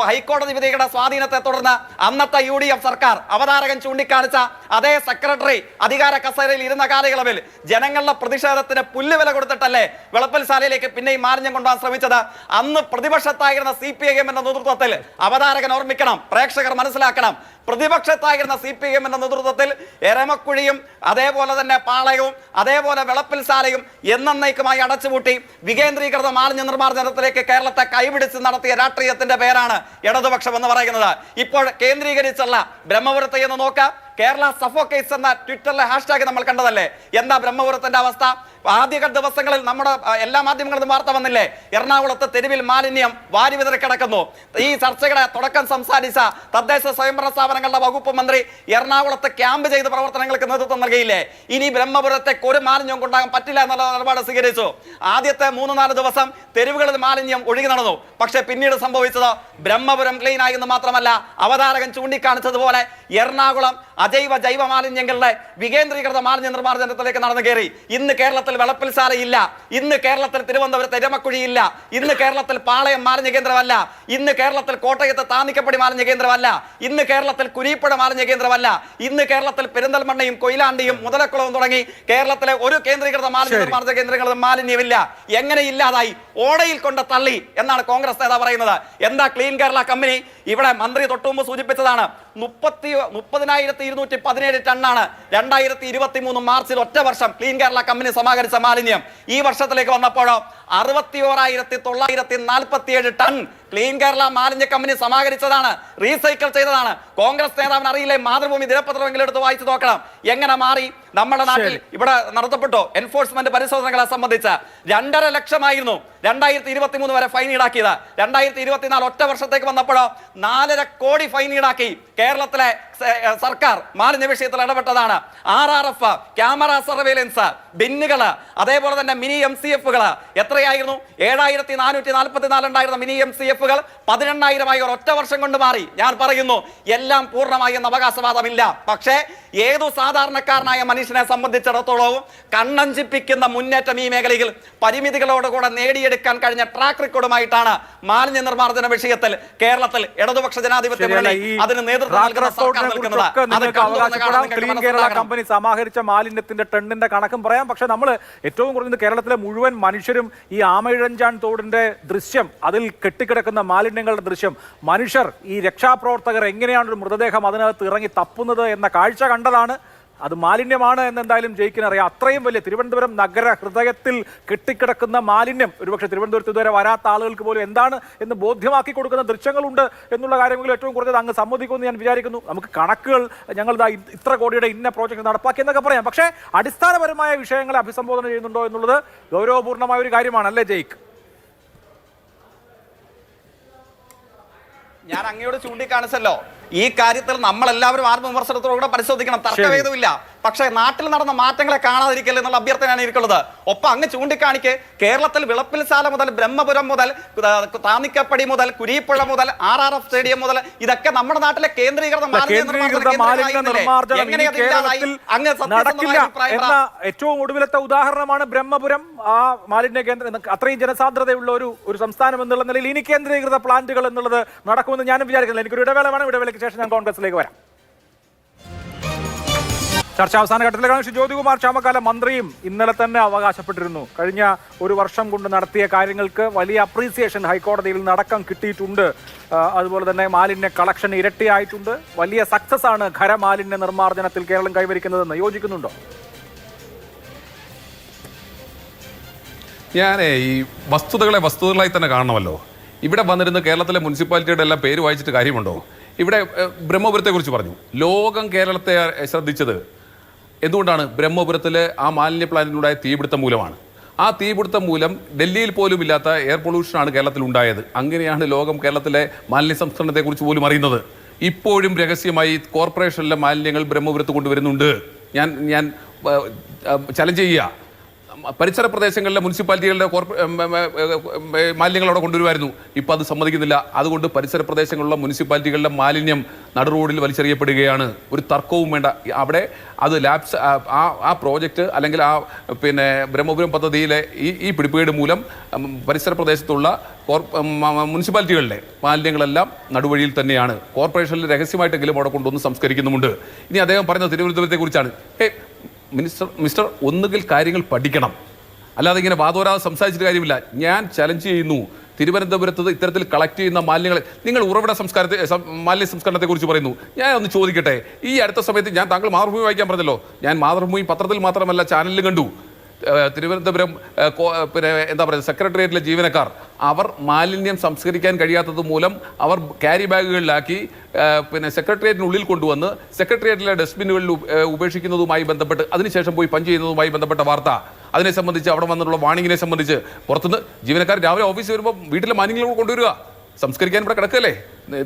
ഹൈക്കോടതി വിധിയുടെ സ്വാധീനത്തെ തുടർന്ന് അന്നത്തെ UDF സർക്കാർ അവതാരകൻ ചൂണ്ടിക്കാണിച്ച അതേ സെക്രട്ടറി അധികാര കസേരയിൽ ഇരുന്ന കാലയളവിൽ ജനങ്ങളുടെ പ്രതിഷേധത്തിന് പുല്ലുവില കൊടുത്തിട്ടല്ലേ വിളപ്പിൽ ശാലയിലേക്ക് പിന്നെയും മാലിന്യം കൊണ്ടുപോകാൻ ശ്രമിച്ചത്? അന്ന് പ്രതിപക്ഷത്തായിരുന്ന CPIM എന്ന നേതൃത്വത്തിൽ, അവതാരകൻ ഓർമ്മിക്കണം, പ്രേക്ഷകർ മനസ്സിലാക്കണം, പ്രതിപക്ഷത്തായിരുന്ന CPIM എന്ന നേതൃത്വത്തിൽ എരമക്കുഴിയും അതേപോലെ തന്നെ പാളയവും അതേപോലെ വിളപ്പിൽ ശാലയും എന്നേക്കുമായി അടച്ചുപൂട്ടി വികേന്ദ്രീകൃത മാലിന്യ നിർമ്മാർജ്ജനത്തിലേക്ക് കേരളത്തെ കൈപിടിച്ച് നടത്തിയ രാഷ്ട്രീയത്തിന്റെ പേരാണ് ഇടതുപക്ഷം എന്ന് പറയുന്നത്. ഇപ്പോൾ കേന്ദ്രീകരിച്ചുള്ള ബ്രഹ്മപുരത്തെ എന്ന് നോക്കാം, കേരള സഫോക്കേറ്റ്സ് എന്ന ട്വിറ്ററിലെ ഹാഷ്ടാഗ് നമ്മൾ കണ്ടതല്ലേ? എന്താ ബ്രഹ്മപുരത്തിന്റെ അവസ്ഥ? ആദ്യ ദിവസങ്ങളിൽ നമ്മുടെ എല്ലാ മാധ്യമങ്ങളിലും വാർത്ത വന്നില്ലേ, എറണാകുളത്ത് തെരുവിൽ മാലിന്യം വാരി വിതറി കിടക്കുന്നു. ഈ ചർച്ചയുടെ തുടക്കം സംസാരിച്ച തദ്ദേശ സ്വയംഭരണ സ്ഥാപനങ്ങളുടെ വകുപ്പ് മന്ത്രി എറണാകുളത്ത് ക്യാമ്പ് ചെയ്ത് പ്രവർത്തനങ്ങൾക്ക് നേതൃത്വം നൽകിയില്ലേ? ഇനി ബ്രഹ്മപുരത്തേക്ക് ഒരു മാലിന്യം കൊണ്ടാകാൻ പറ്റില്ല എന്നുള്ള നിലപാട് സ്വീകരിച്ചു. ആദ്യത്തെ 3-4 ദിവസം തെരുവുകളിൽ മാലിന്യം ഒഴുകി നടന്നു. പക്ഷെ പിന്നീട് സംഭവിച്ചത് ബ്രഹ്മപുരം ക്ലീൻ ആയി എന്ന് മാത്രമല്ല, അവതാരകൻ ചൂണ്ടിക്കാണിച്ചതുപോലെ എറണാകുളം അജൈവ ജൈവ മാലിന്യങ്ങളുടെ വികേന്ദ്രീകൃത മാലിന്യ നിർമ്മാർജ്ജനത്തിലേക്ക് നടന്നു കയറി. ഇന്ന് കേരളത്തിൽ വിളപ്പിൽ ശാലയില്ല, ഇന്ന് കേരളത്തിൽ തിരുവനന്തപുരത്ത് എരമക്കുഴിയില്ല, ഇന്ന് കേരളത്തിൽ പാളയം മാലിന്യ കേന്ദ്രമല്ല, ഇന്ന് കേരളത്തിൽ കോട്ടയത്ത് താന്നിക്കപ്പടി മാലിന്യ കേന്ദ്രമല്ല, ഇന്ന് കേരളത്തിൽ കുരിപ്പുഴ മാലിന്യ കേന്ദ്രമല്ല, ഇന്ന് കേരളത്തിൽ പെരിന്തൽമണ്ണയും കൊയിലാണ്ടിയും മുതലക്കുളവും തുടങ്ങി കേരളത്തിലെ ഒരു കേന്ദ്രീകൃത മാലിന്യ നിർമ്മാർജ്ജന കേന്ദ്രങ്ങളും മാലിന്യമില്ല. എങ്ങനെ ഇല്ലാതായി? ഓടയിൽ കൊണ്ട് തള്ളി എന്നാണ് കോൺഗ്രസ് നേതാവ് പറയുന്നത്. എന്താ ക്ലീൻ കേരള കമ്പനി? ഇവിടെ മന്ത്രി തൊട്ടുമുമ്പ് സൂചിപ്പിച്ചതാണ്, 30,217 ടണ്ണാണ് 2023 മാർച്ചിൽ ഒറ്റ വർഷം ക്ലീൻ കേരള കമ്പനി സമാഹരിച്ച മാലിന്യം. ഈ വർഷത്തിലേക്ക് വന്നപ്പോഴോ 61,947 ടൺ ക്ലീൻ കേരള മാലിന്യ കമ്പനി സമാഹരിച്ചതാണ്, റീസൈക്കിൾ ചെയ്തതാണ്. കോൺഗ്രസ് നേതാവിന് അറിയില്ലേ? മാതൃഭൂമി ദിനപത്രമെങ്കിലും എടുത്ത് വായിച്ചു നോക്കണം. എങ്ങനെ മാറി? നമ്മുടെ നാട്ടിൽ ഇവിടെ നടത്തപ്പെട്ടു എൻഫോഴ്സ്മെന്റ് പരിശോധനകളെ സംബന്ധിച്ച് 2.5 ലക്ഷമായിരുന്നു 2023 വരെ ഫൈൻ ഈടാക്കിയത്. 2024 ഒറ്റ വർഷത്തേക്ക് വന്നപ്പോഴോ 4.5 കോടി ഫൈൻ ഈടാക്കി. കേരളത്തിലെ സർക്കാർ മാലിന്യ വിഷയത്തിൽ ഇടപെട്ടതാണ്. RRF, ക്യാമറ സർവേലൻസ്, ബിന്നുകള്, അതേപോലെ തന്നെ മിനി MCFകൾ എത്രയായിരുന്നു? 7,444 ഉണ്ടായിരുന്ന മിനി MCFകൾ 18,000 ഒരൊറ്റ വർഷം കൊണ്ട് മാറി. ഞാൻ പറയുന്നു, എല്ലാം പൂർണ്ണമായി എന്ന അവകാശവാദമില്ല. പക്ഷേ ഏതു സാധാരണക്കാരനായ മനുഷ്യനെ സംബന്ധിച്ചിടത്തോളവും കണ്ണഞ്ചിപ്പിക്കുന്ന മുന്നേറ്റം ഈ മേഖലയിൽ പരിമിതികളോടുകൂടെ നേടിയെടുക്കാൻ കഴിഞ്ഞ ട്രാക്ക് റെക്കോർഡുമായിട്ടാണ് മാലിന്യ നിർമ്മാർജ്ജന വിഷയത്തിൽ കേരളത്തിൽ ഇടതുപക്ഷ ജനാധിപത്യ മുന്നണി അതിന് നേതൃത്വം നൽകുന്ന സർക്കാർ നിൽക്കുന്നത്. കമ്പനി സമാഹരിച്ച മാലിന്യത്തിന്റെ ടണ്ണിന്റെ കണക്കും പറയാം. പറയാം. പക്ഷേ നമ്മൾ ഏറ്റവും കുറഞ്ഞത് കേരളത്തിലെ മുഴുവൻ മനുഷ്യരും ഈ ആമയിഴഞ്ചാൻ തോടിന്റെ ദൃശ്യം, അതിൽ കെട്ടിക്കിടക്കുന്ന മാലിന്യങ്ങളുടെ ദൃശ്യം, മനുഷ്യർ ഈ രക്ഷാപ്രവർത്തകർ എങ്ങനെയാണ് ഒരു മൃതദേഹം അതിനകത്ത് ഇറങ്ങി തപ്പുന്നത് എന്ന കാഴ്ച കണ്ടതാണ്. അത് മാലിന്യമാണ് എന്നെന്തായാലും ജയിക്കിനറിയാം. അത്രയും വലിയ തിരുവനന്തപുരം നഗര ഹൃദയത്തിൽ കെട്ടിക്കിടക്കുന്ന മാലിന്യം ഒരുപക്ഷെ തിരുവനന്തപുരത്ത് ഇതുവരെ വരാത്ത ആളുകൾക്ക് പോലും എന്താണ് എന്ന് ബോധ്യമാക്കി കൊടുക്കുന്ന ദൃശ്യങ്ങളുണ്ട് എന്നുള്ള കാര്യങ്ങളിൽ ഏറ്റവും കുറഞ്ഞത് അങ്ങ് സമ്മതിക്കുമെന്ന് ഞാൻ വിചാരിക്കുന്നു. നമുക്ക് കണക്കുകൾ ഞങ്ങൾ ഇത്ര കോടിയുടെ ഇന്ന പ്രോജക്റ്റ് നടപ്പാക്കി എന്നൊക്കെ പറയാം. പക്ഷേ അടിസ്ഥാനപരമായ വിഷയങ്ങളെ അഭിസംബോധന ചെയ്യുന്നുണ്ടോ എന്നുള്ളത് ഗൗരവപൂർണ്ണമായ ഒരു കാര്യമാണ്, അല്ലേ ജയിക്ക്? ഞാൻ അങ്ങയോട് ചൂണ്ടിക്കാണിച്ചല്ലോ, ഈ കാര്യത്തിൽ നമ്മളെല്ലാവരും ആത്മവിമർശനത്തോടുകൂടെ പരിശോധിക്കണം, തർക്കഭേദമില്ല. പക്ഷേ നാട്ടിൽ നടന്ന മാറ്റങ്ങളെ കാണാതിരിക്കൽ എന്നുള്ള അഭ്യർത്ഥനയാണ് എനിക്കുള്ളത്. ഒപ്പം അങ്ങ് ചൂണ്ടിക്കാണിക്ക് കേരളത്തിൽ വിളപ്പിൽശാല മുതൽ ബ്രഹ്മപുരം മുതൽ താന്നിക്കപ്പടി മുതൽ കുരീപ്പുഴ മുതൽ RRF സ്റ്റേഡിയം മുതൽ ഇതൊക്കെ നമ്മുടെ നാട്ടിലെ കേന്ദ്രീകൃത എന്ന ഏറ്റവും ഒടുവിലത്തെ ഉദാഹരണമാണ് ബ്രഹ്മപുരം. ആ മാലിന്യ കേന്ദ്രം, അത്രയും ജനസാന്ദ്രതയുള്ള ഒരു സംസ്ഥാനം എന്നുള്ള നിലയിൽ ഇനി കേന്ദ്രീകൃത പ്ലാന്റുകൾ എന്നുള്ളത് നടക്കുമെന്ന് ഞാനും വിചാരിക്കുന്നില്ല. എനിക്കൊരു ഇടവേള വേണം, ഇടവേളയ്ക്ക് ശേഷം ഞാൻ കോൺഗ്രസിലേക്ക് വരാം. ചർച്ച അവസാന ഘട്ടത്തിലേക്കാണ്. ശ്രീ ജ്യോതികുമാർ ചാമക്കാല മന്ത്രിയും ഇന്നലെ തന്നെ അവകാശപ്പെട്ടിരുന്നു, കഴിഞ്ഞ ഒരു വർഷം കൊണ്ട് നടത്തിയ കാര്യങ്ങൾക്ക് വലിയ അപ്രീസിയേഷൻ ഹൈക്കോടതിയിൽ നിന്നടക്കം കിട്ടിയിട്ടുണ്ട്. അതുപോലെ തന്നെ മാലിന്യ കളക്ഷൻ ഇരട്ടിയായിട്ടുണ്ട്. വലിയ സക്സസ് ആണ് ഖരമാലിന്യ നിർമ്മാർജ്ജനത്തിൽ കേരളം കൈവരിക്കുന്നതെന്ന് യോജിക്കുന്നുണ്ടോ? ഞാൻ ഈ വസ്തുതകളായി തന്നെ കാണണമല്ലോ. ഇവിടെ വന്നിരുന്ന കേരളത്തിലെ മുനിസിപ്പാലിറ്റിയുടെ എല്ലാം പേര് വായിച്ചിട്ട് കാര്യമുണ്ടോ? ഇവിടെ ബ്രഹ്മപുരത്തെക്കുറിച്ച് പറഞ്ഞു. ലോകം കേരളത്തെ ശ്രദ്ധിച്ചത് എന്തുകൊണ്ടാണ്? ബ്രഹ്മപുരത്തിൽ ആ മാലിന്യ പ്ലാന്റിനുണ്ടായ തീപിടുത്തം മൂലമാണ്. ആ തീപിടുത്തം മൂലം ഡൽഹിയിൽ പോലും ഇല്ലാത്ത എയർ പൊല്യൂഷനാണ് കേരളത്തിൽ ഉണ്ടായത്. അങ്ങനെയാണ് ലോകം കേരളത്തിലെ മാലിന്യ സംസ്കരണത്തെക്കുറിച്ച് പോലും അറിയുന്നത്. ഇപ്പോഴും രഹസ്യമായി കോർപ്പറേഷനിലെ മാലിന്യങ്ങൾ ബ്രഹ്മപുരത്ത് കൊണ്ടുവരുന്നുണ്ട്. ഞാൻ ചലഞ്ച് ചെയ്യുക, പരിസര പ്രദേശങ്ങളിലെ മുനിസിപ്പാലിറ്റികളുടെ മാലിന്യങ്ങൾ അവിടെ കൊണ്ടുവരുമായിരുന്നു. ഇപ്പം അത് സമ്മതിക്കുന്നില്ല. അതുകൊണ്ട് പരിസര പ്രദേശങ്ങളിലുള്ള മുനിസിപ്പാലിറ്റികളുടെ മാലിന്യം നടു റോഡിൽ വലിച്ചെറിയപ്പെടുകയാണ്. ഒരു തർക്കവും വേണ്ട. അവിടെ അത് ലാബ്സ് ആ പ്രോജക്റ്റ് അല്ലെങ്കിൽ ബ്രഹ്മപുരം പദ്ധതിയിലെ ഈ പിടിപ്പുകേട് മൂലം പരിസര പ്രദേശത്തുള്ള മുനിസിപ്പാലിറ്റികളിലെ മാലിന്യങ്ങളെല്ലാം നടുവഴിയിൽ തന്നെയാണ്. കോർപ്പറേഷനിൽ രഹസ്യമായിട്ടെങ്കിലും അവിടെ കൊണ്ടുവന്ന് സംസ്കരിക്കുന്നുമുണ്ട്. ഇനി അദ്ദേഹം പറഞ്ഞ തിരുവനന്തപുരത്തെക്കുറിച്ചാണ്. മിസ്റ്റർ ഒന്നുകിൽ കാര്യങ്ങൾ പഠിക്കണം, അല്ലാതെ ഇങ്ങനെ വാദോരാതെ സംസാരിച്ചിട്ട് കാര്യമില്ല. ഞാൻ ചലഞ്ച് ചെയ്യുന്നു, തിരുവനന്തപുരത്ത് ഇത്തരത്തിൽ കളക്ട് ചെയ്യുന്ന മാലിന്യങ്ങൾ, നിങ്ങൾ ഉറവിട മാലിന്യ സംസ്കരണത്തെക്കുറിച്ച് പറയുന്നു. ഞാൻ ഒന്ന് ചോദിക്കട്ടെ, ഈ അടുത്ത സമയത്ത് താങ്കൾ മാതൃഭൂമി വായിക്കാൻ പറഞ്ഞല്ലോ, ഞാൻ മാതൃഭൂമി പത്രത്തിൽ മാത്രമല്ല ചാനലിലും കണ്ടു. തിരുവനന്തപുരം സെക്രട്ടേറിയറ്റിലെ ജീവനക്കാർ അവർ മാലിന്യം സംസ്കരിക്കാൻ കഴിയാത്തത് മൂലം അവർ ക്യാരി ബാഗുകളിലാക്കി സെക്രട്ടേറിയറ്റിനുള്ളിൽ കൊണ്ടുവന്ന് സെക്രട്ടേറിയറ്റിലെ ഡസ്റ്റ്ബിനുകളിൽ ഉപേക്ഷിക്കുന്നതുമായി ബന്ധപ്പെട്ട് അതിനുശേഷം പോയി പഞ്ച് ചെയ്യുന്നതുമായി ബന്ധപ്പെട്ട വാർത്ത, അതിനെ സംബന്ധിച്ച് അവിടെ വന്നിട്ടുള്ള വാണിങ്ങിനെ സംബന്ധിച്ച് പുറത്തുനിന്ന് ജീവനക്കാർ രാവിലെ ഓഫീസിൽ വരുമ്പോൾ വീട്ടിലെ മാലിന്യങ്ങൾ കൊണ്ടുവരിക, സംസ്കരിക്കാൻ ഇവിടെ കിടക്കല്ലേ,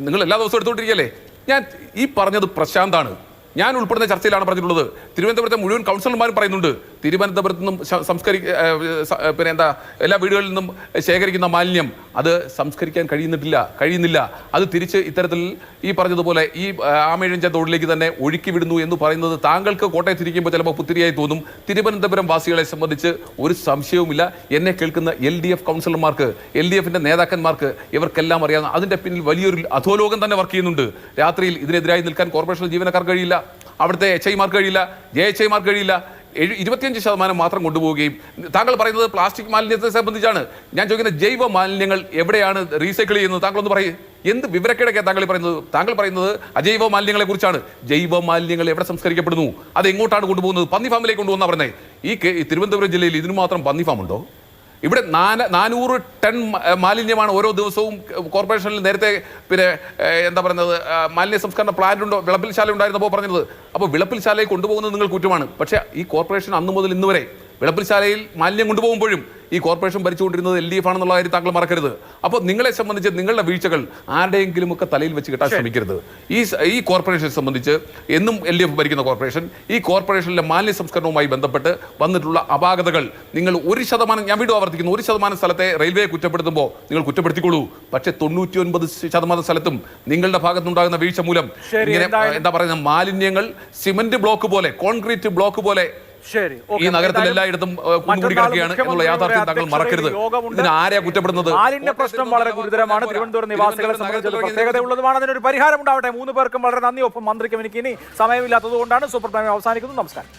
നിങ്ങൾ എല്ലാ ദിവസവും എടുത്തുകൊണ്ടിരിക്കുകയല്ലേ. ഞാൻ ഈ പറഞ്ഞത് പ്രശാന്താണ്. ഞാൻ ഉൾപ്പെടുന്ന ചർച്ചയിലാണ് പറഞ്ഞിട്ടുള്ളത്. തിരുവനന്തപുരത്തെ മുഴുവൻ കൗൺസിലർമാരും പറയുന്നുണ്ട്, തിരുവനന്തപുരത്ത് നിന്നും എല്ലാ വീടുകളിൽ നിന്നും ശേഖരിക്കുന്ന മാലിന്യം അത് സംസ്കരിക്കാൻ കഴിയുന്നില്ല. അത് തിരിച്ച് ഇത്തരത്തിൽ ഈ പറഞ്ഞതുപോലെ ഈ ആമയിഴഞ്ച തോടിലേക്ക് തന്നെ ഒഴുക്കി വിടുന്നു എന്ന് പറയുന്നത് താങ്കൾക്ക് കോട്ടയത്തിരിക്കുമ്പോൾ ചിലപ്പോൾ പുത്തിരിയായി തോന്നും. തിരുവനന്തപുരം വാസികളെ സംബന്ധിച്ച് ഒരു സംശയവുമില്ല. എന്നെ കേൾക്കുന്ന LDF കൗൺസിലർമാർക്ക്, LDFന്റെ നേതാക്കന്മാർക്ക് ഇവർക്കെല്ലാം അറിയാവുന്ന അതിന്റെ പിന്നിൽ വലിയൊരു അധോലോകം തന്നെ വർക്ക് ചെയ്യുന്നുണ്ട്. രാത്രിയിൽ ഇതിനെതിരായി നിൽക്കാൻ കോർപ്പറേഷൻ ജീവനക്കാർക്ക് കഴിയില്ല, അവിടുത്തെ HIമാർക്ക് കഴിയില്ല, JHIമാർക്ക് കഴിയില്ല. 25% മാത്രം കൊണ്ടുപോവുകയും, താങ്കൾ പറയുന്നത് പ്ലാസ്റ്റിക് മാലിന്യത്തെ സംബന്ധിച്ചാണ്. ഞാൻ ചോദിക്കുന്നത് ജൈവ മാലിന്യങ്ങൾ എവിടെയാണ് റീസൈക്കിൾ ചെയ്യുന്നത്? താങ്കളൊന്ന് പറയും. എന്ത് വിവരക്കേടൊക്കെ താങ്കൾ പറയുന്നത് അജൈവ മാലിന്യങ്ങളെ കുറിച്ചാണ്. ജൈവ മാലിന്യങ്ങൾ എവിടെ സംസ്കരിക്കപ്പെടുന്നു? അത് എങ്ങോട്ടാണ് കൊണ്ടുപോകുന്നത്? പന്നി ഫാമിലേക്ക് കൊണ്ടുപോകുന്ന പറഞ്ഞേ. ഈ തിരുവനന്തപുരം ജില്ലയിൽ ഇതിനു മാത്രം പന്നി ഫാം ഉണ്ടോ? ഇവിടെ 400 ടൺ മാലിന്യമാണ് ഓരോ ദിവസവും കോർപ്പറേഷനിൽ നേരത്തെ മാലിന്യ സംസ്കരണ പ്ലാന്റ് ഉണ്ടോ, വിളപ്പിൽശാല ഉണ്ടായിരുന്നപ്പോൾ പറഞ്ഞത്. അപ്പോൾ വിളപ്പിൽശാലയിൽ കൊണ്ടുപോകുന്നത് നിങ്ങൾ കുറ്റമാണ്. പക്ഷേ ഈ കോർപ്പറേഷൻ അന്നു മുതൽ ഇന്ന് വരെ വിളപ്പിൽശാലയിൽ മാലിന്യം കൊണ്ടുപോകുമ്പോഴും ഈ കോർപ്പറേഷൻ ഭരിച്ചുകൊണ്ടിരുന്നത് LDF ആണെന്നുള്ള കാര്യം താങ്കൾ മറക്കരുത്. അപ്പോൾ നിങ്ങളെ സംബന്ധിച്ച് നിങ്ങളുടെ വീഴ്ചകൾ ആരുടെയെങ്കിലും ഒക്കെ തലയിൽ വെച്ച് കിട്ടാൻ ശ്രമിക്കരുത്. ഈ കോർപ്പറേഷനെ സംബന്ധിച്ച് എന്നും LDF ഭരിക്കുന്ന കോർപ്പറേഷൻ, ഈ കോർപ്പറേഷനിലെ മാലിന്യ സംസ്കരണവുമായി ബന്ധപ്പെട്ട് വന്നിട്ടുള്ള അപാകതകൾ നിങ്ങൾ 1%, ഞാൻ വീണ്ടും ആവർത്തിക്കുന്നു, 1% സ്ഥലത്തെ റെയിൽവേ കുറ്റപ്പെടുത്തുമ്പോൾ നിങ്ങൾ കുറ്റപ്പെടുത്തിക്കൊള്ളൂ. പക്ഷേ 99% സ്ഥലത്തും നിങ്ങളുടെ ഭാഗത്തുനിന്നുണ്ടാകുന്ന വീഴ്ച മൂലം ഇങ്ങനെ മാലിന്യങ്ങൾ സിമന്റ് ബ്ലോക്ക് പോലെ, കോൺക്രീറ്റ് ബ്ലോക്ക് പോലെ ഈ നഗരത്തിൽ എല്ലായിടത്തും കുന്നുകൂടി കിടക്കുകയാണ് എന്നുള്ള യാഥാർത്ഥ്യം താങ്കൾ മറക്കരുത്. ഇതിന് ആരെയാ കുറ്റപ്പെടുന്നത്? മാലിന്യ പ്രശ്നം വളരെ ഗുരുതരമാണ്. തിരുവനന്തപുരം നിവാസികളെ സംബന്ധിച്ച് പ്രത്യേകത ഉള്ളതുമാണ്. അതിനൊരു പരിഹാരം ഉണ്ടാവട്ടെ. 3 പേർക്കും വളരെ നന്ദി. ഒപ്പം മന്ത്രിക്കും. എനിക്ക് ഇനി സമയമില്ലാത്തത് കൊണ്ടാണ് സൂപ്പർ ടൈം അവസാനിക്കുന്നു. നമസ്കാരം.